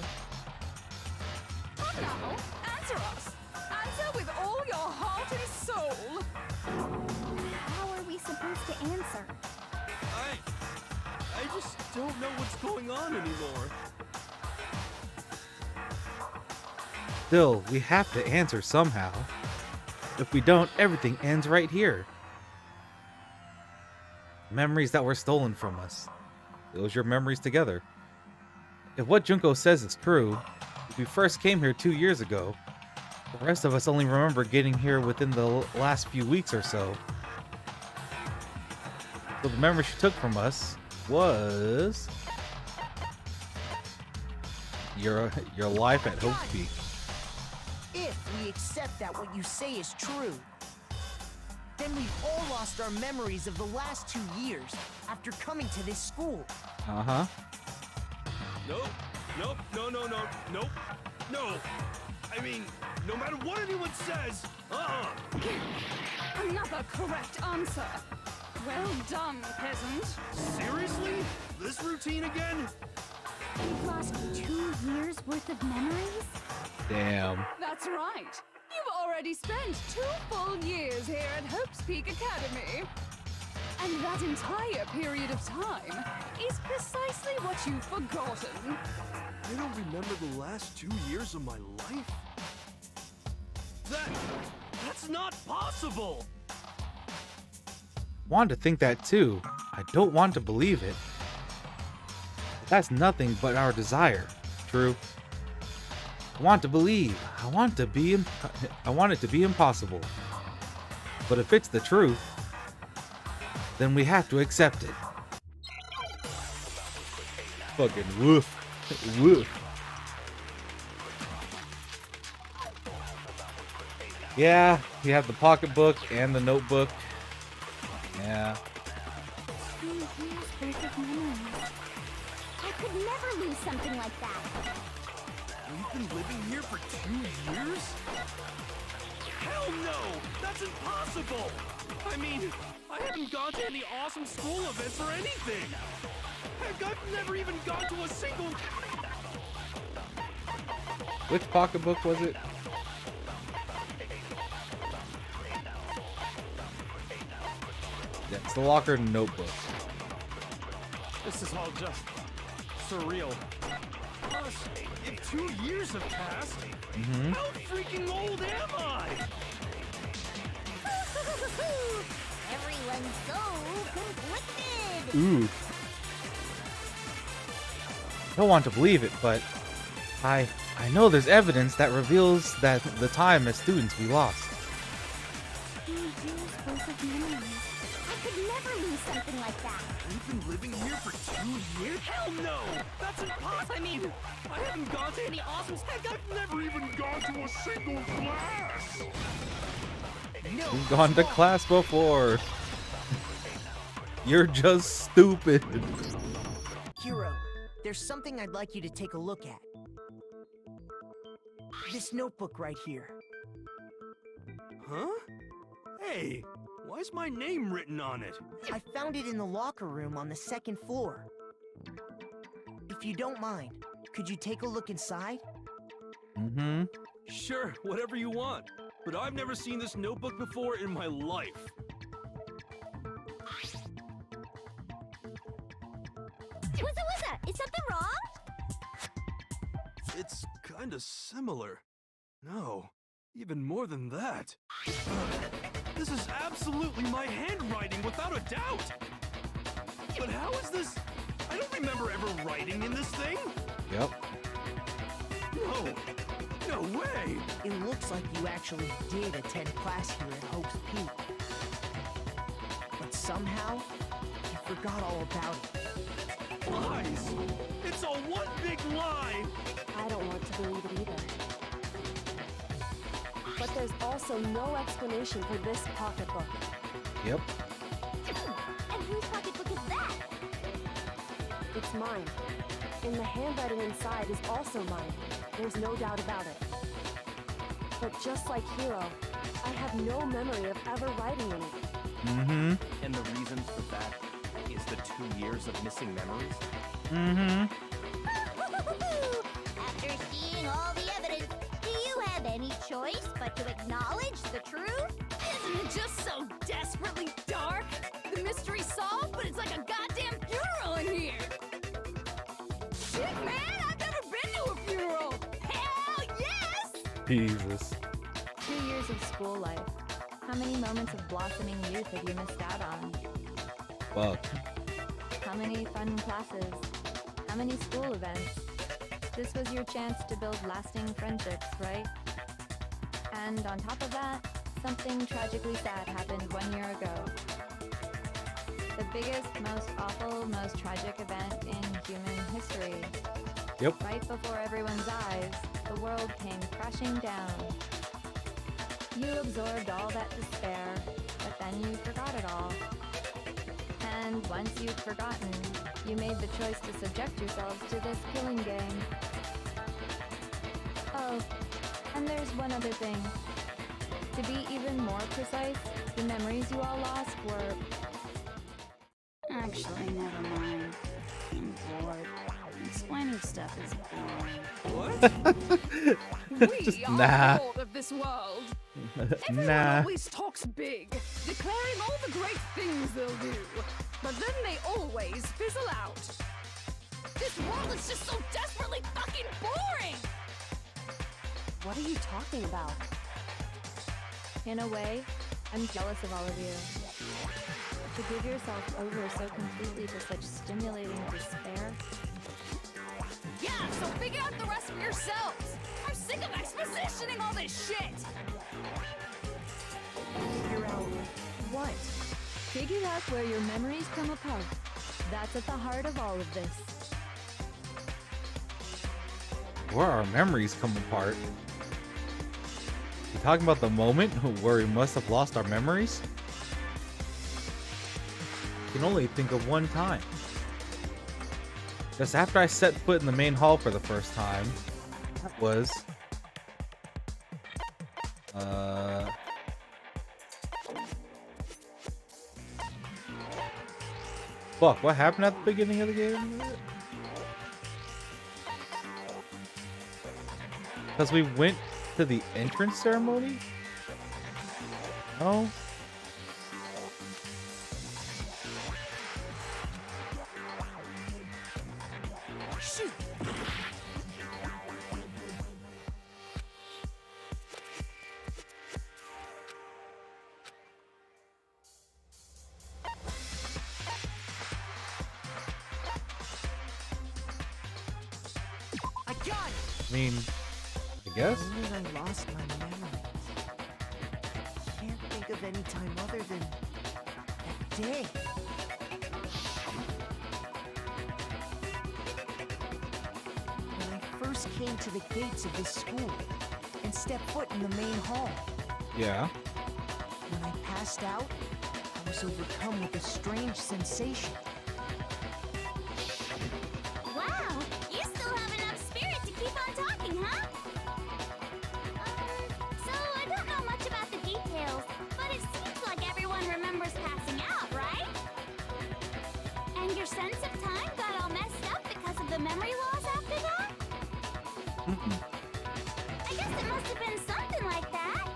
Now, answer us. Answer with all your heart and soul. How are we supposed to answer? I just don't know what's going on anymore. Still, we have to answer somehow. If we don't, everything ends right here. Memories that were stolen from us. Those your memories together. If what Junko says is true, if we first came here 2 years ago, the rest of us only remember getting here within the last few weeks or so. So the memory she took from us was your life at Hope's Peak. If we accept that what you say is true, then we've all lost our memories of the last 2 years after coming to this school. Uh-huh. Nope. Nope. No. No. I mean, no matter what anyone says, Another correct answer. Well done, peasant. Seriously? This routine again? We've lost 2 years worth of memories? Damn. That's right. You've already spent 2 full years here at Hope's Peak Academy. And that entire period of time is precisely what you've forgotten. I don't remember the last 2 years of my life? That's not possible! Want to think that too. I don't want to believe it. That's nothing but our desire. True. I want to believe. I want it to be impossible. But if it's the truth, then we have to accept it. Fucking woof. Woof. Yeah, you have the pocketbook and the notebook. Yeah. 2 years worth of memories. I could never lose something like that. We've been living here for 2 years? Hell no! That's impossible! I mean, I haven't gone to any awesome school events or anything! Heck, I've never even gone to a single... Which pocketbook was it? That's the locker notebook. This is all just surreal. Plus, if 2 years have passed, Mm-hmm. how freaking old am I? Everyone's so conflicted. Ooh. don't want to believe it, but I know there's evidence that reveals that the time as students we lost. I could never lose something like that. You've been living here for 2 years? Hell no! That's impossible! I mean, I haven't gone to any awesome... Heck, I've never even gone to a single class! No, You've gone to class before. You're just stupid. Hero, there's something I'd like you to take a look at. This notebook right here. Huh? Hey, why is my name written on it? I found it in the locker room on the 2nd floor. If you don't mind, could you take a look inside? Mm-hmm. Sure, whatever you want. But I've never seen this notebook before in my life. What's that? Is something wrong? It's kinda similar. No, even more than that. This is absolutely my handwriting, without a doubt! But how is this? I don't remember ever writing in this thing! Yep. No! No way! It looks like you actually did attend class here at Hope's Peak. But somehow, you forgot all about it. Lies! It's all one big lie! I don't want to believe it either. But there's also no explanation for this pocketbook. Yep. And whose pocketbook is that? It's mine. And the handwriting inside is also mine. There's no doubt about it. But just like Hero, I have no memory of ever writing in it. Mm-hmm. And the reason for that is the 2 years of missing memories? Mm-hmm. After seeing all the evidence, do you have any choice but to acknowledge the truth? Isn't it just so desperately dark? The mystery's solved, but it's like a goddamn funeral in here! Shit, man! I've never been to a funeral! Hell yes! Jesus. 2 years of school life. How many moments of blossoming youth have you missed out on? Fuck. How many fun classes? How many school events? This was your chance to build lasting friendships, right? And on top of that, something tragically sad happened 1 year ago. The biggest, most awful, most tragic event in human history. Yep. Right before everyone's eyes, the world came crashing down. You absorbed all that despair, but then you forgot it all. And once you'd forgotten, you made the choice to subject yourselves to this killing game. Oh, and there's one other thing. To be even more precise, the memories you all lost were... Actually, never mind. I'm bored. Explaining stuff is boring. We Just are nah. bored of this world. Everyone Nah. always talks big, declaring all the great things they'll do. But then they always fizzle out. This world is just so desperately fucking boring! What are you talking about? In a way, I'm jealous of all of you. To give yourself over so completely to such stimulating despair. Yeah, so figure out the rest for yourselves! I'm sick of expositioning all this shit! Figure out what? Figure out where your memories come apart. That's at the heart of all of this. Where our memories come apart. You talking about the moment where we must have lost our memories? I can only think of one time. Just after I set foot in the main hall for the first time. That was... Fuck, what happened at the beginning of the game? Because we went to the entrance ceremony? No? Shoot! done! I mean, I guess. When I lost my memories, can't think of any time other than that day. When I first came to the gates of this school and stepped foot in the main hall, Yeah. when I passed out, I was overcome with a strange sensation. Wow, you still have enough spirit to keep on talking, huh? So I don't know much about the details, but it seems like everyone remembers passing out, right? And your sense of time got all messed up because of the memory loss after that? I guess it must have been something like that.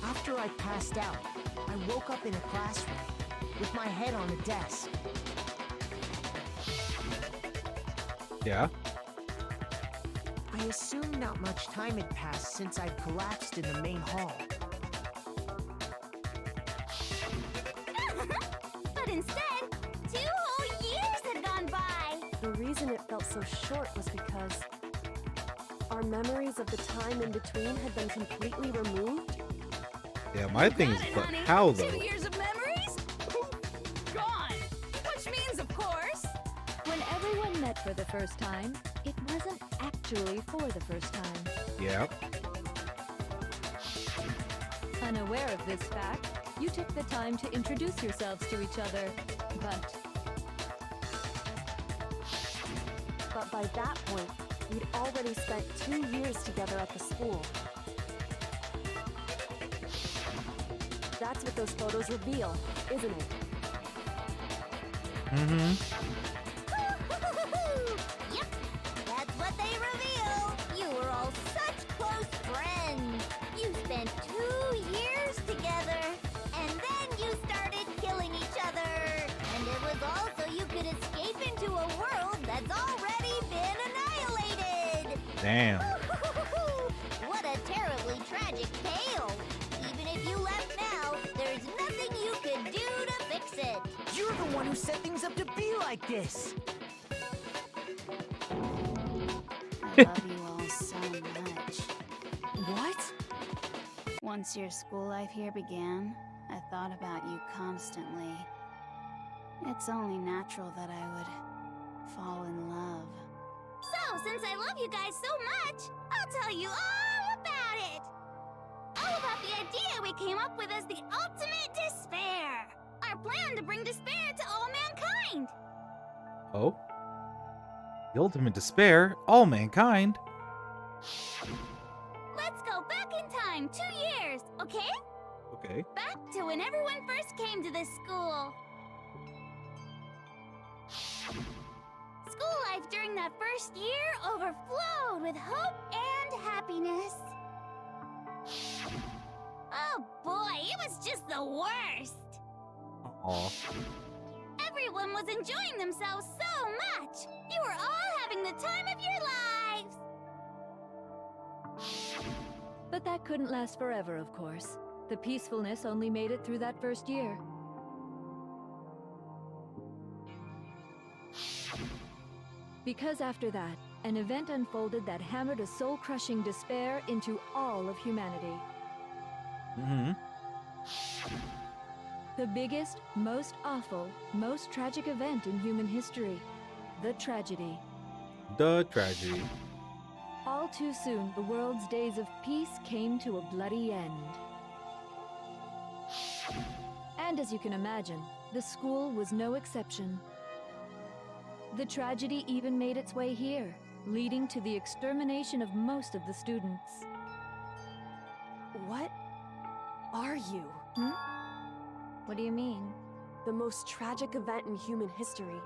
After I passed out, I woke up in a classroom with my head on a desk. Yeah. I assumed not much time had passed since I'd collapsed in the main hall. But instead, 2 whole years had gone by. The reason it felt so short was because our memories of the time in between had been completely removed. Yeah, my thing is, but how though? 2 years of memories? Gone. Which means, of course, When everyone met for the first time, it wasn't actually for the first time. Yeah. Unaware of this fact, you took the time to introduce yourselves to each other, But by that point, we'd already spent 2 years together at the school. That's what those photos reveal, isn't it? Mm-hmm. Yep, that's what they reveal. You were all such close friends. You spent 2 years together, and then you started killing each other. And it was all so you could escape into a world that's already been annihilated. Damn. What a terribly tragic tale. Even if you left now, there's nothing you could do to fix it. You're the one who set things up to be like this! I love you all so much. What? Once your school life here began, I thought about you constantly. It's only natural that I would fall in love. So, since I love you guys so much, I'll tell you all about it. All about the idea we came up with as the ultimate despair. Our plan to bring despair to all mankind. Oh. The ultimate despair, all mankind. Let's go back in time 2 years, okay? Okay. Back to when everyone first came to this school. School life during that first year overflowed with hope and happiness. Oh boy, it was just the worst. Aw. Everyone was enjoying themselves so much. You were all having the time of your lives. but that couldn't last forever, of course. The peacefulness only made it through that first year. Because after that, an event unfolded that hammered a soul-crushing despair into all of humanity. Mm-hmm. The biggest, most awful, most tragic event in human history. The tragedy. The tragedy. All too soon, the world's days of peace came to a bloody end. And as you can imagine, the school was no exception. The tragedy even made its way here, leading to the extermination of most of the students. What are you? What do you mean? The most tragic event in human history,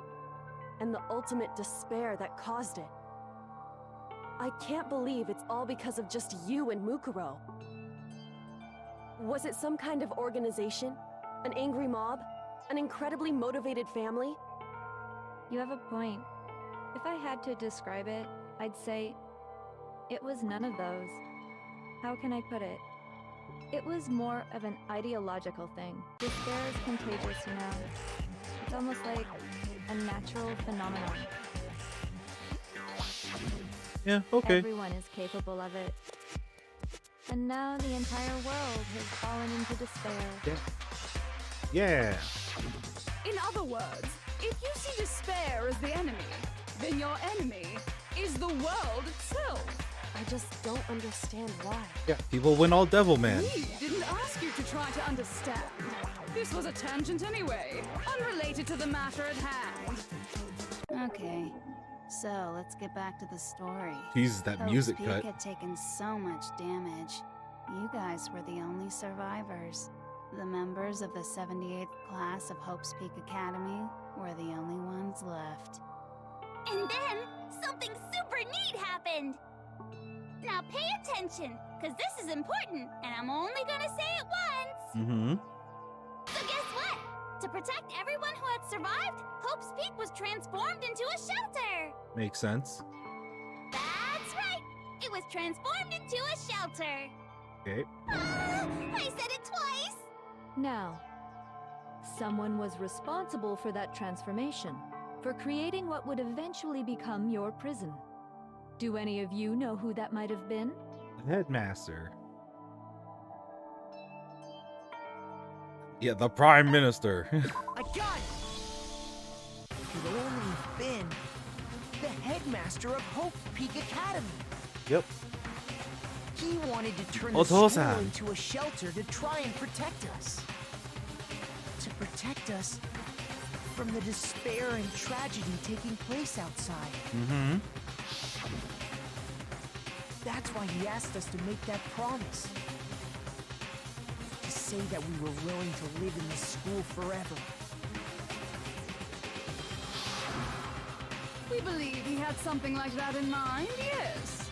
and the ultimate despair that caused it. I can't believe it's all because of just you and Mukuro. Was it some kind of organization? An angry mob? An incredibly motivated family? You have a point. If I had to describe it, I'd say it was none of those. How can I put it? It was more of an ideological thing. Despair is contagious, you know. It's almost like a natural phenomenon. Yeah, okay. Everyone is capable of it. And now the entire world has fallen into despair. Yeah. In other words, if you see despair as the enemy, then your enemy is the world itself. I just don't understand why. Yeah, people went all devil man. We didn't ask you to try to understand. This was a tangent anyway, unrelated to the matter at hand. Okay, so let's get back to the story. Jesus, that Hope's music Peak cut. had taken so much damage. You guys were the only survivors. The members of the 78th class of Hope's Peak Academy were the only ones left. And then, something super neat happened! Now pay attention, because this is important, and I'm only gonna say it once! Mm-hmm. So guess what? To protect everyone who had survived, Hope's Peak was transformed into a shelter! Makes sense. That's right! It was transformed into a shelter! Okay. I said it twice! Now, someone was responsible for that transformation, for creating what would eventually become your prison. Do any of you know who that might have been? The headmaster. Yeah, the prime minister. I got it! It could only have been the headmaster of Hope Peak Academy. Yep. He wanted to turn the school Otosan. into a shelter to try and protect us. To protect us from the despair and tragedy taking place outside. Mm-hmm. That's why he asked us to make that promise. To say that we were willing to live in this school forever. We believe he had something like that in mind, yes.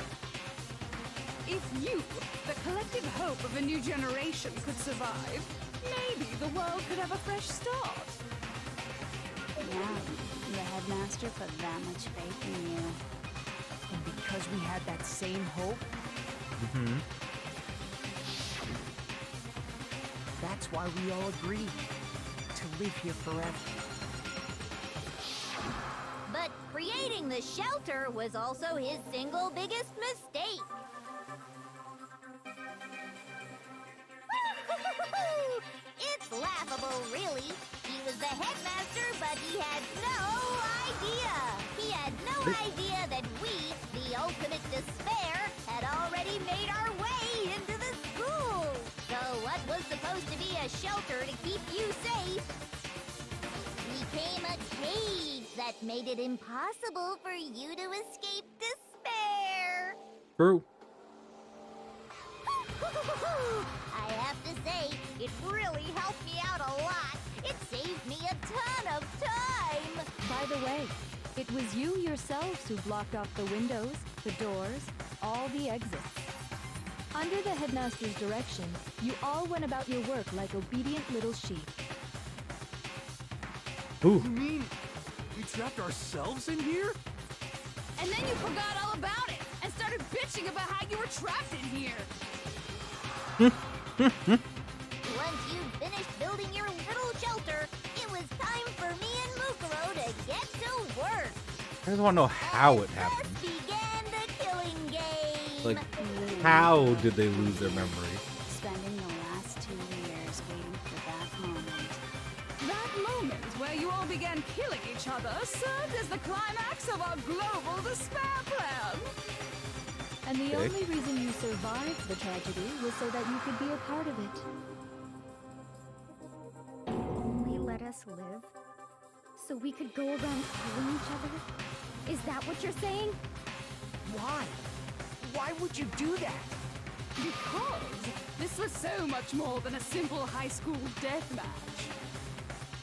If you, the collective hope of a new generation, could survive, maybe the world could have a fresh start. Yeah, the headmaster put that much faith in you. And because we had that same hope, Mm-hmm. that's why we all agreed to live here forever. But creating the shelter was also his single biggest mistake. It's laughable, really. He was the headmaster, but he had no idea. He had no idea that we, the ultimate despair, had already made our way into the school. So what was supposed to be a shelter to keep you safe became a cage that made it impossible for you to escape despair. True. I have to say, it really helped me out a lot. It saved me a ton of time. By the way, it was you yourselves who blocked off the windows, the doors, all the exits. Under the headmaster's direction, you all went about your work like obedient little sheep. Ooh. You mean we trapped ourselves in here? And then you forgot all about it and started bitching about how you were trapped in here. Once you'd finished building your little shelter, it was time for me and Mukuro to get to work. I just want to know how it happened. Thus began the killing game. Like, how did they lose their memory? Spending the last 2 years waiting for that moment. That moment where you all began killing each other served as the climax of our global despair plan. And the Okay. only reason you survived the tragedy was so that you could be a part of it. Only let us live so we could go around killing each other? Is that what you're saying? Why? Why would you do that? Because this was so much more than a simple high school deathmatch.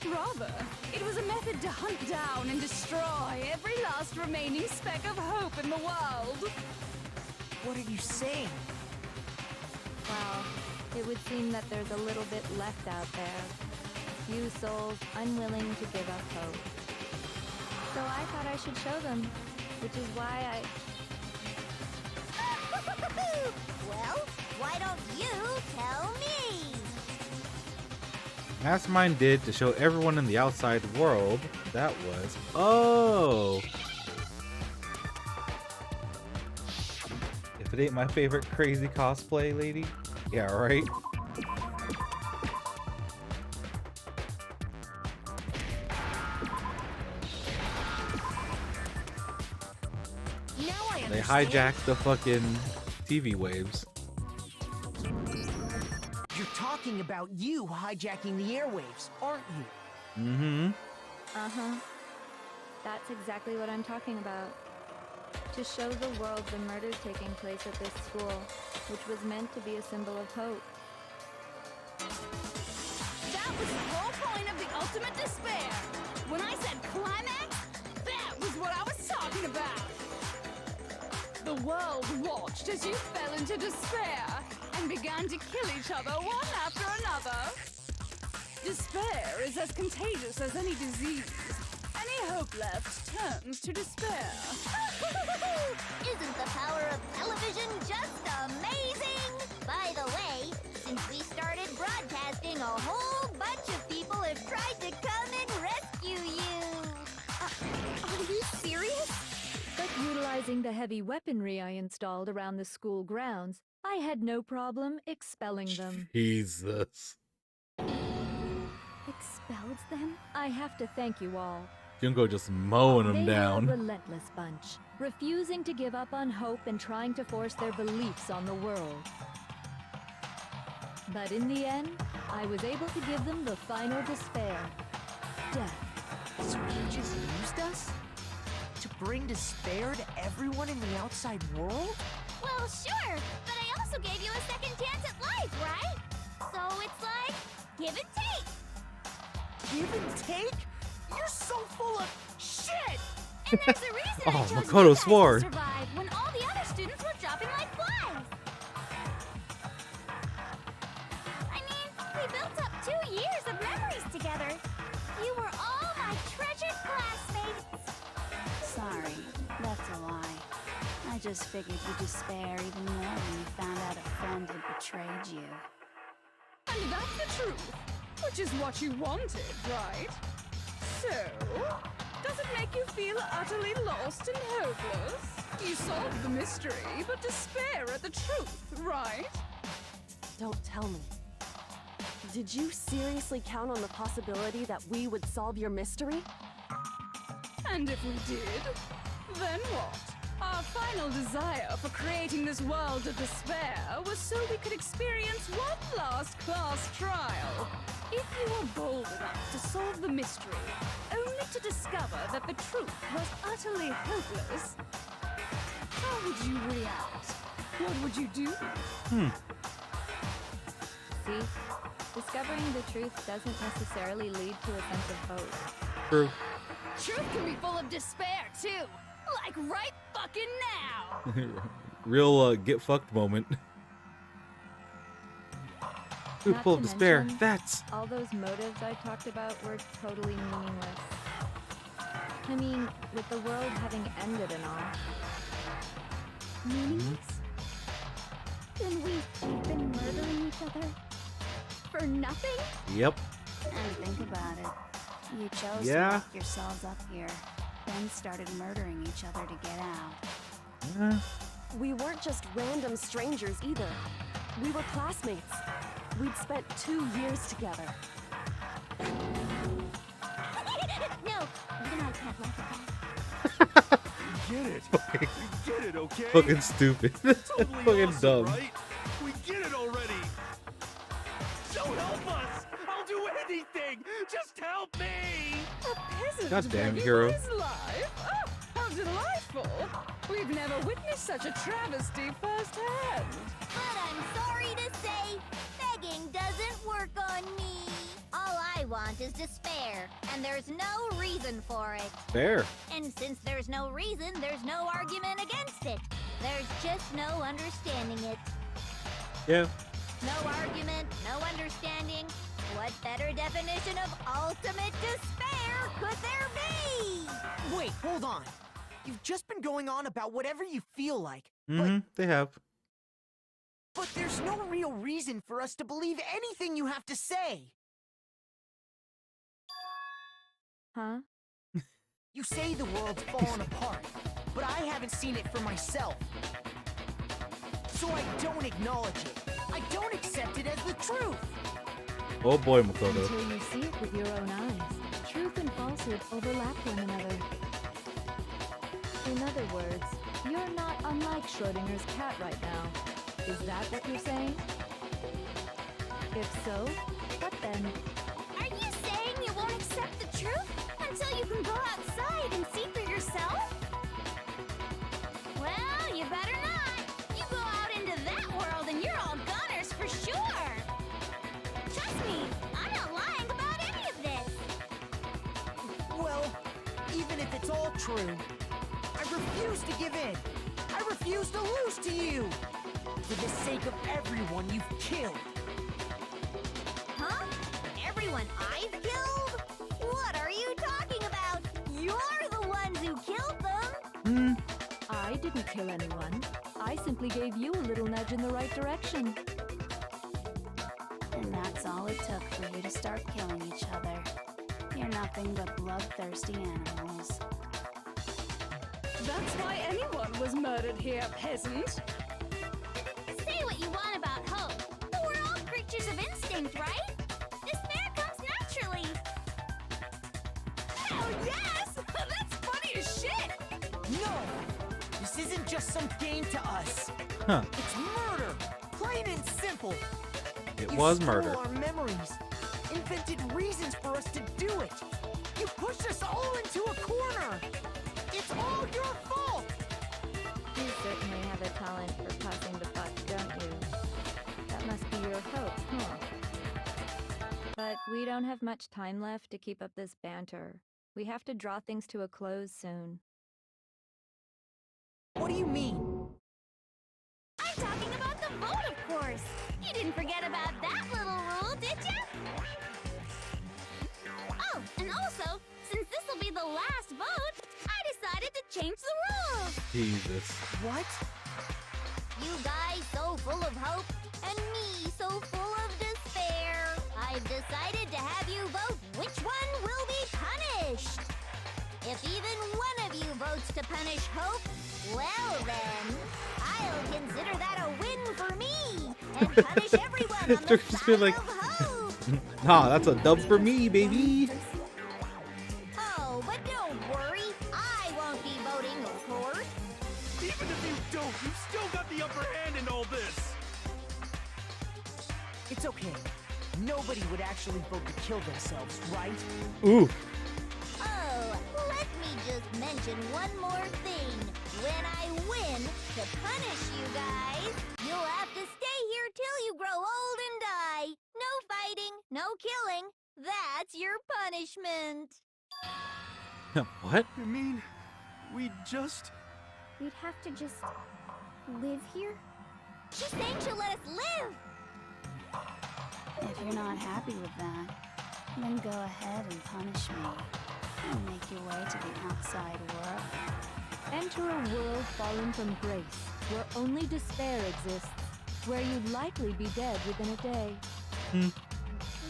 Rather, it was a method to hunt down and destroy every last remaining speck of hope in the world. What are you saying? Well, it would seem that there's a little bit left out there. A few souls unwilling to give up hope. So I thought I should show them, which is why I... Well, why don't you tell me? Mastermind did to show everyone in the outside world that was... Oh! It ain't my favorite crazy cosplay lady. Yeah, right? Now I They understand. hijacked the fucking TV waves. You're talking about you hijacking the airwaves, aren't you? Mm-hmm. Uh-huh. That's exactly what I'm talking about. To show the world the murders taking place at this school, which was meant to be a symbol of hope. That was the whole point of the ultimate despair. When I said climax, that was what I was talking about. The world watched as you fell into despair and began to kill each other one after another. Despair is as contagious as any disease. Any hope left turns to despair. Isn't the power of television just amazing? By the way, since we started broadcasting, a whole bunch of people have tried to come and rescue you. Are you serious? But utilizing the heavy weaponry I installed around the school grounds, I had no problem expelling them. Jesus. Expelled them? I have to thank you all. Junko just mowing them They down. were a relentless bunch, refusing to give up on hope and trying to force their beliefs on the world. But in the end, I was able to give them the final despair. Death. So you just used us? To bring despair to everyone in the outside world? Well, sure, but I also gave you a second chance at life, right? So it's like, give and take. Give and take? You're so full of shit! And there's a reason I Oh, chose Makoto you guys swore. to survive when all the other students were dropping like flies. I mean, we built up 2 years of memories together. You were all my treasured classmates. Sorry, that's a lie. I just figured you'd despair even more when you found out a friend had betrayed you. And that's the truth, which is what you wanted, right? So, does it make you feel utterly lost and hopeless? You solved the mystery, but despair at the truth, right? Don't tell me. Did you seriously count on the possibility that we would solve your mystery? And if we did, then what? Our final desire for creating this world of despair was so we could experience one last class trial. If you were bold enough to solve the mystery, only to discover that the truth was utterly hopeless, how would you react? What would you do? See? Discovering the truth doesn't necessarily lead to a sense of hope. True. Truth can be full of despair, too. Like right fucking now. Real get fucked moment. Dude, Not full to of despair. mention, That's all those motives I talked about were totally meaningless. I mean, with the world having ended and all. Meaningless? Then we've been murdering each other for nothing? yep. And think about it. You chose to Yeah. lock yourselves up here, then started murdering each other to get out. Yeah. We weren't just random strangers either. We were classmates. We'd spent 2 years together. No, even I can't laugh at that. We get it. We get it, okay? Fucking stupid. Totally Fucking awesome, dumb. right? We get it already. So help us. I'll do anything. Just help me. A peasant God damn it, begging hero. for his life? Oh, how delightful! We've never witnessed such a travesty firsthand. But I'm sorry to say, begging doesn't work on me. All I want is despair, and there's no reason for it. Fair. And since there's no reason, there's no argument against it. There's just no understanding it. Yeah. No argument, no understanding. What better definition of ultimate despair could there be? Wait, hold on. You've just been going on about whatever you feel like. They have. But there's no real reason for us to believe anything you have to say. Huh? You say the world's fallen apart, but I haven't seen it for myself. so I don't acknowledge it. I don't accept it as the truth. Oh boy, Makoto. Until you see it with your own eyes, truth and falsehood overlap one another. In other words, you're not unlike Schrodinger's cat right now. Is that what you're saying? If so, what then? Are you saying you won't accept the truth until you can go outside and see for yourself? Well, you better not. You go out into that world and you're all goners for sure. Trust me, I'm not lying about any of this. Well, even if it's all true, I refuse to give in. I refuse to lose to you. For the sake of everyone you've killed. Huh? Everyone I've killed? What are you talking about? You're the ones who killed them. I didn't kill anyone. I simply gave you a little nudge in the right direction. And that's all it took for you to start killing each other. You're nothing but bloodthirsty animals. That's why anyone was murdered here, peasant. Say what you want about hope, but we're all creatures of instinct, right? Despair comes naturally. Oh, yes! That's funny as shit! No! This isn't just some game to us. Huh. It's murder! Plain and simple. It You was stole murder. our memories, invented reasons for us to do it. You pushed us all into a corner. It's all your fault. You certainly have a talent for passing the buck, don't you? That must be your hope, huh? But we don't have much time left to keep up this banter. We have to draw things to a close soon. What do you mean? I'm talking about the vote, of course. You didn't forget about that little rule, did you? Oh, and also, since this will be the last vote, I decided to change the rules. Jesus. What? You guys so full of hope, and me so full of despair. I've decided to have you vote which one will be punished. If even one of you votes to punish Hope, well then, I'll consider that a win for me, and punish everyone on the Just feel side like- of Hope. Nah, that's a dub for me, baby. Oh, but don't worry, I won't be voting, of course. Even if you don't, you've still got the upper hand in all this. It's okay. Nobody would actually vote to kill themselves, right? Ooh. Oh, let me just mention one more thing. When I win, to punish you guys, you'll have to stay here till you grow old and die. No fighting, no killing. That's your punishment. What? You mean we just... We'd have to just live here? She's saying she'll let us live. If you're not happy with that, then go ahead and punish me. And make your way to the outside world. Enter a world fallen from grace, where only despair exists, where you'd likely be dead within a day.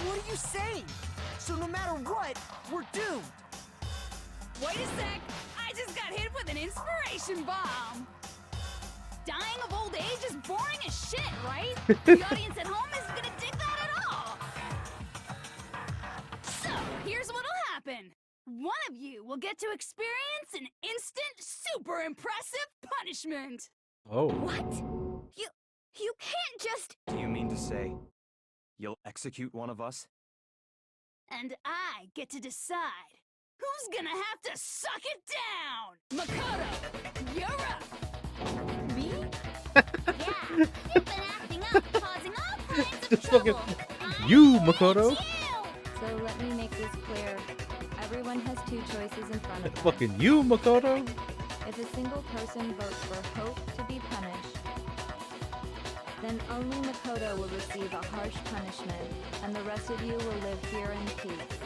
What are you saying? So no matter what, we're doomed. Wait a sec! I just got hit with an inspiration bomb! Dying of old age is boring as shit, right? The audience at home isn't gonna dig that at all! So, here's what'll happen. One of you will get to experience an instant, super impressive punishment! Oh. What? You can't just... Do you mean to say you'll execute one of us? And I get to decide who's gonna have to suck it down! Makoto, you're up! Me? Yeah, you've been acting up, causing all kinds of Just fucking trouble. you, Makoto. So let me make this clear. Everyone has two choices in front of them. Fucking you, Makoto. If a single person votes for Hope to be punished, then only Makoto will receive a harsh punishment, and the rest of you will live here in peace.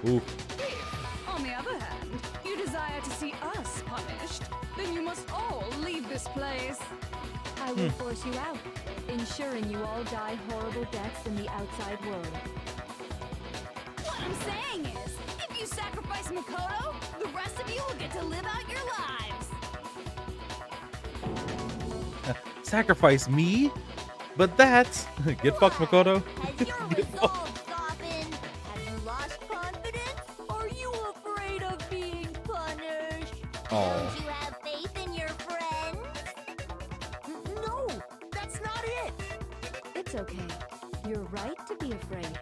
Ooh. If, on the other hand, you desire to see us punished, then you must all leave this place. I will force you out, ensuring you all die horrible deaths in the outside world. What I'm saying is, if you sacrifice Makoto, the rest of you will get to live out your lives. sacrifice me, but that's get fucked, Makoto. Has your resolve softened? Have you lost confidence? Are you afraid of being punished? Aw. Don't you have faith in your friends? No, that's not it. It's okay. You're right to be afraid.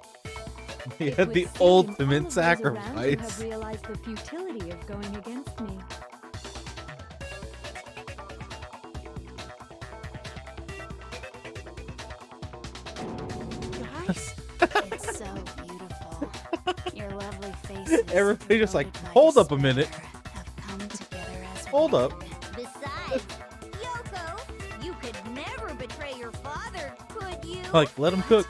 He It had would the seem all of ultimate those around you have sacrifice. realized the futility of going against me. Guys, it's so beautiful. Your lovely faces. Everybody just like, devoted by hold up a despair, minute. have come together as Hold one. up. Besides, Yoko, you could never betray your father, could you? Like, let him cook.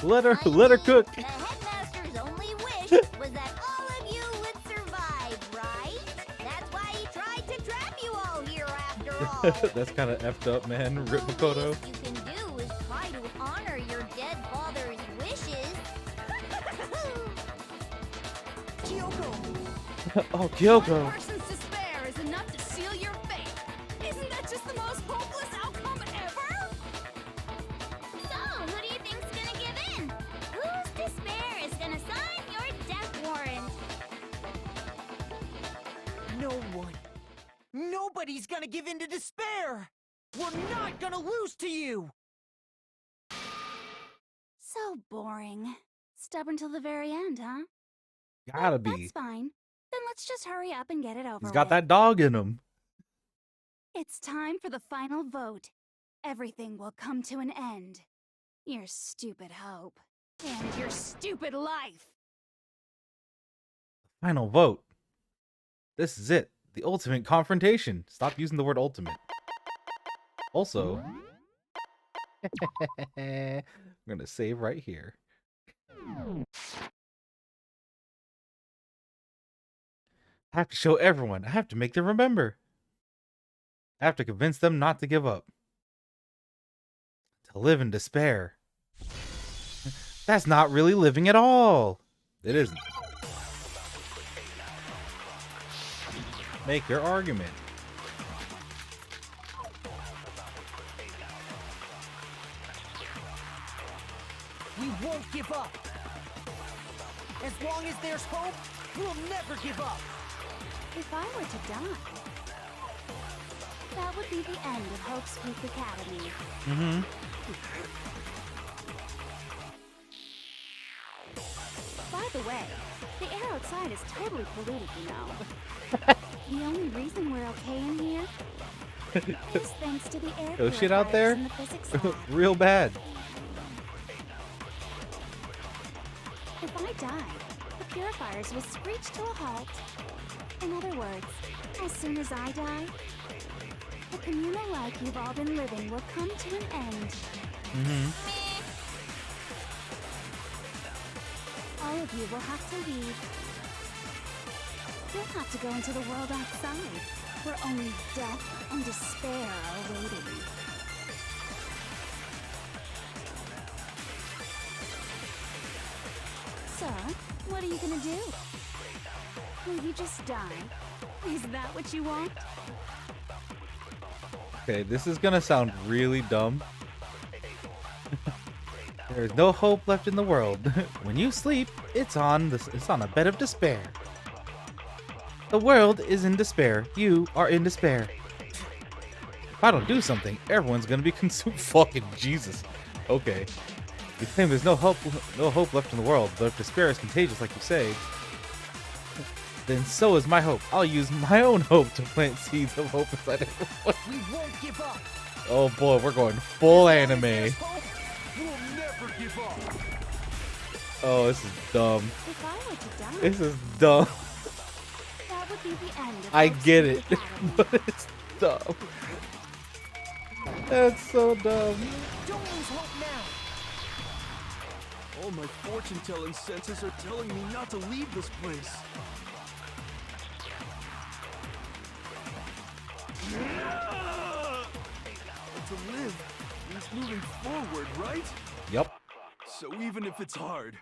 Let her cook. The headmaster's only wish was that all of you would survive, right? That's why he tried to trap you all here after all. That's kind of effed up, man. Rip Makoto. The least you can do is try to honor your dead father's wishes. Kyoko, Oh, One Kyoko. person's despair is enough to seal your fate. Isn't that just the most hopeless outcome ever? So, who do you think's gonna give in? Whose despair is gonna sign your death warrant? no one. Nobody's gonna give in to despair. We're not gonna lose to you. So boring. Stubborn till the very end, huh? Gotta That's be. fine. Then let's just hurry up and get it over He's got with. that dog in him. It's time for the final vote. Everything will come to an end. Your stupid hope. And your stupid life. Final vote. This is it. The ultimate confrontation. Stop using the word ultimate. Also, I'm gonna save right here. I have to show everyone. I have to make them remember. I have to convince them not to give up. To live in despair. That's not really living at all. It isn't. Make your argument. We won't give up. As long as there's hope, we'll never give up. If I were to die, that would be the end of Hope's Peak Academy. Mm-hmm. By the way, the air outside is totally polluted, you know. The only reason we're okay in here is thanks to the air Yo, shit out purifiers there? in the physics lab. Real bad. If I die, the purifiers will screech to a halt. In other words, as soon as I die, the communal life you've all been living will come to an end. Mm-hmm. All of you will have to leave. You'll have to go into the world outside, where only death and despair are waiting. So, what are you gonna do? Will you just die? Is that what you want? Okay, this is gonna sound really dumb. There's no hope left in the world. When you sleep, it's on a bed of despair. The world is in despair. You are in despair. If I don't do something, everyone's gonna be consumed. Fucking Jesus. Okay. You claim there's no hope left in the world, but if despair is contagious, like you say, then so is my hope. I'll use my own hope to plant seeds of hope inside everyone. We won't give up. Oh boy, we're going full anime. There's hope, we'll never give up. Oh, this is dumb. If I were to die, This is dumb. that would be the end of I Hope's get Peak it, Academy. but it's dumb. That's so dumb. Don't lose hope now. All my fortune-telling senses are telling me not to leave this place. But to live means moving forward, right? Yep. So even if it's hard,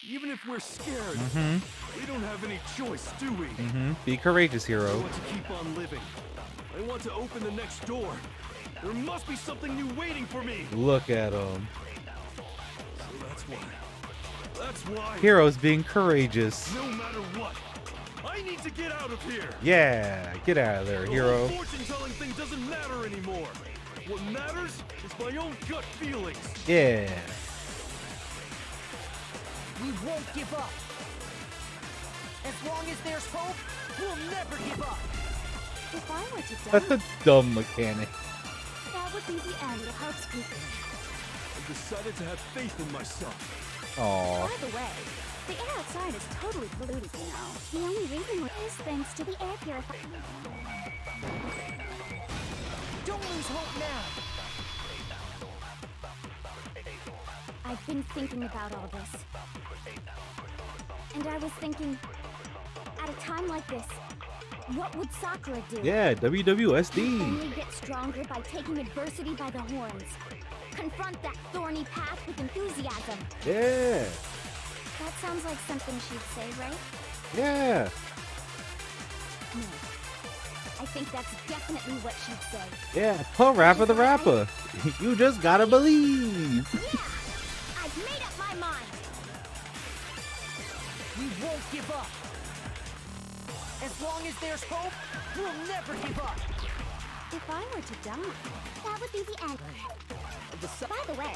even if we're scared, Mm-hmm. we don't have any choice, do we? Mm-hmm. Be courageous, I hero. want to keep on living. I want to open the next door. There must be something new waiting for me. Look at him. So that's why. That's why. Heroes being courageous. No matter what, I need to get out of here. Yeah, get out of there, hero. The whole fortune-telling thing doesn't matter anymore. What matters is my own gut feelings. Yeah. We won't give up. As long as there's hope, we'll never give up. If I were to die, That's a dumb mechanic. that would be the end of Hope's Peak. I decided to have faith in myself. Aww. By the way, the air outside is totally polluted, you know. The only reason is thanks to the air purifier. Don't lose hope now. I've been thinking about all this. And I was thinking, at a time like this, what would Sakura do? Yeah, WWSD. Only get stronger by taking adversity by the horns. Confront that thorny path with enthusiasm. Yeah. That sounds like something she'd say, right? Yeah. No. I think that's definitely what she'd say. Yeah. Parappa the Rapper. You just gotta believe. Yeah! I've made up my mind! We won't give up. As long as there's hope, we'll never give up. If I were to die, That would be the end. By the way,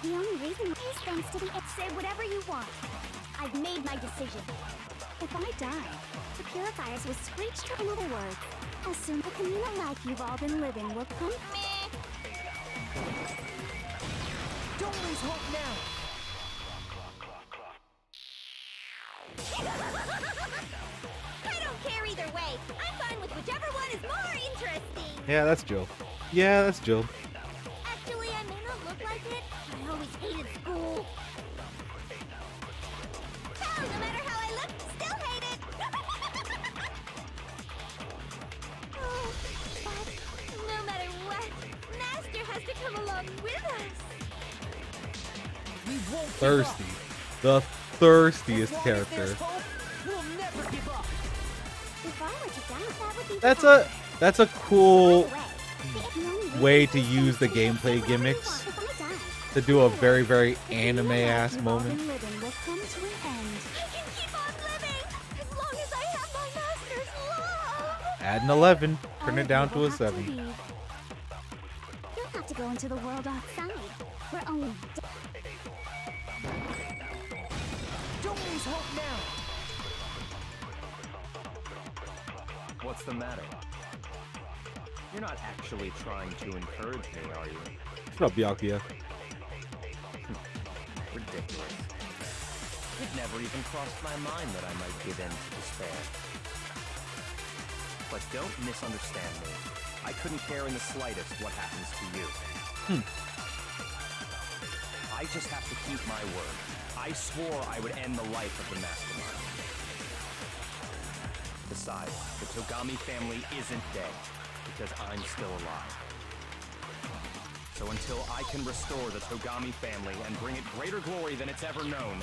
the only reason is thanks to the air. Say whatever you want. I've made my decision. if I die, the purifiers will screech. In other words, as soon as the communal life you've all been living will come. Don't lose hope now. I don't care either way. I'm fine with whichever one is more interesting. Yeah, that's Joe. Yeah, that's Joe. Actually, I may not look like it. I always hated school. Hell, no matter how I look, still hate it. Oh, but no matter what, Master has to come along with us. We won't Thirsty. give up. The thirstiest As long as character. there's hope, we'll never give up. If I were to die, that would be That's a cool By the way, way to use the gameplay gimmicks if I die, to do a very, very anime-ass moment. Living will come to an end. I can keep on living as long as I have my master's love. Add an 11, turn All it of down you to will a have 7. leave. You'll have to go into the world outside, where only Don't lose hope now. What's the matter? You're not actually trying to encourage me, are you? Shut up, Byakuya. Ridiculous. It never even crossed my mind that I might give in to despair. But don't misunderstand me. I couldn't care in the slightest what happens to you. I just have to keep my word. I swore I would end the life of the Mastermind. Besides, the Togami family isn't dead, because I'm still alive. So until I can restore the Togami family and bring it greater glory than it's ever known,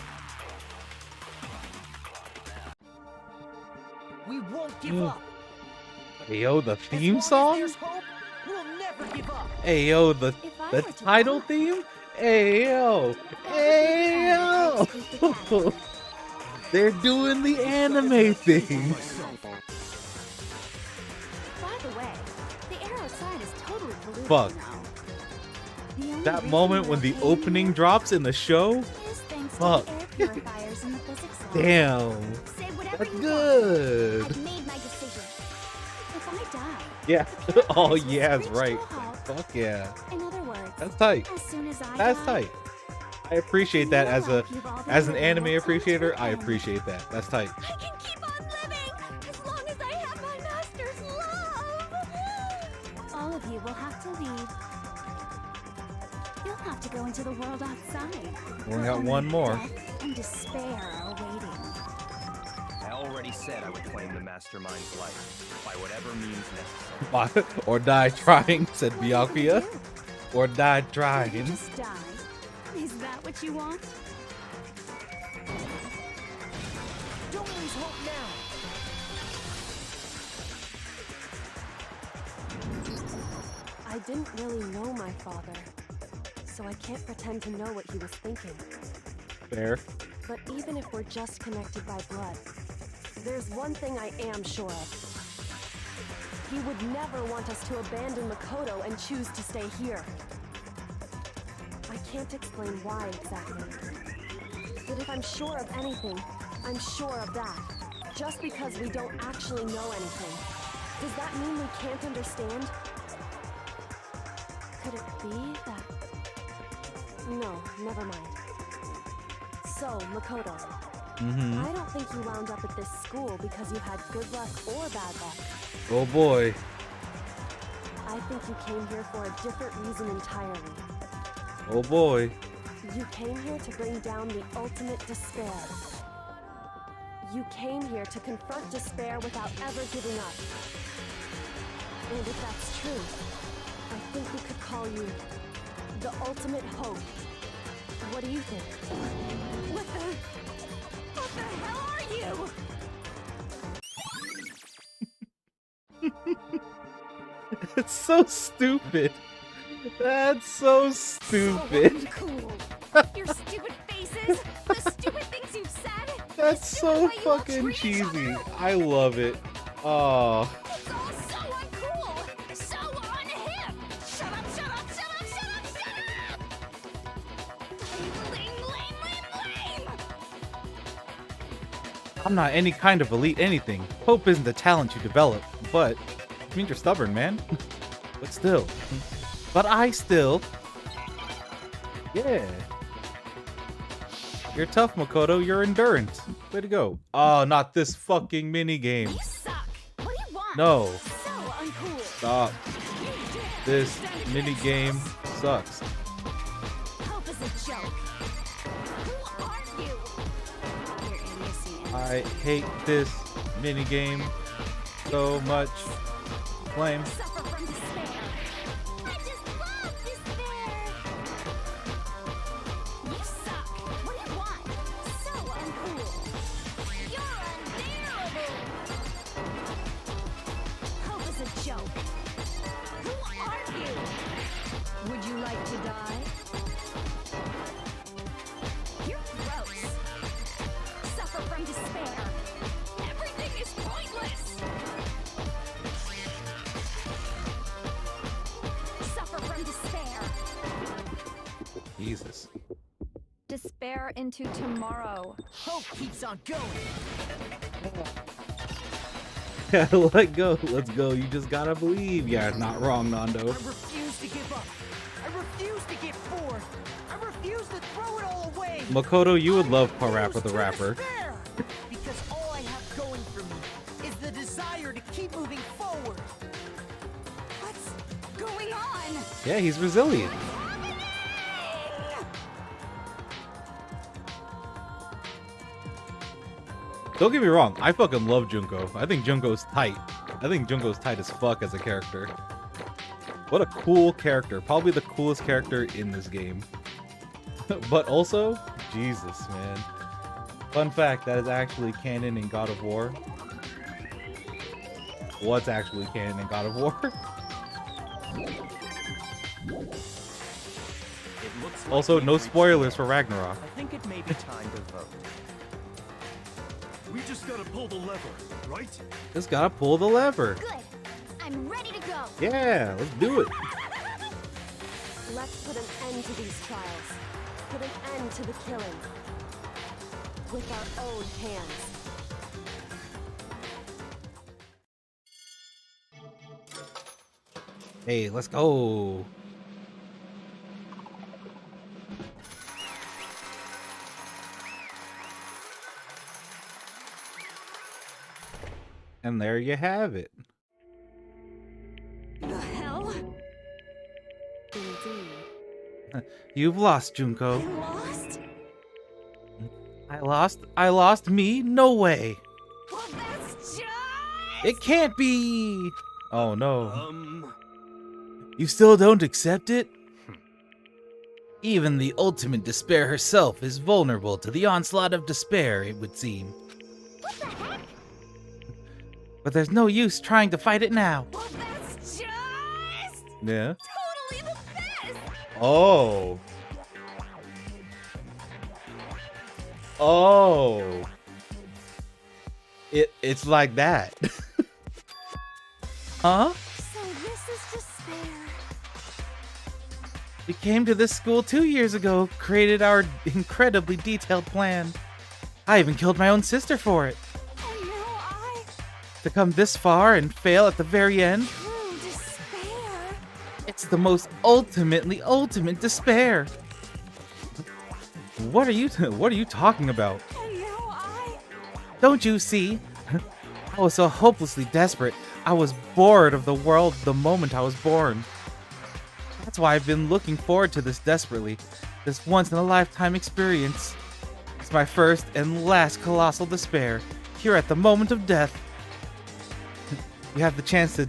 We won't give up. Hey yo, the As theme long as song? there's hope, we'll never give up. Hey yo, the title theme? Hey yo, hey yo! They're doing the anime thing. By the way, the air outside is totally polluted Fuck. now. The only That reason moment we're when the okay opening drops in the show? is thanks Fuck. to the air purifiers in the physics lab. Damn. Say whatever That's you good. want. I've made my decision. If I die, Yeah. the purifiers Oh will yeah, that's screech to right. a halt. Fuck yeah. In other words, That's tight. as soon as I That's die, tight. I appreciate that as an anime appreciator. I appreciate that. That's tight. I can keep on living as long as I have my master's love. all of you will have to leave. You'll have to go into the world outside. We where got only one more. death and despair are waiting. I already said I would claim the Mastermind's life, by whatever means necessary. Or die trying, said Byakuya. Or die You trying. just die. Is that what you want? Don't lose hope now. I didn't really know my father, so I can't pretend to know what he was thinking. Fair. But even if we're just connected by blood, there's one thing I am sure of. He would never want us to abandon Makoto and choose to stay here. I can't explain why exactly. But if I'm sure of anything, I'm sure of that. Just because we don't actually know anything, does that mean we can't understand? Could it be that... No, never mind. So, Makoto, I don't think you wound up at this school because you had good luck or bad luck. Oh boy. I think you came here for a different reason entirely. Oh boy. You came here to bring down the ultimate despair. You came here to confront despair without ever giving up. And if that's true, I think we could call you the ultimate hope. What do you think? What the hell are you? It's so stupid. That's so stupid. So uncool. Your stupid faces, the stupid things you've said. That's so fucking cheesy. I love it. Oh. It's all so uncool, so unhip. Shut up, shut up, shut up, shut up, shut up! Lame. I'm not any kind of elite anything. Hope isn't the talent you develop, but it means you're stubborn, man. But still. But I still. Yeah. You're tough, Makoto. You're endurance. Way to go. Oh, not this fucking mini game. You suck. What do you want? No. So uncool. Stop. This mini game sucks. Hope is a joke. Who are you? You're innocent. I hate this mini game so much. Flame. Suffer from despair. I just love despair. You suck. What do you want? So uncool. You're unbearable. Hope is a joke. Who are you? Would you like to die? You're gross. Suffer from despair. Everything is pointless. Suffer from despair. Jesus. Despair into tomorrow. Hope keeps on going. Let go. Let's go. You just gotta believe. Yeah, not wrong, Nando. I refuse to give up. I refuse to give forth. I refuse to throw it all away. Makoto, you would love Parappa the Rapper. Despair. Because all I have going for me is the desire to keep moving forward. What's going on? Yeah, he's resilient. Don't get me wrong, I fucking love Junko. I think Junko's tight. I think Junko's tight as fuck as a character. What a cool character. Probably the coolest character in this game. But also, Jesus, man. Fun fact, that is actually canon in God of War. What's actually canon in God of War? Also, no spoilers for Ragnarok. I think it may be time to vote. We just gotta pull the lever, right? Just gotta pull the lever. Good. I'm ready to go. Yeah, let's do it. Let's put an end to these trials. Put an end to the killing. With our own hands. Hey, let's go. And there you have it. The hell? Indeed. You've lost, Junko. I lost? I lost me? No way. Well, that's just... It can't be. Oh no. You still don't accept it? Even the ultimate despair herself is vulnerable to the onslaught of despair, it would seem. What the heck? But there's no use trying to fight it now. Well, that's just... Yeah. Totally the best! Oh. Oh. It's like that. Huh? So this is despair. We came to this school 2 years ago, created our incredibly detailed plan. I even killed my own sister for it. And now I... To come this far and fail at the very end, True despair. it's the most ultimate despair. What are you talking about? And now I... Don't you see? I was so hopelessly desperate. I was bored of the world the moment I was born. That's why I've been looking forward to this desperately. This once-in-a-lifetime experience. It's my first and last colossal despair, here at the moment of death. You have the chance to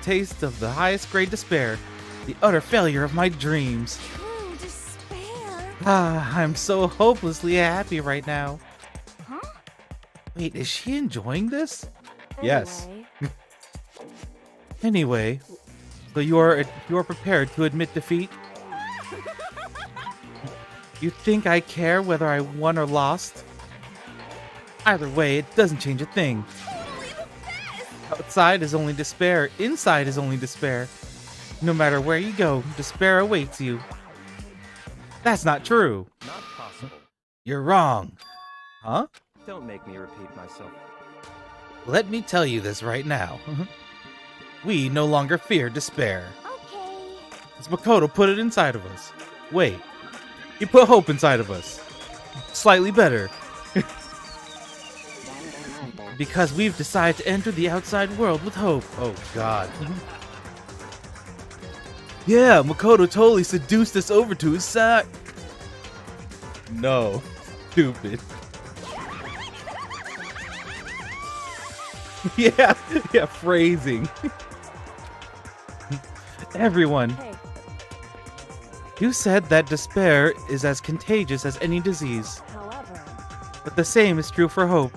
taste of the highest grade despair, the utter failure of my dreams. True despair. Ah, I'm so hopelessly happy right now. Huh? Wait, is she enjoying this? Yes. Anyway, so you are prepared to admit defeat? You think I care whether I won or lost? Either way, it doesn't change a thing. Outside is only despair, inside is only despair. No matter where you go, despair awaits you. That's not true. Not possible. You're wrong. Huh? Don't make me repeat myself. Let me tell you this right now. We no longer fear despair. Okay. As Makoto put it inside of us. Wait, he put hope inside of us. Slightly better. Because we've decided to enter the outside world with hope. Oh god. Yeah, Makoto totally seduced us over to his side. No. Stupid. Yeah, phrasing. Everyone. Hey, You said that despair is as contagious as any disease. however, But the same is true for hope.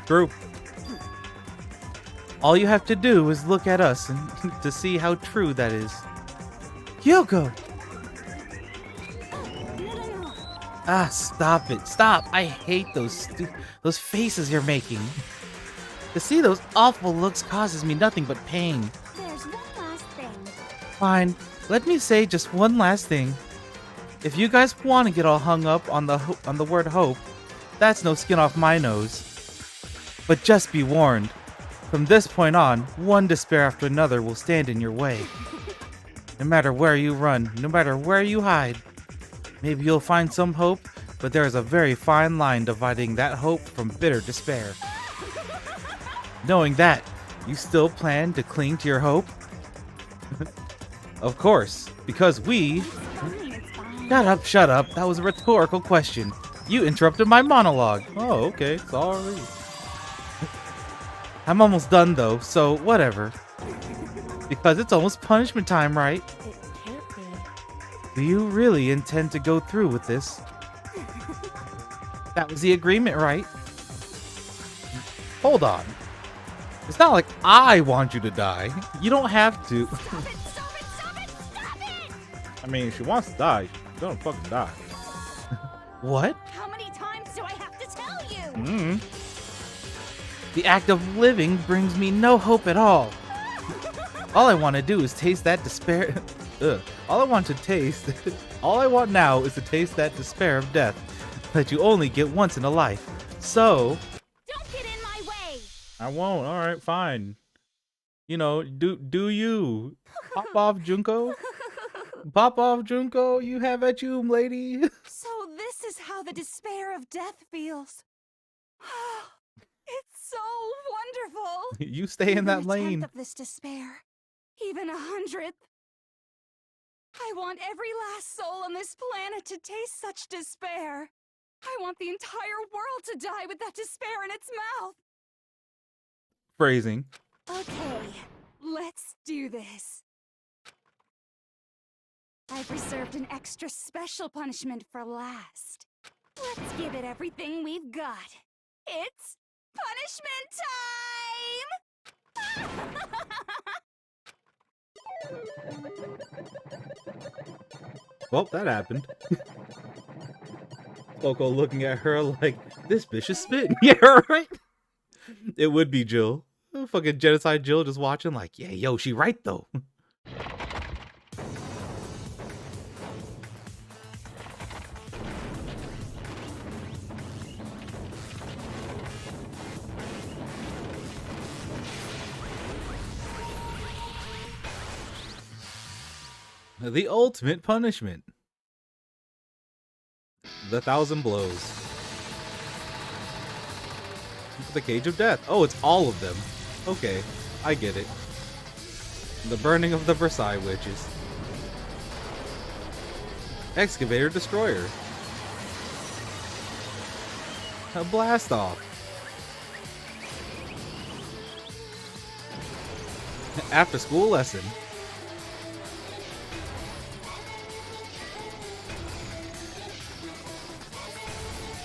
True. All you have to do is look at us and to see how true that is. Kyoko! Ah, stop it. Stop. I hate those faces you're making. To see those awful looks causes me nothing but pain. There's one last thing. Fine. Let me say just one last thing. If you guys want to get all hung up on the word hope, that's no skin off my nose. But just be warned. From this point on, one despair after another will stand in your way. No matter where you run, no matter where you hide. Maybe you'll find some hope, but there is a very fine line dividing that hope from bitter despair. Knowing that, you still plan to cling to your hope? Of course, because we... Shut up. That was a rhetorical question. You interrupted my monologue. Oh, okay. Sorry. I'm almost done though, so whatever. Because it's almost punishment time, right? it can't be. Do you really intend to go through with this? That was the agreement, right? Hold on. It's not like I want you to die. You don't have to. I mean, if she wants to die, she's gonna fucking die. What? How many times do I have to tell you? Mm-hmm. The act of living brings me no hope at all. All I want to do is taste that despair. Ugh. All I want now is to taste that despair of death that you only get once in a life. So, Don't get in my way! I won't. All right, fine. You know, do you pop off, Junko? Pop off, Junko. You have at you, lady. So this is how the despair of death feels. It's so wonderful. You stay in that Even a lane. tenth of this despair, even 100th. I want every last soul on this planet to taste such despair. I want the entire world to die with that despair in its mouth. Phrasing. Okay, let's do this. I've reserved an extra special punishment for last. Let's give it everything we've got. It's punishment time! Well, that happened. Coco looking at her like, this bitch is spitting. Yeah, right? It would be Jill. Fucking genocide Jill just watching like, yeah, yo, she right though. The ultimate punishment. The 1,000 blows. The cage of death. Oh, it's all of them. Okay, I get it. The burning of the Versailles witches. Excavator destroyer. A blast off. After school lesson.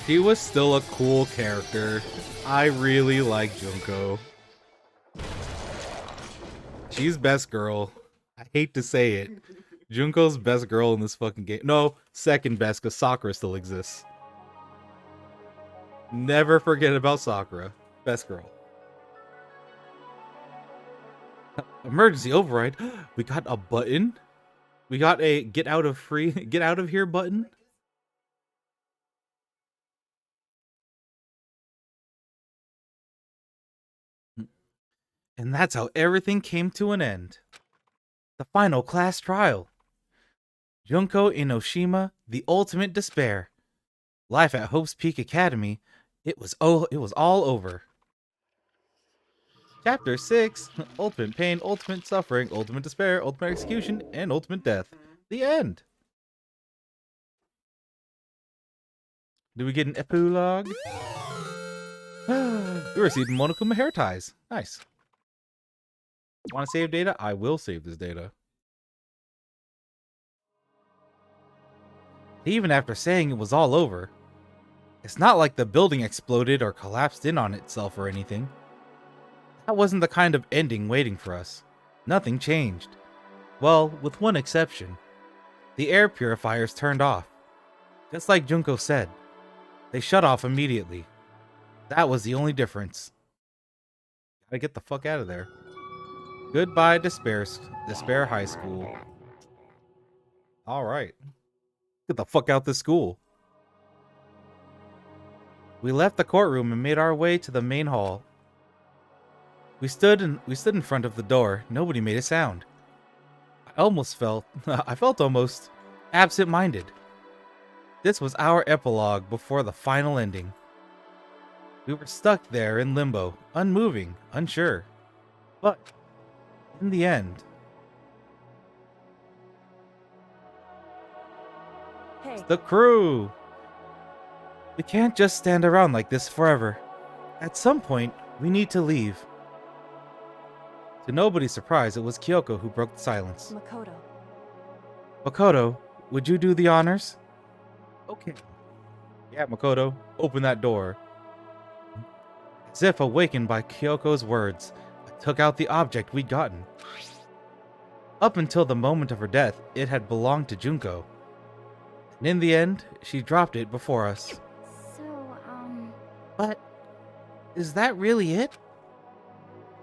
He was still a cool character. I really like Junko. She's best girl. I hate to say it. Junko's best girl in this fucking game. No, second best, because Sakura still exists. Never forget about Sakura. Best girl. Emergency override. We got a button. We got a get out of here button. And that's how everything came to an end. The final class trial. Junko Inoshima, the ultimate despair. Life at Hope's Peak Academy. It was all over. Chapter 6. Ultimate pain, ultimate suffering, ultimate despair, ultimate execution, and ultimate death. The end. Do we get an epilogue? We received Monokuma hair ties. Nice. Want to save data? I will save this data. Even after saying it was all over, it's not like the building exploded or collapsed in on itself or anything. That wasn't the kind of ending waiting for us. Nothing changed. Well, with one exception. The air purifiers turned off. Just like Junko said. They shut off immediately. That was the only difference. Gotta get the fuck out of there. Goodbye, Despair High School. Alright. Get the fuck out this school. We left the courtroom and made our way to the main hall. We stood in front of the door. Nobody made a sound. I felt almost absent-minded. This was our epilogue before the final ending. We were stuck there in limbo, unmoving, unsure. But in the end... Hey. It's the crew! We can't just stand around like this forever. At some point, we need to leave. To nobody's surprise, it was Kyoko who broke the silence. Makoto. Makoto, would you do the honors? Okay. Yeah, Makoto, open that door. As if awakened by Kyoko's words, I took out the object we'd gotten. Up until the moment of her death, it had belonged to Junko. And in the end, she dropped it before us. But, is that really it?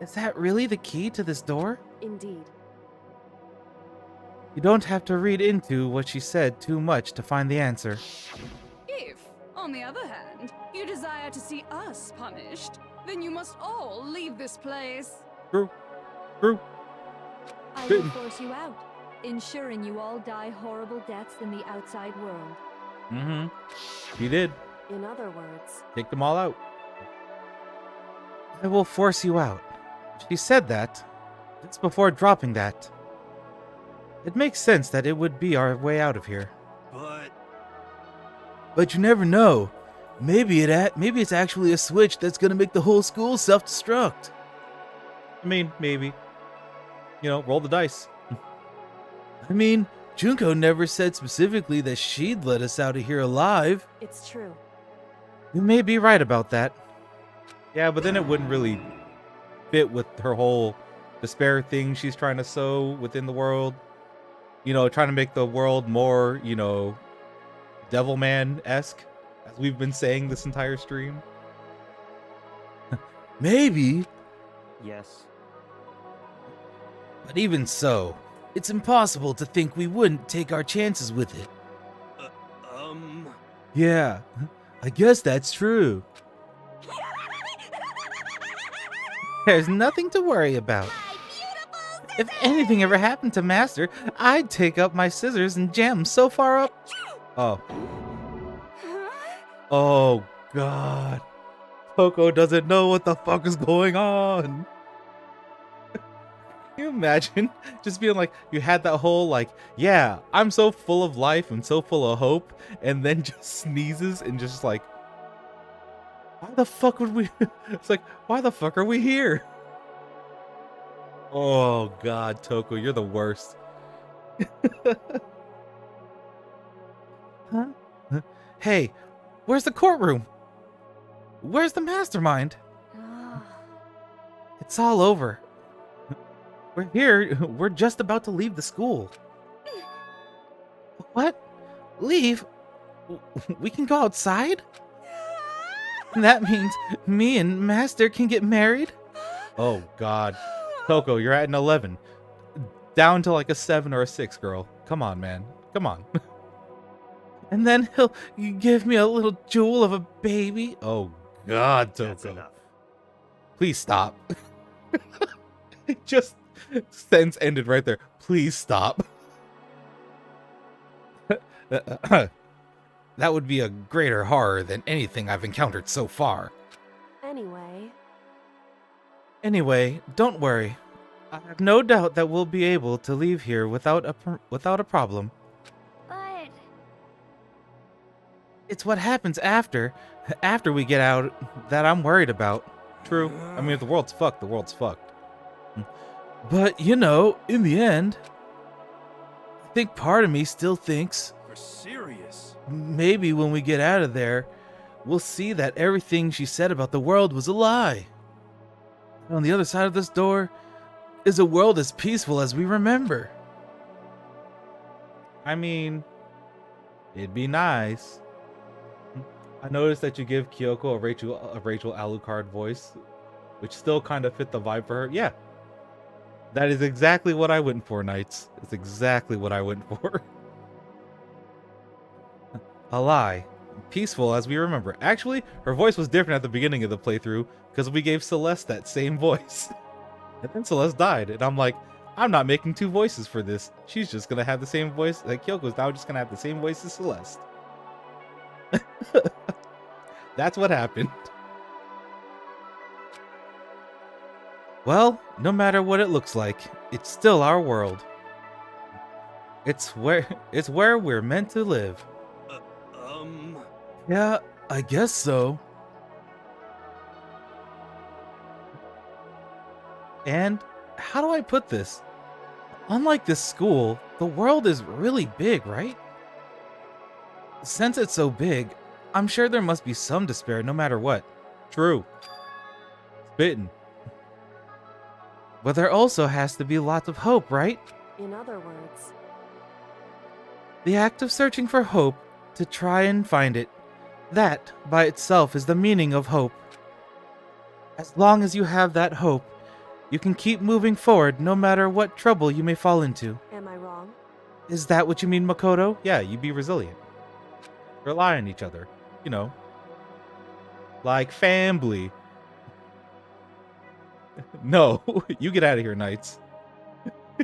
Is that really the key to this door? Indeed. You don't have to read into what she said too much to find the answer. If, on the other hand, you desire to see us punished, then you must all leave this place. True. I will force you out, ensuring you all die horrible deaths in the outside world. Mm-hmm. She did. In other words, take them all out. I will force you out. She said that just before dropping that. It makes sense that it would be our way out of here. But you never know. Maybe it's actually a switch that's gonna make the whole school self-destruct. I mean, maybe. You know, roll the dice. I mean, Junko never said specifically that she'd let us out of here alive. It's true. You may be right about that. Yeah, but then it wouldn't really fit with her whole despair thing she's trying to sow within the world. trying to make the world more, Devilman-esque, as we've been saying this entire stream. Maybe. Yes. But even so, it's impossible to think we wouldn't take our chances with it. Yeah, I guess that's true. There's nothing to worry about. If anything ever happened to Master, I'd take up my scissors and jam 'em so far up. Oh. Oh, God. Coco doesn't know what the fuck is going on. Can you imagine just being like, you had that whole like, yeah, I'm so full of life and so full of hope, and then just sneezes and just like, why the fuck would we? It's like, why the fuck are we here? Oh God, Toko, you're the worst. Huh? Hey, where's the courtroom? Where's the mastermind? It's all over. We're here. We're just about to leave the school. What? Leave? We can go outside? That means me and Master can get married? Oh God. Coco, you're at an 11. Down to like a 7 or a 6, girl. Come on, man. Come on. And then he'll give me a little jewel of a baby? Oh God, Toko. That's enough. Please stop. Just sentence ended right there. Please stop. That would be a greater horror than anything I've encountered so far. Anyway, don't worry. I have no doubt that we'll be able to leave here without a problem. But It's what happens after we get out that I'm worried about. True. I mean, if the world's fucked, the world's fucked. But, in the end, I think part of me still thinks For serious? maybe when we get out of there, we'll see that everything she said about the world was a lie. On the other side of this door is a world as peaceful as we remember. I mean, it'd be nice. I noticed that you give Kyoko a Rachel Alucard voice, which still kind of fit the vibe for her. Yeah. That is exactly what I went for, Knights. It's exactly what I went for. A lie. Peaceful as we remember. Actually, her voice was different at the beginning of the playthrough because we gave Celeste that same voice. And then Celeste died, and I'm like, I'm not making two voices for this. She's just gonna have the same voice. Like Kyoko's now just gonna have the same voice as Celeste. That's what happened. Well, no matter what it looks like, it's still our world. It's where we're meant to live. Yeah, I guess so. And how do I put this? Unlike this school, the world is really big, right? Since it's so big, I'm sure there must be some despair no matter what. True. Spittin'. But there also has to be lots of hope, right? In other words, The act of searching for hope to try and find it. That, by itself, is the meaning of hope. As long as you have that hope, you can keep moving forward no matter what trouble you may fall into. am I wrong? Is that what you mean, Makoto? Yeah, you be resilient. Rely on each other. Like family. No, you get out of here, Knights.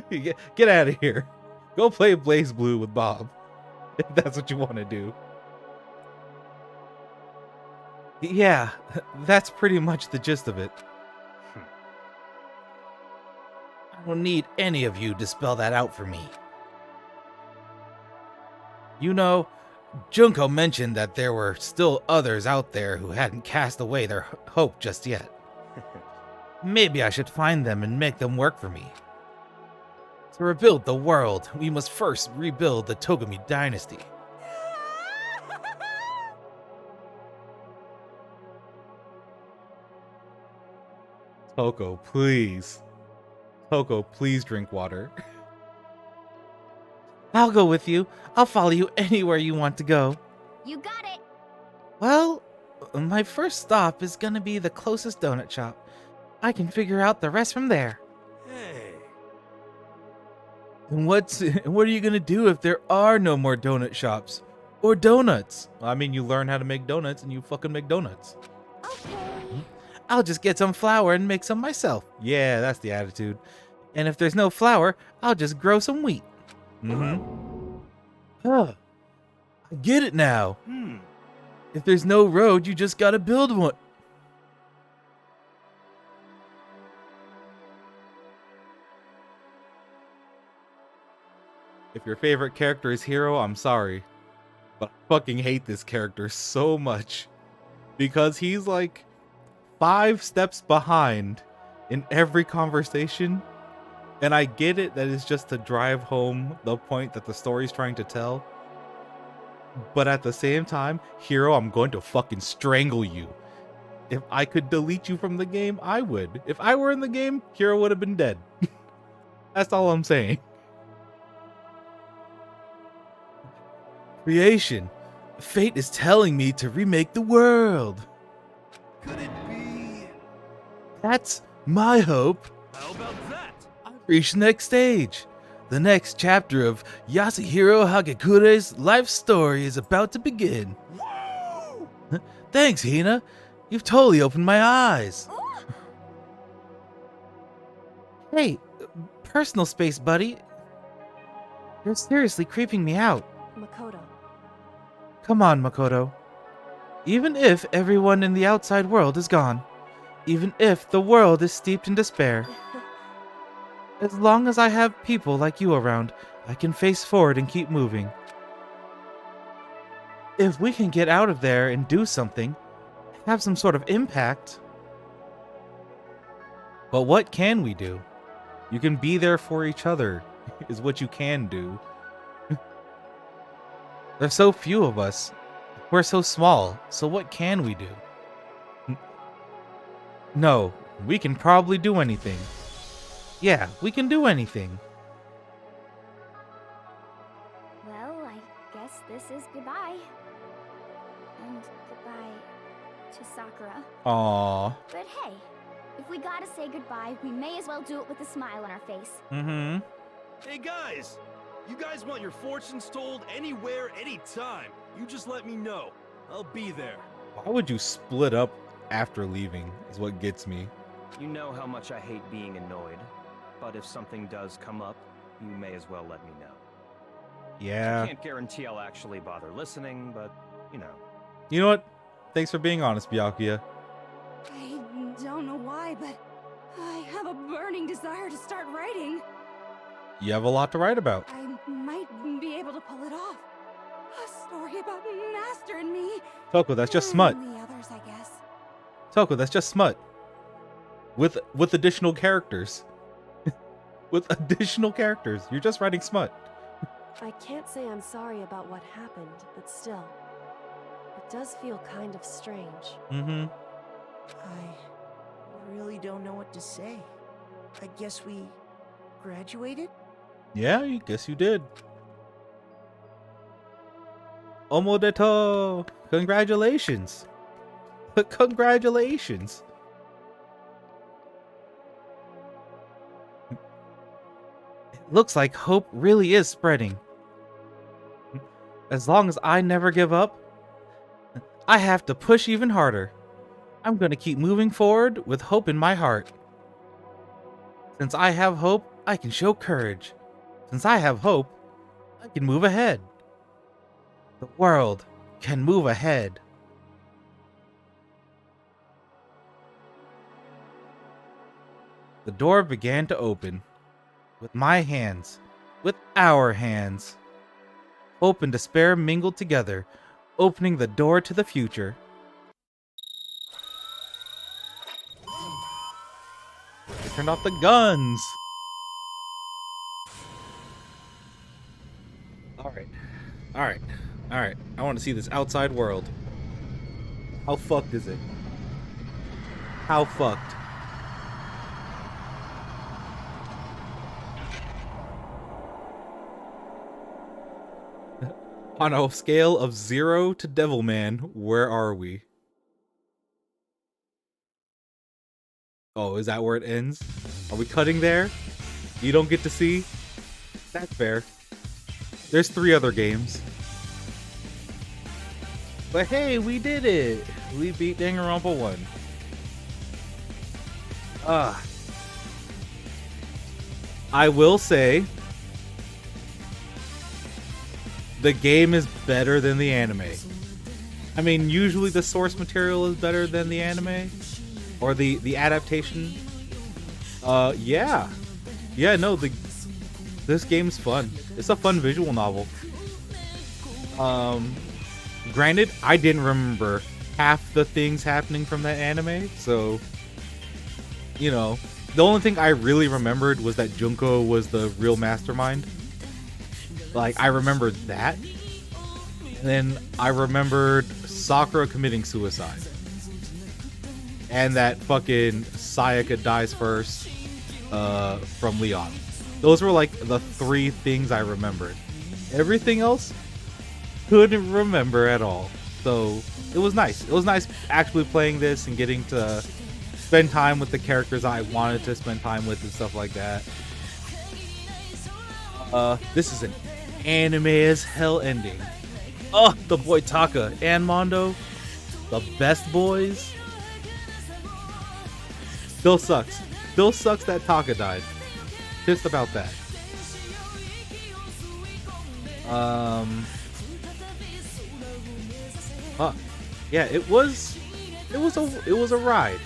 Get out of here. Go play Blaze Blue with Bob. If that's what you want to do. Yeah, that's pretty much the gist of it. I don't need any of you to spell that out for me. Junko mentioned that there were still others out there who hadn't cast away their hope just yet. Maybe I should find them and make them work for me. To rebuild the world, we must first rebuild the Togami dynasty. Toko, please. Toko, please drink water. I'll go with you. I'll follow you anywhere you want to go. You got it. Well, my first stop is gonna be the closest donut shop. I can figure out the rest from there. Hey. And what are you gonna do if there are no more donut shops? Or donuts? I mean, you learn how to make donuts and you fucking make donuts. Okay. I'll just get some flour and make some myself. Yeah, that's the attitude. And if there's no flour, I'll just grow some wheat. Huh. I get it now. If there's no road, you just gotta build one. If your favorite character is Hero, I'm sorry. But I fucking hate this character so much. Because he's like 5 steps behind in every conversation. And I get it that it's just to drive home the point that the story's trying to tell. But at the same time, Hero, I'm going to fucking strangle you. If I could delete you from the game, I would. If I were in the game, Hero would have been dead. That's all I'm saying. Creation. Fate is telling me to remake the world. Could it be? That's my hope. How about that? I've reached the next stage. The next chapter of Yasuhiro Hagekure's life story is about to begin. Whoa! Thanks, Hina. You've totally opened my eyes. Hey, personal space, buddy. You're seriously creeping me out. Makoto. Come on, Makoto. Even if everyone in the outside world is gone, even if the world is steeped in despair, as long as I have people like you around, I can face forward and keep moving. If we can get out of there and do something, have some sort of impact. But what can we do? You can be there for each other, is what you can do. There's so few of us. We're so small, so what can we do? No, we can probably do anything. Yeah, we can do anything. Well, I guess this is goodbye. And goodbye to Sakura. Aww. But hey, if we gotta say goodbye, we may as well do it with a smile on our face. Mm-hmm. Hey guys! You guys want your fortunes told anywhere, anytime. You just let me know. I'll be there. Why would you split up after leaving is what gets me. You know how much I hate being annoyed, but if something does come up, you may as well let me know. Yeah. I can't guarantee I'll actually bother listening, but, you know. You know what? Thanks for being honest, Byakuya. I don't know why, but I have a burning desire to start writing. You have a lot to write about. I might be able to pull it off. A story about Master and me. Toko, that's just smut. And the others, I guess. Toko, that's just smut. With additional characters. With additional characters. You're just writing smut. I can't say I'm sorry about what happened, but still, it does feel kind of strange. Mm-hmm. I really don't know what to say. I guess we graduated? Yeah, I guess you did. Omodeto! Congratulations! Congratulations! It looks like hope really is spreading. As long as I never give up, I have to push even harder. I'm gonna keep moving forward with hope in my heart. Since I have hope, I can show courage. Since I have hope, I can move ahead. The world can move ahead. The door began to open. With my hands, with our hands. Hope and despair mingled together, opening the door to the future. They turned off the guns! Alright. I want to see this outside world. How fucked is it? How fucked? On a scale of 0 to Devilman, where are we? Oh, is that where it ends? Are we cutting there? You don't get to see? That's fair. There's 3 other games. But hey, we did it! We beat Danganronpa 1. I will say, the game is better than the anime. I mean, usually the source material is better than the anime. Or the adaptation. Yeah. Yeah, no, this game's fun. It's a fun visual novel. Granted, I didn't remember half the things happening from that anime, so, you know, the only thing I really remembered was that Junko was the real mastermind. Like, I remembered that. And then I remembered Sakura committing suicide. And that fucking Sayaka dies first from Leon. Those were like the 3 things I remembered. Everything else, couldn't remember at all. So it was nice. It was nice actually playing this and getting to spend time with the characters I wanted to spend time with and stuff like that. This is an anime as hell ending. Oh, the boy Taka and Mondo, the best boys. Still sucks. Still sucks that Taka died. Pissed about that. Yeah, it was a ride.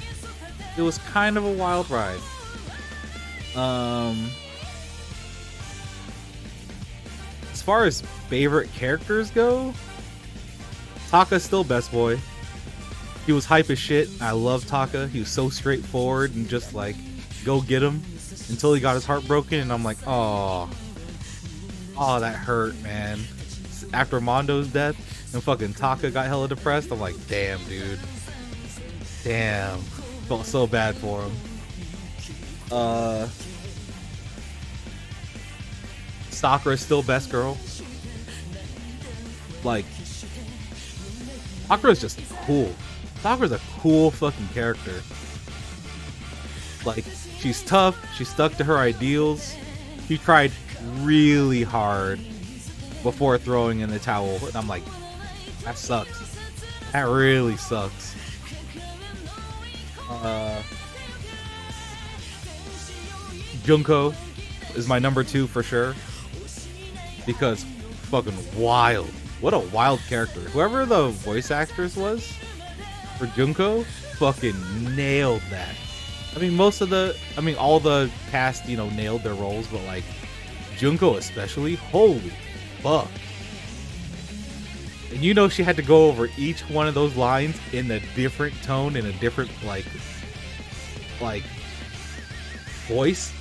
It was kind of a wild ride. As far as favorite characters go, Taka's still best boy. He was hype as shit. I love Taka. He was so straightforward and just like, go get him, until he got his heart broken, and I'm like, oh, that hurt, man. After Mondo's death and fucking Taka got hella depressed, I'm like, damn, dude. Damn. Felt so bad for him. Sakura's still best girl. Like, Sakura's just cool. Sakura's a cool fucking character. Like, she's tough. She stuck to her ideals. She tried really hard before throwing in the towel. And I'm like, that sucks. That really sucks. Junko is my number 2 for sure. Because fucking wild. What a wild character. Whoever the voice actress was for Junko fucking nailed that. I mean, all the cast, you know, nailed their roles, but like Junko especially, holy fuck. And you know, she had to go over each one of those lines in a different tone, in a different like voice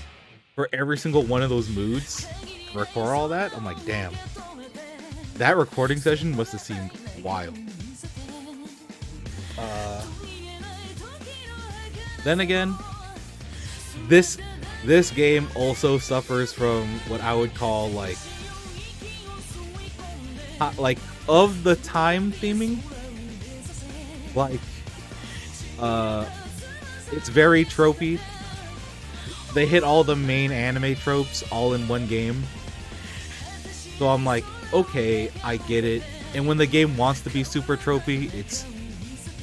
for every single one of those moods. Record all that. I'm like, damn. That recording session must have seemed wild. Then again, this game also suffers from what I would call like of the time theming. Like, it's very tropey. They hit all the main anime tropes all in one game. So I'm like, okay, I get it. And when the game wants to be super tropey, it's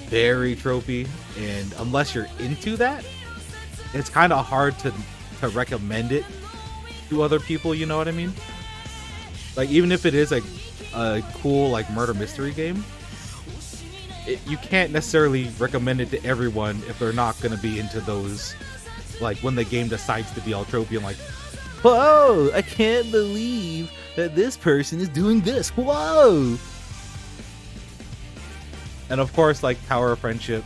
very tropey. And unless you're into that, it's kind of hard to recommend it to other people, you know what I mean? Like, even if it is a cool, like, murder mystery game, you can't necessarily recommend it to everyone if they're not going to be into those, like, when the game decides to be all tropey and like, whoa, I can't believe that this person is doing this, whoa! And of course, like, Power of Friendship,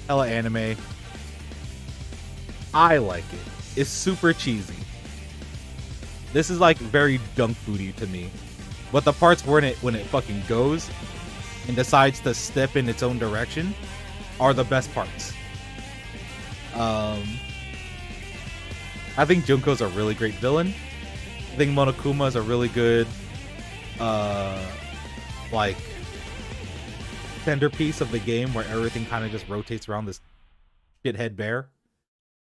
hella anime. I like it. It's super cheesy. This is like very junk foody to me. But the parts when it fucking goes and decides to step in its own direction are the best parts. I think Junko's a really great villain. I think Monokuma is a really good like centerpiece of the game where everything kind of just rotates around this shithead bear,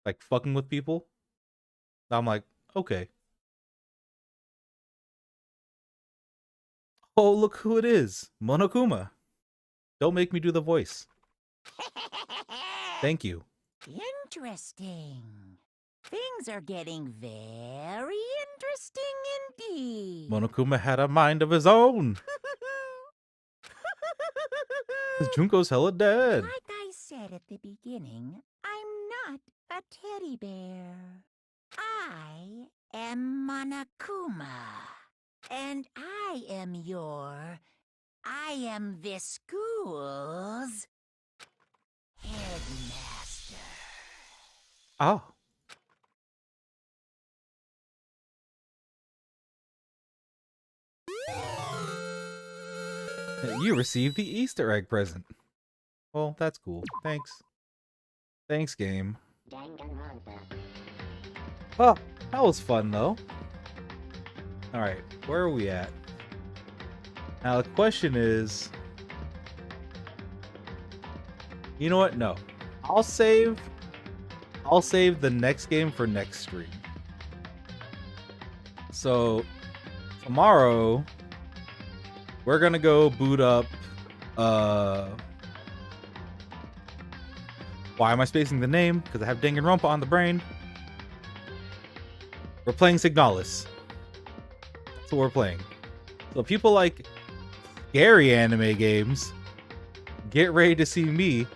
like fucking with people. I'm like, okay. Oh, look who it is. Monokuma. Don't make me do the voice. Thank you. Interesting. Things are getting very interesting indeed. Monokuma had a mind of his own. Junko's hella dead. Like I said at the beginning, I'm not a teddy bear. I am Monokuma. And I am this school's headmaster. Oh. You received the Easter egg present. Well, that's cool. Thanks. Thanks, game. Danganronpa. Oh, that was fun, though. Alright, where are we at? Now, the question is... You know what? No. I'll save the next game for next stream. So, tomorrow... We're gonna go boot up, why am I spacing the name? Because I have Danganronpa on the brain. We're playing Signalis. That's what we're playing. So people like scary anime games, get ready to see me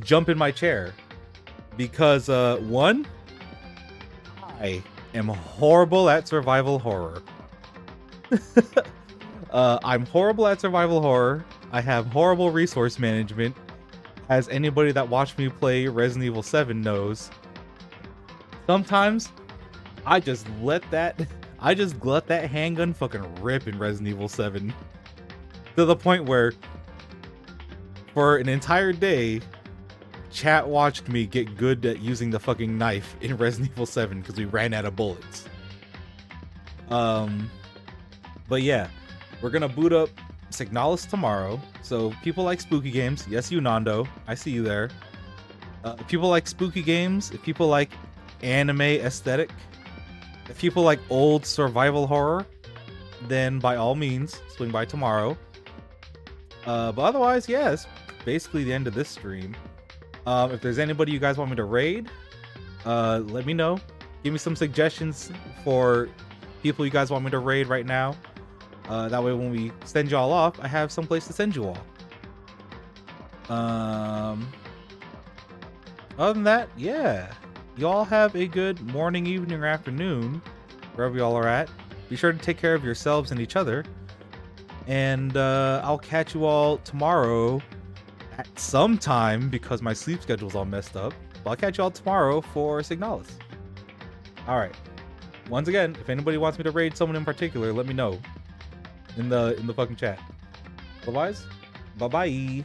jump in my chair. Because, one, I am horrible at survival horror. I'm horrible at survival horror. I have horrible resource management, as anybody that watched me play Resident Evil 7 knows. Sometimes I just let that handgun fucking rip in Resident Evil 7 to the point where for an entire day chat watched me get good at using the fucking knife in Resident Evil 7 because we ran out of bullets. But yeah, we're gonna boot up Signalis tomorrow. So people like spooky games, yes, you Nando, I see you there. If people like spooky games, if people like anime aesthetic, if people like old survival horror, then by all means swing by tomorrow. But otherwise, yeah, it's basically the end of this stream. If there's anybody you guys want me to raid, let me know. Give me some suggestions for people you guys want me to raid right now. That way when we send y'all off, I have some place to send you all. Other than that, yeah. Y'all have a good morning, evening, or afternoon, wherever y'all are at. Be sure to take care of yourselves and each other. And I'll catch you all tomorrow at some time because my sleep schedule's all messed up. But I'll catch you all tomorrow for Signalis. Alright. Once again, if anybody wants me to raid someone in particular, let me know in the fucking chat. Otherwise, bye-bye.